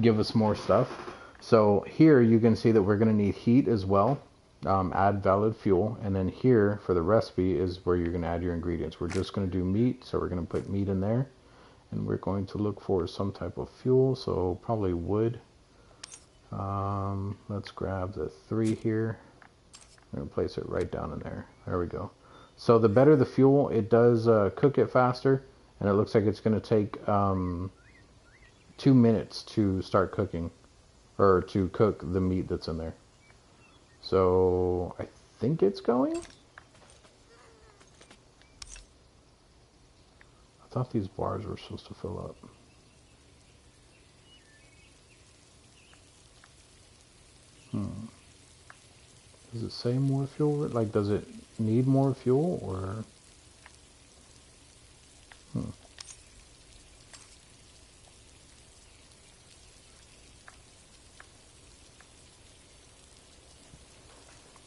give us more stuff. So here you can see that we're going to need heat as well. Add valid fuel, and then here for the recipe is where you're going to add your ingredients. We're just going to do meat, so we're going to put meat in there, and we're going to look for some type of fuel, so probably wood. Let's grab the 3 here. I'm going to place it right down in there. There we go. So the better the fuel, it does cook it faster, and it looks like it's going to take 2 minutes to start cooking, or to cook the meat that's in there. So I think it's going. I thought these bars were supposed to fill up. Does it say more fuel? Like, does it need more fuel, or...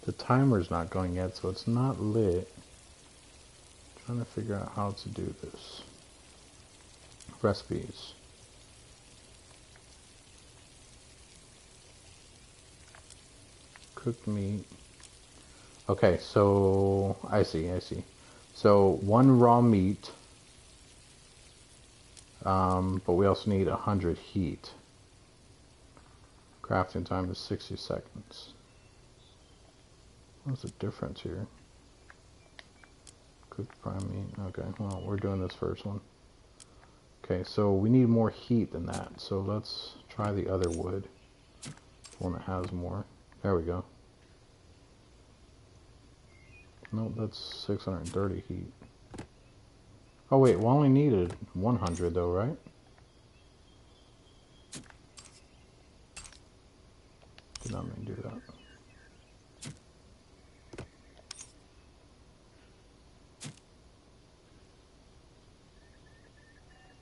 The timer's not going yet, so it's not lit. Trying to figure out how to do this. Recipes. Cooked meat. Okay, so I see. So 1 raw meat, but we also need 100 heat. Crafting time is 60 seconds. What's the difference here? Cooked prime meat. Okay, well, we're doing this first one. Okay, so we need more heat than that. So let's try the other wood. One that has more. There we go. Nope, that's 630 heat. Oh wait, we only needed 100 though, right? Did not mean to do that.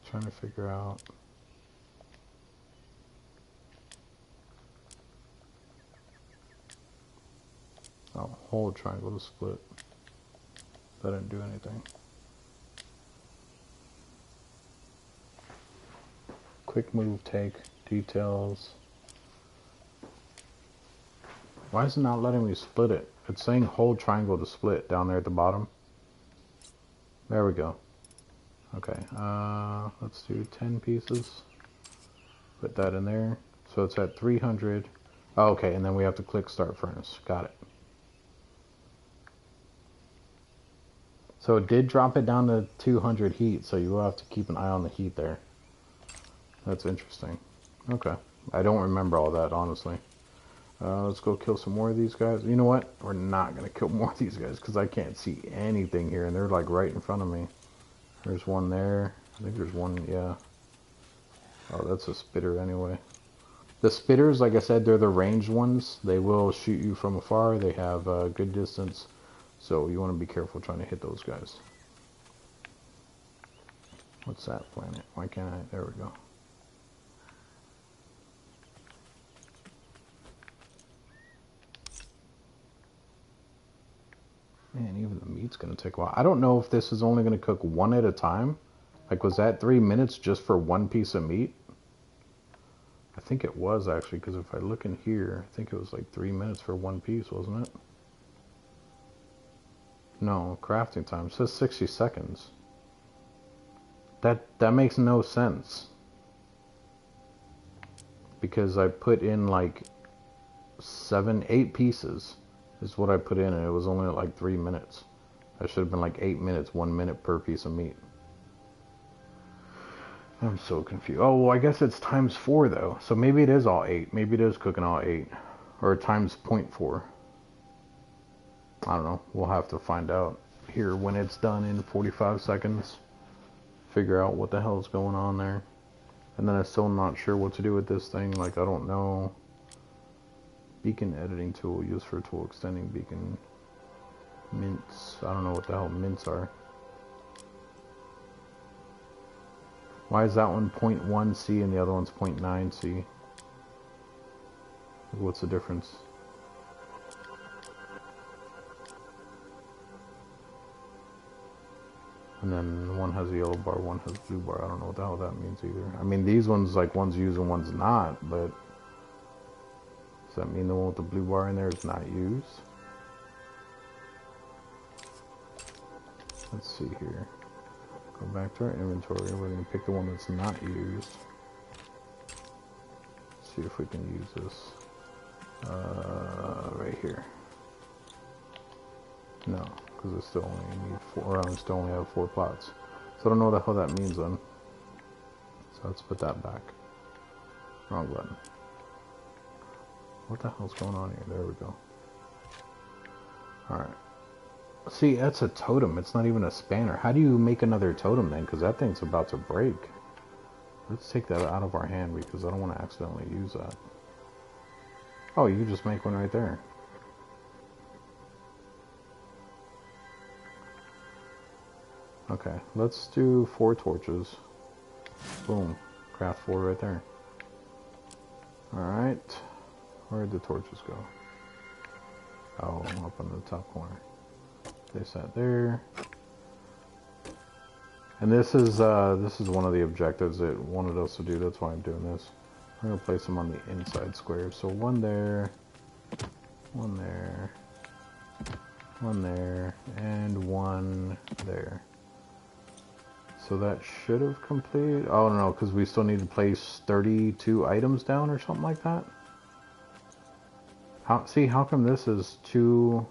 Trying to figure out. Oh, hold triangle to split. That didn't do anything. Quick move, take, details. Why is it not letting me split it? It's saying hold triangle to split down there at the bottom. There we go. Okay, let's do 10 pieces. Put that in there. So it's at 300. Oh, okay, and then we have to click start furnace. Got it. So it did drop it down to 200 heat, so you will have to keep an eye on the heat there. That's interesting. Okay. I don't remember all that, honestly. Let's go kill some more of these guys. You know what? We're not going to kill more of these guys because I can't see anything here, and they're like right in front of me. There's one there. I think there's one, yeah. Oh, that's a spitter anyway. The spitters, like I said, they're the ranged ones. They will shoot you from afar. They have a good distance. So you want to be careful trying to hit those guys. What's that planet? Why can't I? There we go. Man, even the meat's going to take a while. I don't know if this is only going to cook one at a time. Like, was that 3 minutes just for one piece of meat? I think it was, actually, because if I look in here, I think it was like 3 minutes for one piece, wasn't it? No, crafting time. It says 60 seconds. That makes no sense. Because I put in like 7, 8 pieces is what I put in, and it was only like 3 minutes. That should have been like 8 minutes, 1 minute per piece of meat. I'm so confused. Oh, well, I guess it's times 4 though. So maybe it is all 8. Maybe it is cooking all 8. Or times 0.4. I don't know. We'll have to find out here when it's done in 45 seconds. Figure out what the hell is going on there. And then I'm still not sure what to do with this thing. Like, I don't know. Beacon editing tool used for tool extending beacon. Mints. I don't know what the hell mints are. Why is that one 0.1C and the other one's 0.9C? What's the difference? And then one has a yellow bar, one has a blue bar. I don't know what the hell that means either. I mean, these ones, like, one's used and one's not, but does that mean the one with the blue bar in there is not used? Let's see here. Go back to our inventory. We're going to pick the one that's not used. See if we can use this. Right here. No, because I still only need 4, or I still only have 4 plots. So I don't know what the hell that means then. So let's put that back. Wrong button. What the hell's going on here? There we go. Alright. See, that's a totem. It's not even a spanner. How do you make another totem then? Because that thing's about to break. Let's take that out of our hand because I don't want to accidentally use that. Oh, you just make one right there. Okay, let's do 4 torches. Boom. Craft 4 right there. Alright. Where'd the torches go? Oh, up in the top corner. Place that there. And this is one of the objectives it wanted us to do. That's why I'm doing this. I'm going to place them on the inside square. So 1 there, 1 there, 1 there, and 1 there. So that should have completed. Oh no, because we still need to place 32 items down or something like that. How come this is 2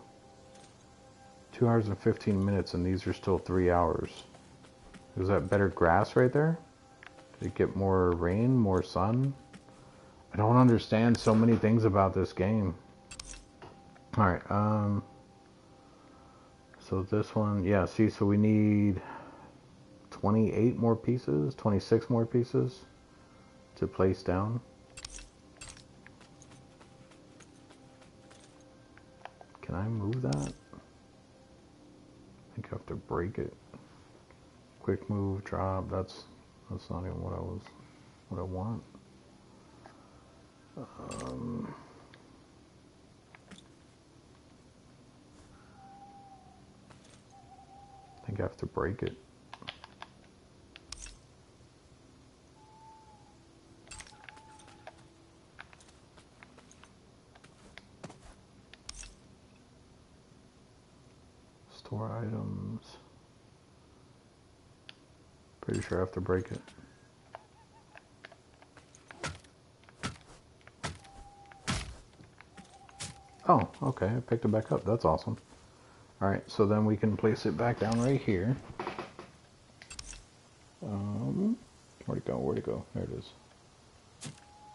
hours and 15 minutes and these are still 3 hours? Is that better grass right there? Did it get more rain, more sun? I don't understand so many things about this game. Alright, so this one, yeah, see, so we need 28 more pieces, 26 more pieces to place down. Can I move that? I think I have to break it. Quick move, drop, that's not even what I want. I think I have to break it. Store items. Pretty sure I have to break it. Oh, okay, I picked it back up. That's awesome. Alright, so then we can place it back down right here. Where'd it go? Where'd it go? There it is.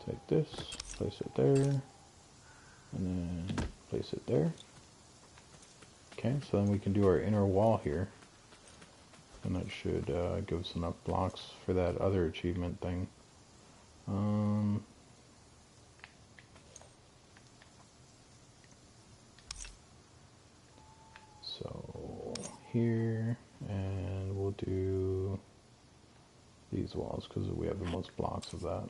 Take this, place it there, and then place it there. Okay, so then we can do our inner wall here. And that should give us enough blocks for that other achievement thing. So here, and we'll do these walls because we have the most blocks of that.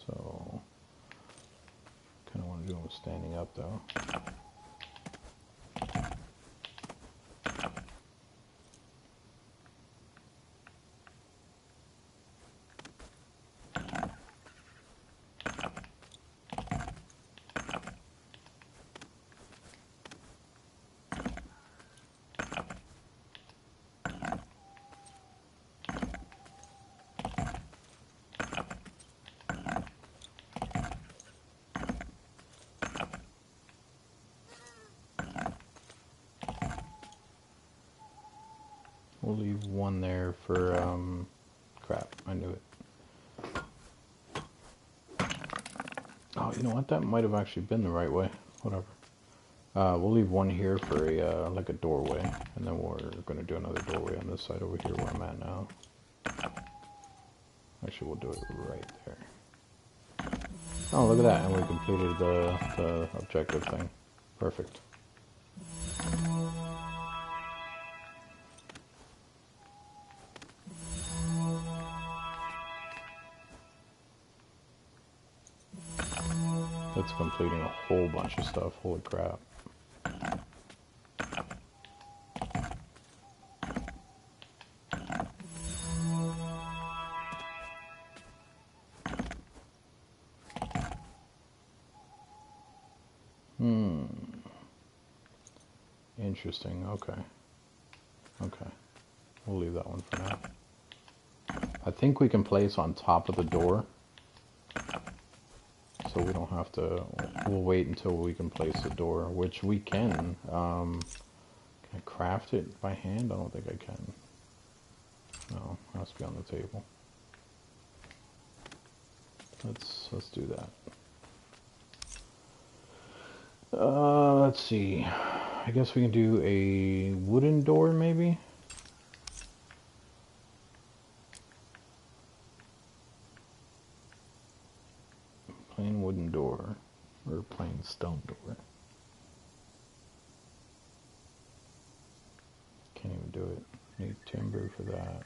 So kind of want to do them standing up though. We'll leave 1 there for, crap, I knew it. Oh, you know what, that might have actually been the right way, whatever. We'll leave 1 here for a, like a doorway, and then we're going to do another doorway on this side over here where I'm at now. Actually, we'll do it right there. Oh, look at that, and we completed the objective thing. Perfect. That's completing a whole bunch of stuff. Holy crap. Interesting. Okay. Okay. We'll leave that one for now. I think we can place on top of the door. So we don't have to, we'll wait until we can place the door, which we can. Can I craft it by hand? I don't think I can. No, it has to be on the table. Let's do that. Let's see. I guess we can do a wooden door maybe? Plain wooden door, or plain stone door. Can't even do it. Need timber for that.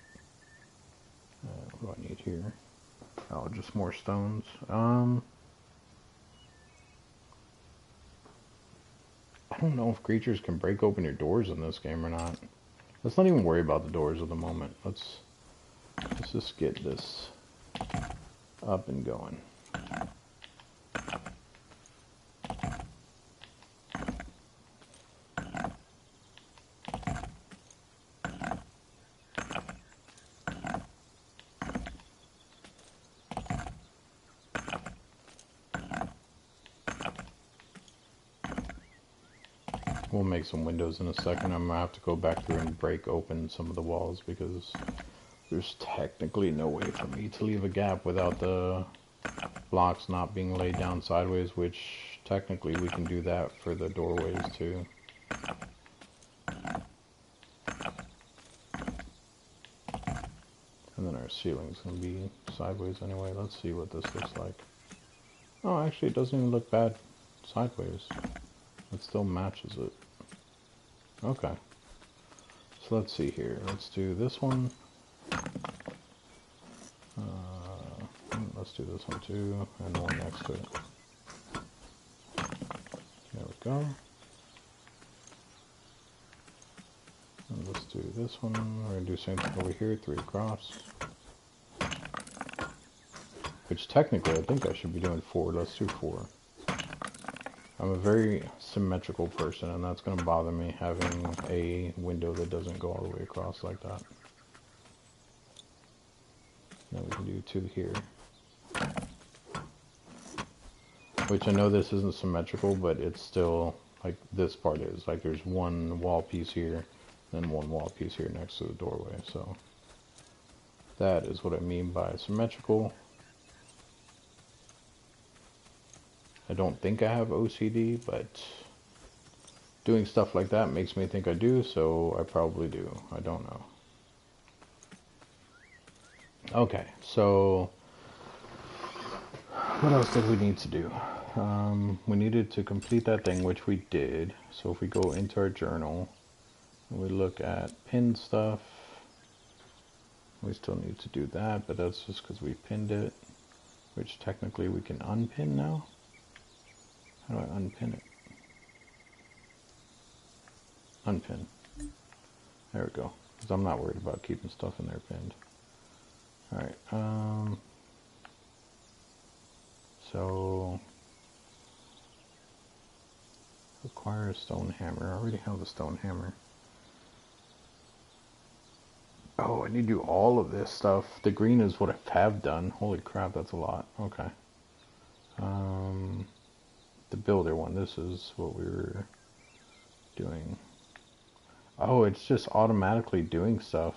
What do I need here? Oh, just more stones. I don't know if creatures can break open your doors in this game or not. Let's not even worry about the doors at the moment. Let's just get this up and going. We'll make some windows in a second. I'm gonna have to go back through and break open some of the walls because there's technically no way for me to leave a gap without the blocks not being laid down sideways, which technically we can do that for the doorways too. And then our ceiling's gonna be sideways anyway. Let's see what this looks like. Oh, actually it doesn't even look bad sideways. It still matches it. Okay. So let's see here. Let's do this one. Let's do this one too, and one next to it. There we go. And let's do this one. We're going to do the same thing over here, 3 across. Which technically I think I should be doing 4. Let's do 4. I'm a very symmetrical person, and that's going to bother me, having a window that doesn't go all the way across like that. Then we can do 2 here. Which I know this isn't symmetrical, but it's still, like, this part is. Like, there's one wall piece here, and one wall piece here next to the doorway, so that is what I mean by symmetrical. I don't think I have OCD, but doing stuff like that makes me think I do, so I probably do. I don't know. Okay, so what else did we need to do? We needed to complete that thing, which we did. So if we go into our journal, and we look at pinned stuff, we still need to do that, but that's just because we pinned it, which technically we can unpin now. How do I unpin it? Unpin. There we go. Because I'm not worried about keeping stuff in there pinned. Alright, so acquire a stone hammer. I already have the stone hammer. Oh, I need to do all of this stuff. The green is what I have done. Holy crap, that's a lot. Okay. The builder one, this is what we were doing. Oh, it's just automatically doing stuff.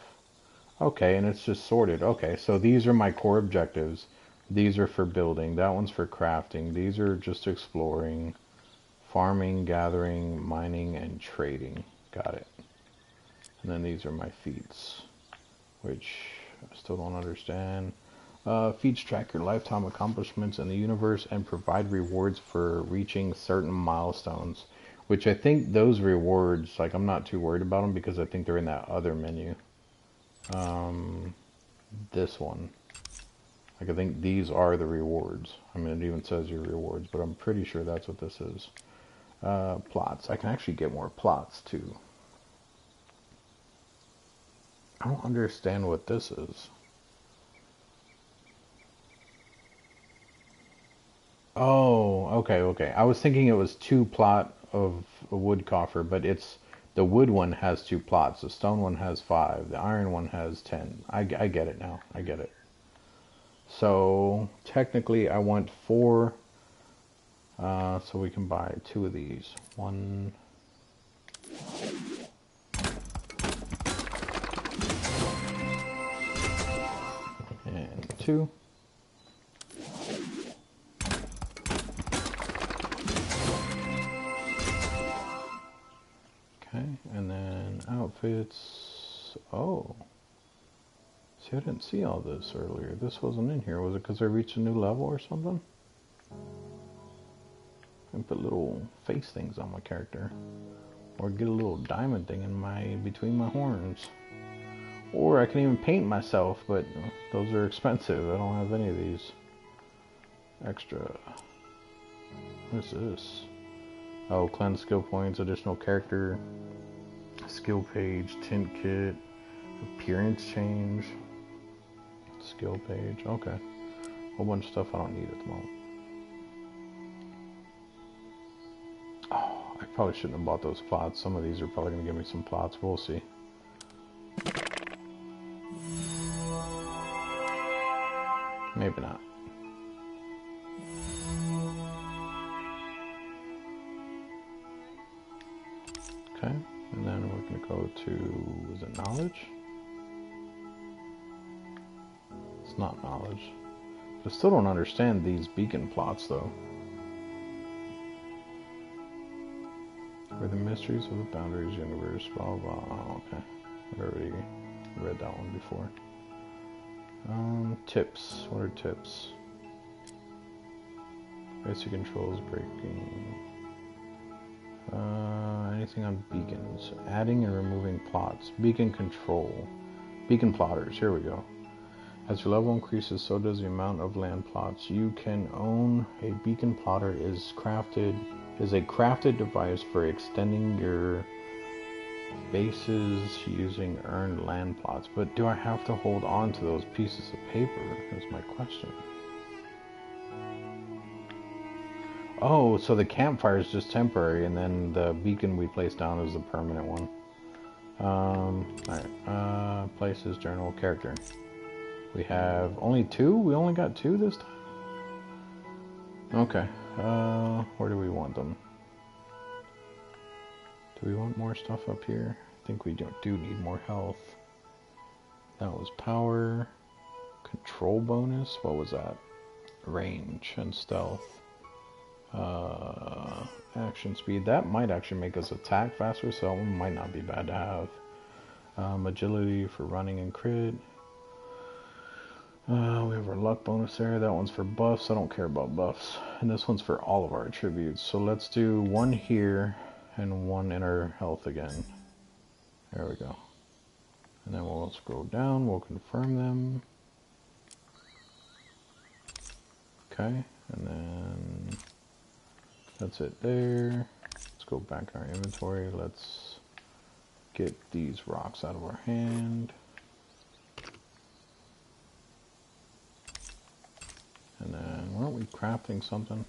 Okay, and it's just sorted. Okay, so these are my core objectives. These are for building. That one's for crafting. These are just exploring, farming, gathering, mining, and trading. Got it. And then these are my feats, which I still don't understand. Feats track your lifetime accomplishments in the universe and provide rewards for reaching certain milestones. Which I think those rewards, like, I'm not too worried about them because I think they're in that other menu. This one. Like, I think these are the rewards. I mean, it even says your rewards, but I'm pretty sure that's what this is. Plots. I can actually get more plots, too. I don't understand what this is. Oh, okay. I was thinking it was 2 plot of a wood coffer, but it's the wood one has 2 plots. The stone one has 5. The iron one has 10. I get it now. I get it. So technically, I want 4. So we can buy 2 of these. 1. And 2. Okay, and then outfits. Oh. See, I didn't see all this earlier. This wasn't in here. Was it because I reached a new level or something? I put little face things on my character. Or get a little diamond thing in between my horns. Or I can even paint myself, but those are expensive. I don't have any of these. Extra. What is this? Oh, cleanse skill points, additional character, skill page, tint kit, appearance change, skill page. Okay. Whole bunch of stuff I don't need at the moment. Oh, I probably shouldn't have bought those plots. Some of these are probably going to give me some plots. We'll see. Maybe not. Okay, and then we're going to go to, is it knowledge? It's not knowledge. I still don't understand these beacon plots though. For the mysteries of the Boundaries universe, blah blah. Oh, okay, I already read that one before. Tips. What are tips? Basic controls, breaking. Anything on beacons. Adding and removing plots. Beacon control. Beacon plotters. Here we go. As your level increases, so does the amount of land plots you can own. A beacon plotter is a crafted device for extending your bases using earned land plots. But do I have to hold on to those pieces of paper? Is my question. Oh, so the campfire is just temporary, and then the beacon we place down is the permanent one. Alright, places, journal, character. We have only 2? We only got 2 this time? Okay, where do we want them? Do we want more stuff up here? I think we do need more health. That was power. Control bonus? What was that? Range and stealth. Action speed. That might actually make us attack faster, so it might not be bad to have. Agility for running and crit. We have our luck bonus there. That one's for buffs. I don't care about buffs. And this one's for all of our attributes. So let's do 1 here and 1 in our health again. There we go. And then we'll scroll down. We'll confirm them. Okay. And then that's it there. Let's go back in our inventory. Let's get these rocks out of our hand. And then, weren't we crafting something?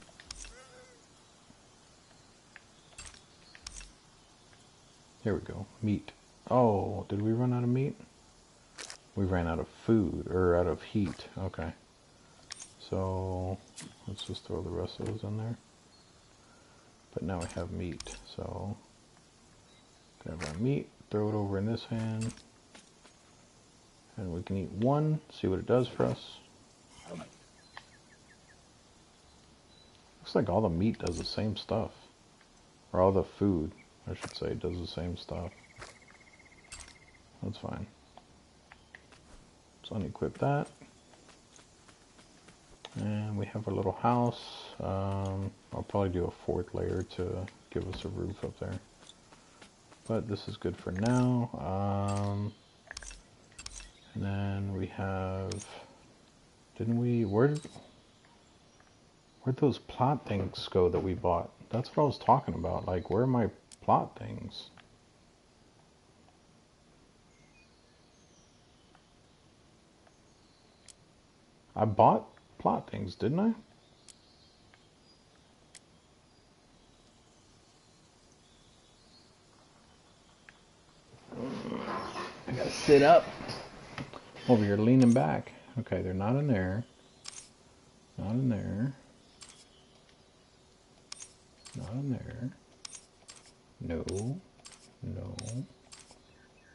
Here we go. Meat. Oh, did we run out of meat? We ran out of food, or out of heat. Okay. So, let's just throw the rest of those in there. But now we have meat, so grab our meat, throw it over in this hand, and we can eat 1, see what it does for us. Looks like all the meat does the same stuff. Or all the food, I should say, does the same stuff. That's fine. Let's unequip that. And we have our little house. I'll probably do a 4th layer to give us a roof up there. But this is good for now. And then we have... Didn't we... Where'd those plot things go that we bought? That's what I was talking about. Like, where are my plot things? I bought plot things, didn't I? I gotta sit up. Over here leaning back. Okay, they're not in there. Not in there. Not in there. No. No.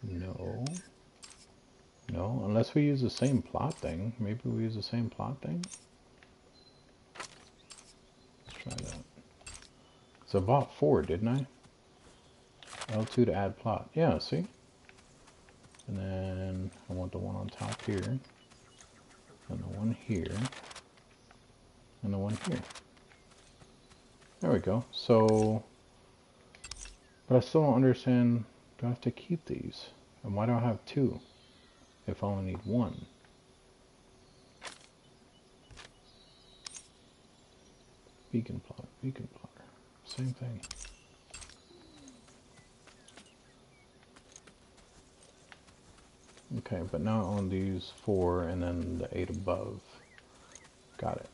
No. No, unless we use the same plot thing. Maybe we use the same plot thing. Let's try that. So I bought 4, didn't I? L2 to add plot. Yeah, see? And then I want the one on top here. And the one here. And the one here. There we go. So But I still don't understand, do I have to keep these? And why do I have two if I only need one? Beacon plotter, same thing. Okay, but now I own these 4 and then the 8 above. Got it.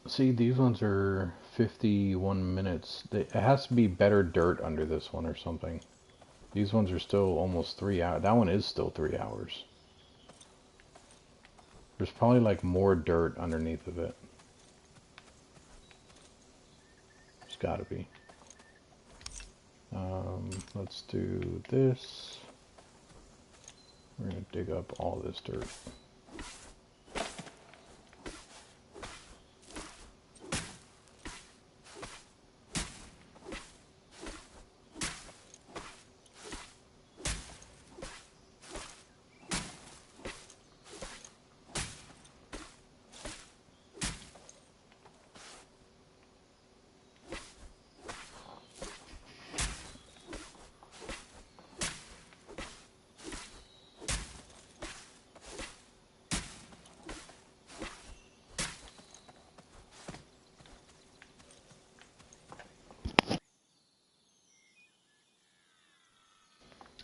See, these ones are 51 minutes. It has to be better dirt under this one or something. These ones are still almost 3 hours. That one is still 3 hours. There's probably like more dirt underneath of it. There's gotta be. Let's do this. We're gonna dig up all this dirt.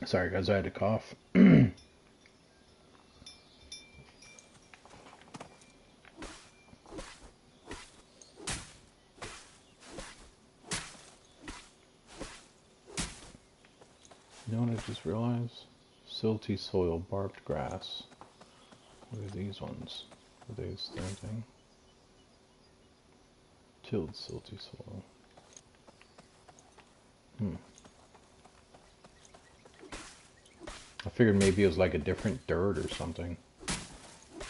Sorry guys, I had to cough. You know what I just realized? Silty soil, barbed grass. What are these ones? Are they the same thing? Tilled silty soil. I figured maybe it was like a different dirt or something.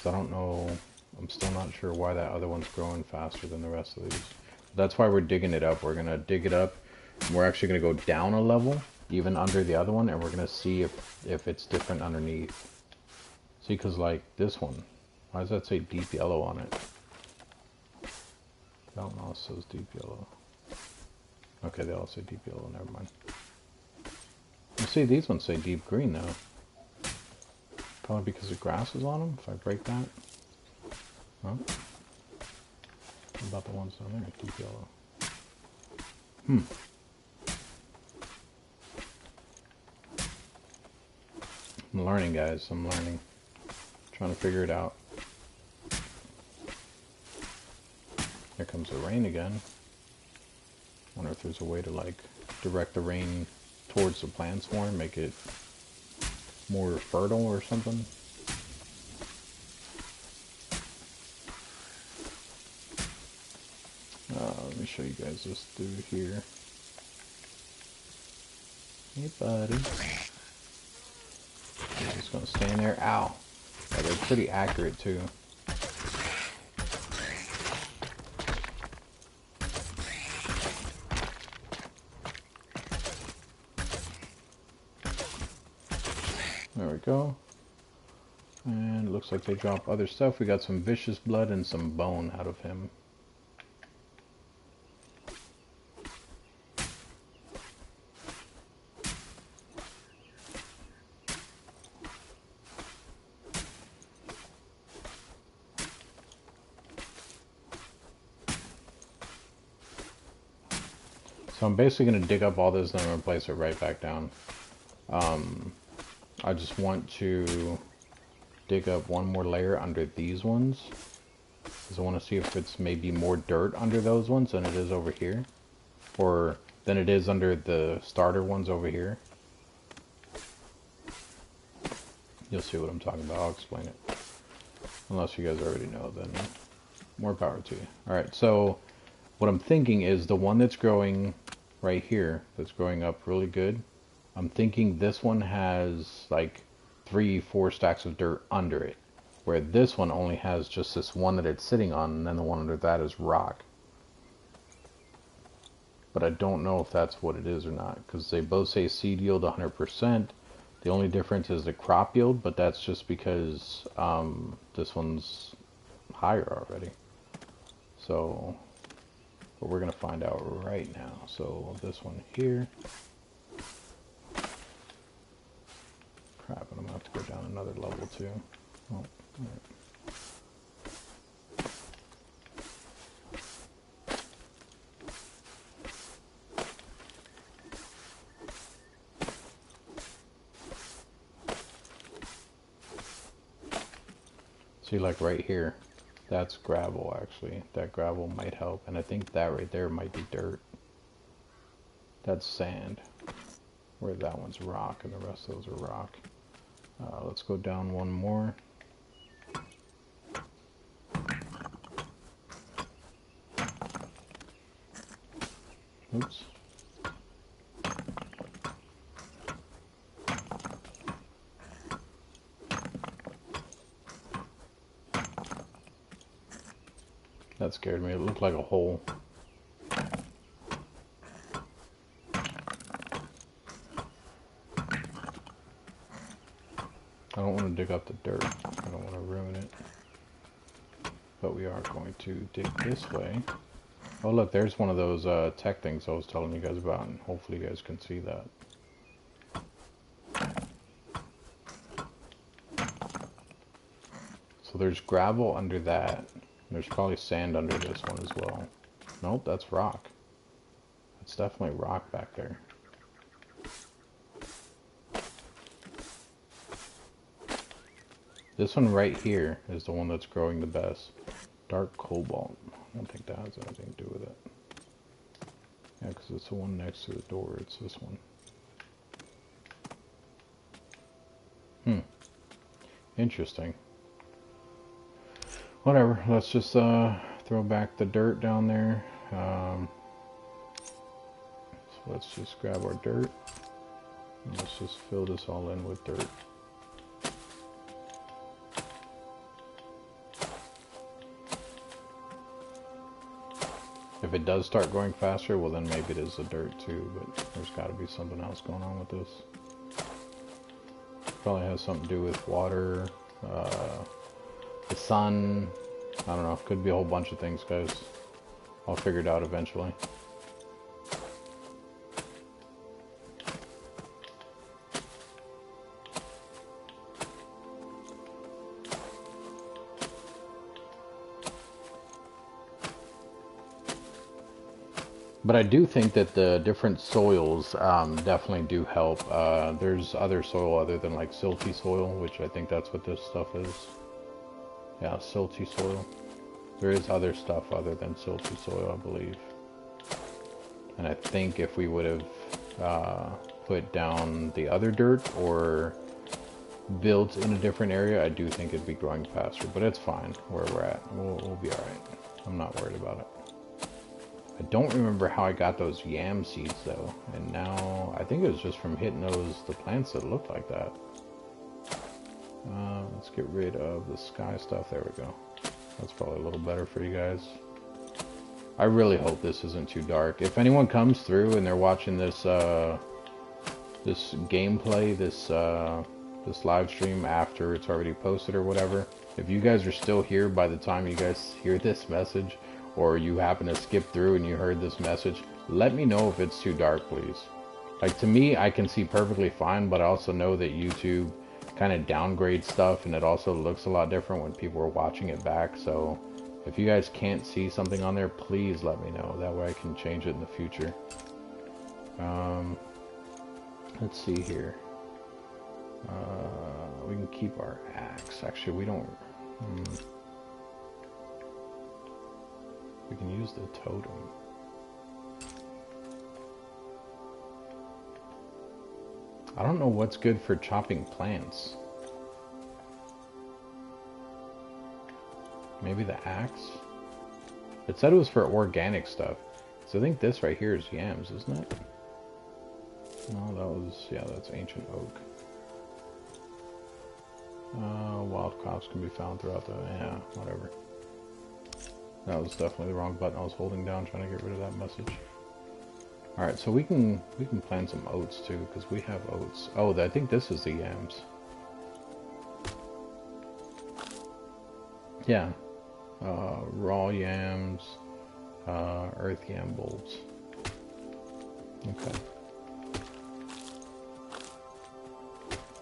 So I don't know. I'm still not sure why that other one's growing faster than the rest of these. That's why we're digging it up. We're going to dig it up. And we're actually going to go down a level, even under the other one, and we're going to see if it's different underneath. See, because like this one, why does that say deep yellow on it? I don't know, it says deep yellow. Okay, they all say deep yellow, never mind. You see, these ones say deep green now. Probably because the grass is on them, if I break that. Huh? What about the ones down there? Deep yellow. I'm learning, guys. I'm learning. Trying to figure it out. Here comes the rain again. Wonder if there's a way to like direct the rain towards the plants more and make it more fertile or something. Let me show you guys this dude here. Hey buddy. He's just gonna stay in there. Ow. Yeah, they're pretty accurate too. There we go. And it looks like they drop other stuff. We got some vicious blood and some bone out of him. So I'm basically going to dig up all this and I'm going to place it right back down. I just want to dig up one more layer under these ones. Because I want to see if it's maybe more dirt under those ones than it is over here. Or than it is under the starter ones over here. You'll see what I'm talking about. I'll explain it. Unless you guys already know, then more power to you. Alright, so what I'm thinking is the one that's growing right here, that's growing up really good, I'm thinking this one has like 3-4 stacks of dirt under it, where this one only has just this one that it's sitting on, and then the one under that is rock. But I don't know if that's what it is or not, because they both say seed yield 100%. The only difference is the crop yield, but that's just because this one's higher already. So, but we're gonna find out right now. So this one here. Crap, and I'm gonna have to go down another level too. Oh, alright. See, like right here, that's gravel actually. That gravel might help, and I think that right there might be dirt. That's sand, where that one's rock, and the rest of those are rock. Let's go down one more. Oops. That scared me. It looked like a hole. I don't want to dig up the dirt. I don't want to ruin it. But we are going to dig this way. Oh look, there's one of those tech things I was telling you guys about, and hopefully you guys can see that. So there's gravel under that. There's probably sand under this one as well. Nope, that's rock. It's definitely rock back there. This one right here is the one that's growing the best. Dark cobalt. I don't think that has anything to do with it. Yeah, because it's the one next to the door. It's this one. Interesting. Whatever. Let's just throw back the dirt down there. So let's just grab our dirt. And let's just fill this all in with dirt. If it does start going faster, well then maybe it is the dirt too, but there's got to be something else going on with this. Probably has something to do with water, the sun, I don't know, could be a whole bunch of things, guys. I'll figure it out eventually. But I do think that the different soils definitely do help. There's other soil other than like silty soil, which I think that's what this stuff is. Yeah, silty soil. There is other stuff other than silty soil, I believe. And I think if we would have put down the other dirt or built in a different area, I do think it'd be growing faster. But it's fine where we're at. We'll be alright. I'm not worried about it. I don't remember how I got those yam seeds though, and now I think it was just from hitting the plants that looked like that. Let's get rid of the sky stuff. There we go. That's probably a little better for you guys. I really hope this isn't too dark. If anyone comes through and they're watching this this gameplay, this live stream after it's already posted or whatever, if you guys are still here by the time you guys hear this message, or you happen to skip through and you heard this message, let me know if it's too dark, please. Like, to me, I can see perfectly fine, but I also know that YouTube kind of downgrades stuff, and it also looks a lot different when people are watching it back. So if you guys can't see something on there, please let me know. That way I can change it in the future. Let's see here. We can keep our axe. Actually, we don't... We can use the totem. I don't know what's good for chopping plants. Maybe the axe? It said it was for organic stuff. So I think this right here is yams, isn't it? No, that was... yeah, that's ancient oak. Wild crops can be found throughout the... yeah, whatever. That was definitely the wrong button I was holding down, trying to get rid of that message. Alright, so we can plant some oats too, because we have oats. Oh, I think this is the yams. Yeah. Raw yams, earth yam bulbs. Okay.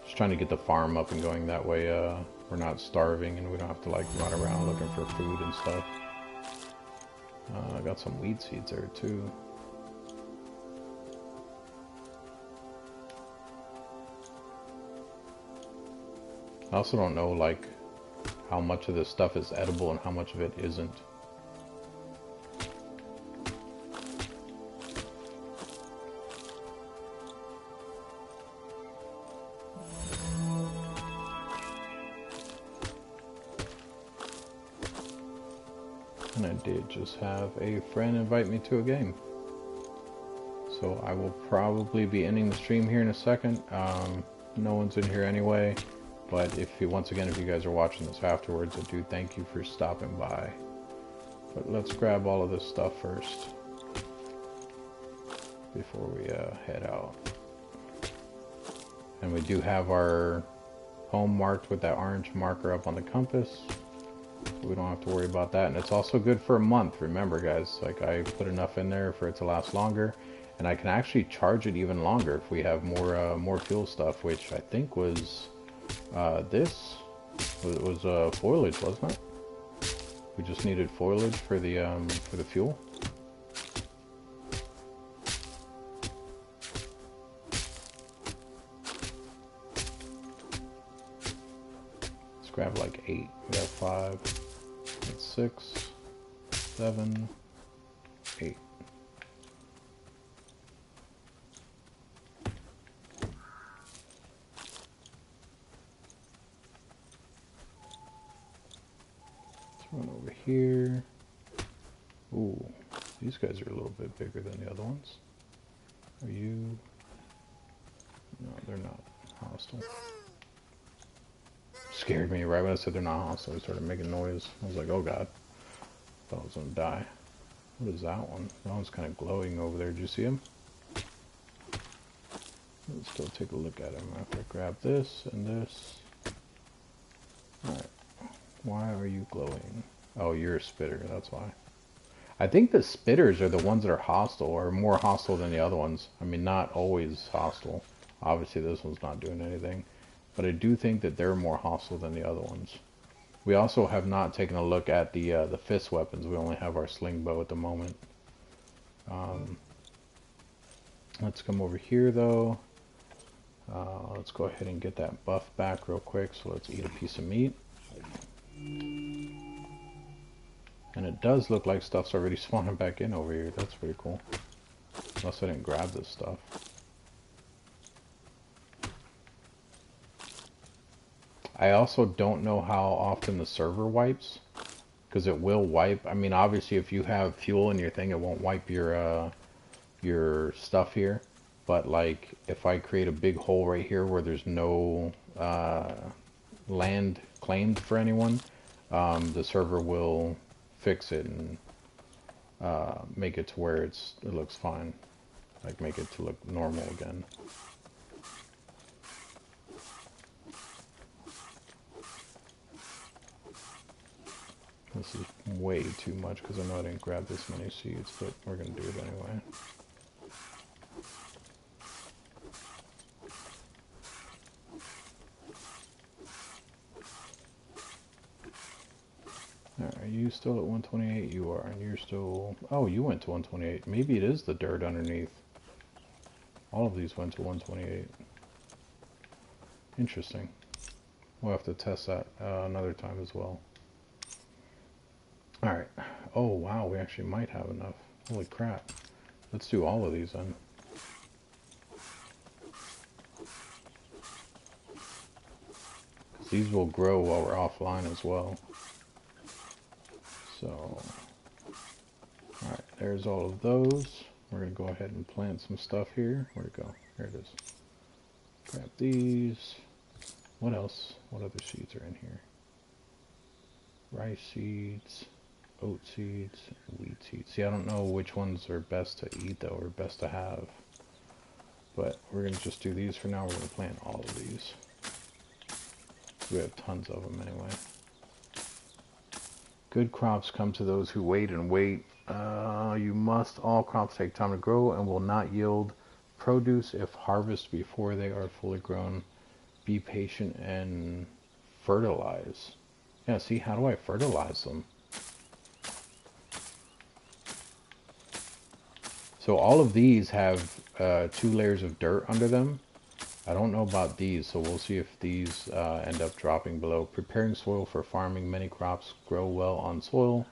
Just trying to get the farm up and going, that way we're not starving and we don't have to like run around looking for food and stuff. I got some wheat seeds there too. I also don't know like how much of this stuff is edible and how much of it isn't. And I did just have a friend invite me to a game. So I will probably be ending the stream here in a second. No one's in here anyway. But if you, once again, if you guys are watching this afterwards, I do thank you for stopping by. But let's grab all of this stuff first before we head out. And we do have our home marked with that orange marker up on the compass. So we don't have to worry about that. And it's also good for a month. Remember, guys, like I put enough in there for it to last longer. And I can actually charge it even longer if we have more fuel stuff, which I think was... this was foliage, wasn't it? We just needed foliage for the fuel. Let's grab like 8. We have 5. That's 6, 7, 8. One over here. Ooh, these guys are a little bit bigger than the other ones. Are you? No, they're not hostile. Scared me right when I said they're not hostile. I started making noise. I was like, oh god. Thought I was gonna die. What is that one? That one's kind of glowing over there. Did you see him? Let's go take a look at him after I grab this and this. Alright. Why are you glowing? Oh, you're a spitter, that's why. I think the spitters are the ones that are hostile, or more hostile than the other ones. I mean, not always hostile. Obviously, this one's not doing anything. But I do think that they're more hostile than the other ones. We also have not taken a look at the fist weapons. We only have our Sling Bow at the moment. Let's come over here, though. Let's go ahead and get that buff back real quick. So let's eat a piece of meat. And it does look like stuff's already spawning back in over here. That's pretty cool. Unless I didn't grab this stuff. I also don't know how often the server wipes. Because it will wipe. I mean, obviously if you have fuel in your thing, it won't wipe your stuff here. But like, if I create a big hole right here where there's no land claimed for anyone, the server will fix it and make it to where it looks fine, like make it to look normal again. This is way too much because I know I didn't grab this many seeds, but we're gonna do it anyway. Are you still at 128? You are, and you're still... Oh, you went to 128. Maybe it is the dirt underneath. All of these went to 128. Interesting. We'll have to test that another time as well. Alright. Oh, wow, we actually might have enough. Holy crap. Let's do all of these then. These will grow while we're offline as well. So, alright, there's all of those. We're going to go ahead and plant some stuff here. Where'd it go? There it is. Grab these. What else? What other seeds are in here? Rice seeds, oat seeds, and wheat seeds. See, I don't know which ones are best to eat though, or best to have. But we're going to just do these for now. We're going to plant all of these. We have tons of them anyway. Good crops come to those who wait and wait. All crops take time to grow and will not yield produce if harvested before they are fully grown. Be patient and fertilize. Yeah, see, how do I fertilize them? So all of these have 2 layers of dirt under them. I don't know about these, so we'll see if these end up dropping below. Preparing soil for farming. Many crops grow well on soil,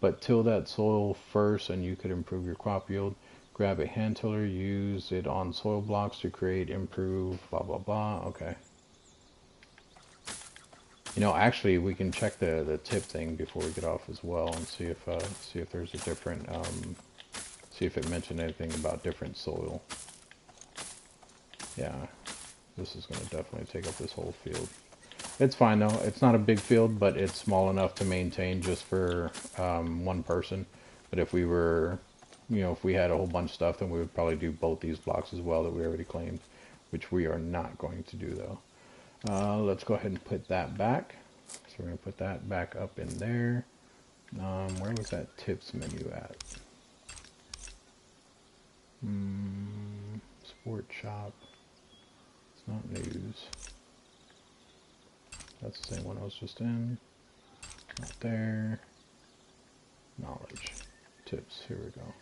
but till that soil first and you could improve your crop yield. Grab a hand tiller, use it on soil blocks to create, improve, blah, blah, blah. Okay. You know, actually, we can check the tip thing before we get off as well and see if there's a different, see if it mentioned anything about different soil. Yeah. This is going to definitely take up this whole field. It's fine though. It's not a big field, but it's small enough to maintain just for one person. But if we were, you know, if we had a whole bunch of stuff, then we would probably do both these blocks as well that we already claimed, which we are not going to do though. Let's go ahead and put that back. So we're going to put that back up in there. Where was that tips menu at? Sport shop. Not news. That's the same one I was just in. Not there. Knowledge. Tips. Here we go.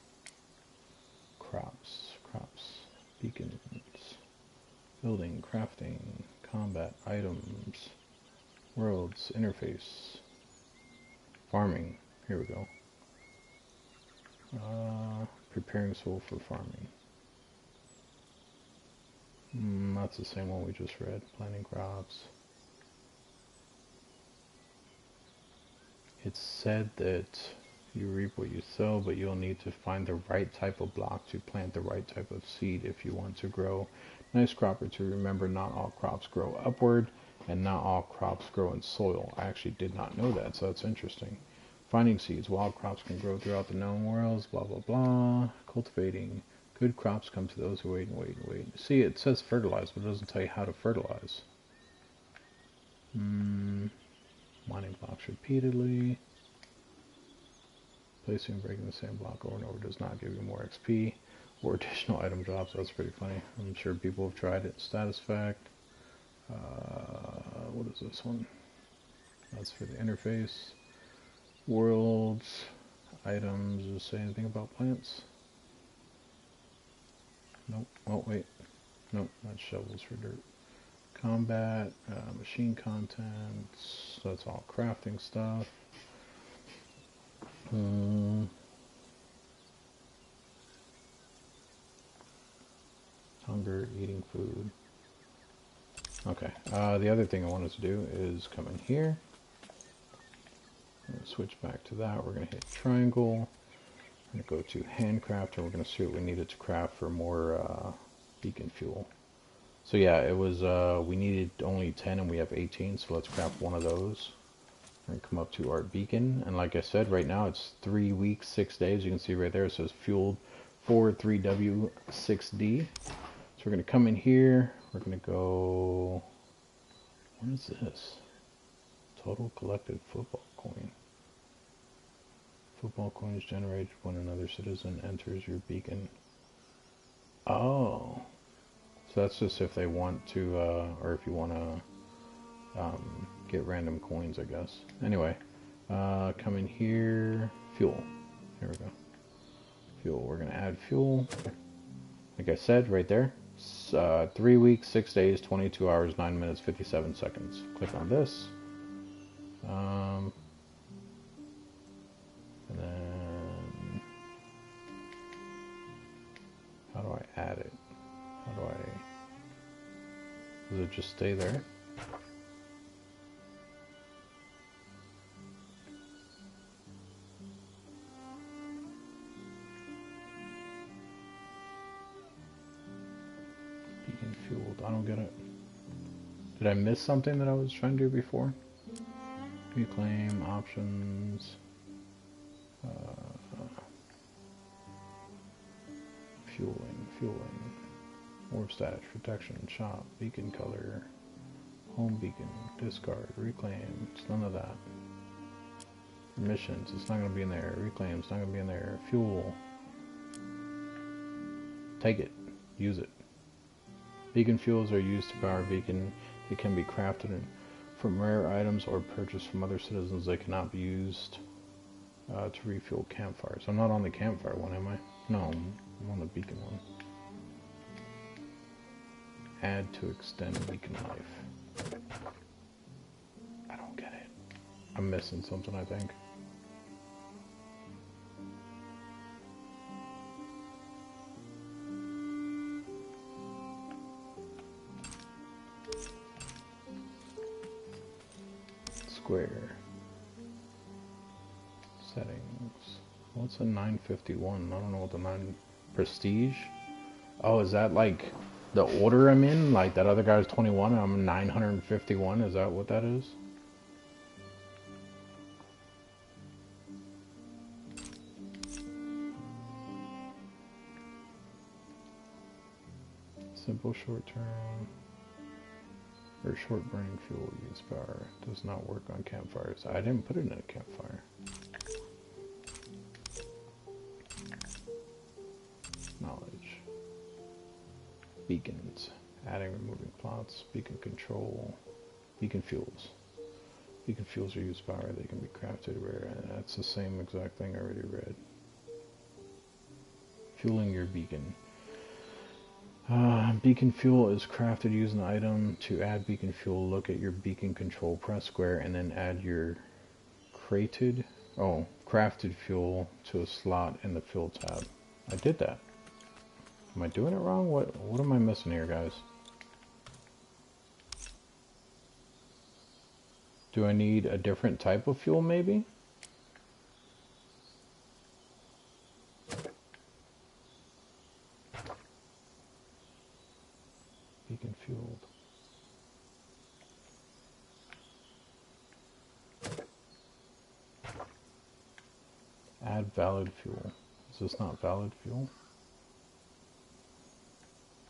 Crops. Beacons. Building. Crafting. Combat. Items. Worlds. Interface. Farming. Here we go. Preparing soil for farming. That's the same one we just read. Planting crops. It said that you reap what you sow, but you'll need to find the right type of block to plant the right type of seed if you want to grow. Nice crop or two. Remember, not all crops grow upward, and not all crops grow in soil. I actually did not know that, so that's interesting. Finding seeds. Wild crops can grow throughout the known worlds. Blah, blah, blah. Cultivating. Good crops come to those who wait and wait and wait. See, it says fertilize, but it doesn't tell you how to fertilize. Mining blocks repeatedly. Placing and breaking the same block over and over does not give you more XP or additional item drops. That's pretty funny. I'm sure people have tried it. Status fact. What is this one? That's for the interface. Worlds. Items. Does it say anything about plants? Nope. Oh, wait. Nope. That's shovels for dirt. Combat. Machine contents. That's all crafting stuff. Hunger, eating food. Okay. The other thing I wanted to do is come in here. I'm going to switch back to that. We're going to hit triangle. I'm going to go to handcraft, and we're going to see what we needed to craft for more beacon fuel. So yeah, it was, we needed only 10 and we have 18, so let's craft one of those. And come up to our beacon, and like I said, right now it's 3 weeks, 6 days. You can see right there it says fueled 43W6D. So we're going to come in here, we're going to go, what is this? Total collected football coin. Football coins generated when another citizen enters your beacon. Oh. So that's just if they want to, or if you want to get random coins, I guess. Anyway, come in here, fuel. Here we go. Fuel, we're going to add fuel. Like I said, right there. 3 weeks, 6 days, 22 hours, 9 minutes, 57 seconds. Click on this. And then, how do I add it? How do I, does it just stay there? Beacon fueled, I don't get it. Did I miss something that I was trying to do before? Reclaim, options, fueling, warp status, protection, shop, beacon color, home beacon, discard, reclaim. It's none of that. Missions, it's not going to be in there. Reclaim, it's not going to be in there. Fuel. Take it. Use it. Beacon fuels are used to power a beacon. They can be crafted from rare items or purchased from other citizens. They cannot be used to refuel campfires. I'm not on the campfire one, am I? No, I'm on the beacon one. Add to extend beacon life. I don't get it. I'm missing something, I think. Square. Settings. What's a 951? I don't know what the 9... Prestige? Oh, is that like the order I'm in? Like that other guy's 21 and I'm 951? Is that what that is? Simple short term or short burning fuel use power does not work on campfires. I didn't put it in a campfire. Knowledge. Beacons. Adding, removing plots. Beacon control. Beacon fuels. Beacon fuels are used power. They can be crafted rare. That's the same exact thing I already read. Fueling your beacon. Beacon fuel is crafted using an item. To add beacon fuel, look at your beacon control, press square, and then add your crafted fuel to a slot in the fuel tab. I did that. Am I doing it wrong? What am I missing here, guys? Do I need a different type of fuel, maybe? Beacon fueled. Add valid fuel. Is this not valid fuel?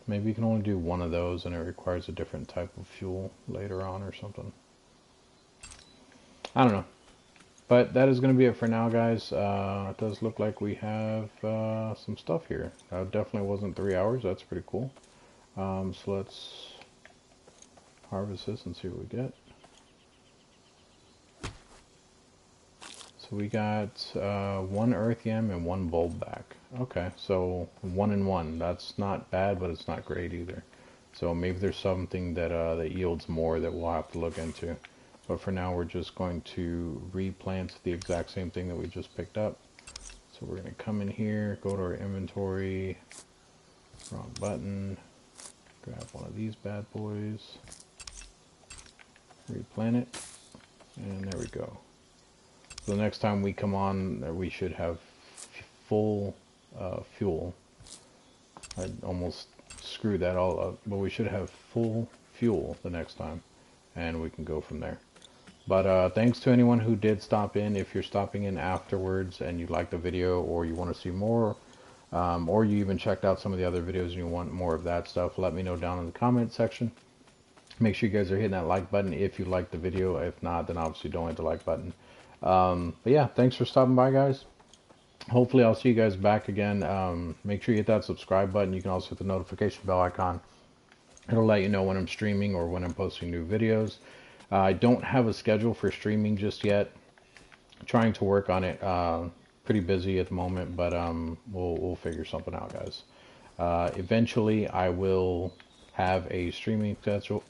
Maybe you can only do one of those and it requires a different type of fuel later on or something. I don't know. But that is going to be it for now, guys. It does look like we have some stuff here. Definitely wasn't 3 hours. That's pretty cool. So let's harvest this and see what we get. So we got 1 earth yam and 1 bulb back. Okay, so 1 and 1. That's not bad, but it's not great either. So maybe there's something that that yields more that we'll have to look into. But for now, we're just going to replant the exact same thing that we just picked up. So we're going to come in here, go to our inventory, wrong button, grab one of these bad boys, replant it, and there we go. So the next time we come on, we should have full fuel. I almost screwed that all up, but we should have full fuel the next time, and we can go from there. But thanks to anyone who did stop in. If you're stopping in afterwards and you like the video or you want to see more, or you even checked out some of the other videos and you want more of that stuff, let me know down in the comment section. Make sure you guys are hitting that like button if you like the video. If not, then obviously don't hit the like button. But yeah, thanks for stopping by, guys. Hopefully I'll see you guys back again. Make sure you hit that subscribe button. You can also hit the notification bell icon. It'll let you know when I'm streaming or when I'm posting new videos. I don't have a schedule for streaming just yet. I'm trying to work on it. Pretty busy at the moment, but we'll figure something out, guys. Eventually I will have a streaming schedule.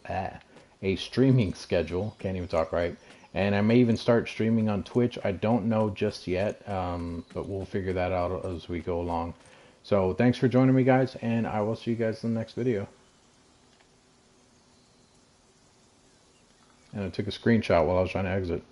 Can't even talk right. And I may even start streaming on Twitch. I don't know just yet, but we'll figure that out as we go along. So thanks for joining me, guys, and I will see you guys in the next video. And I took a screenshot while I was trying to exit.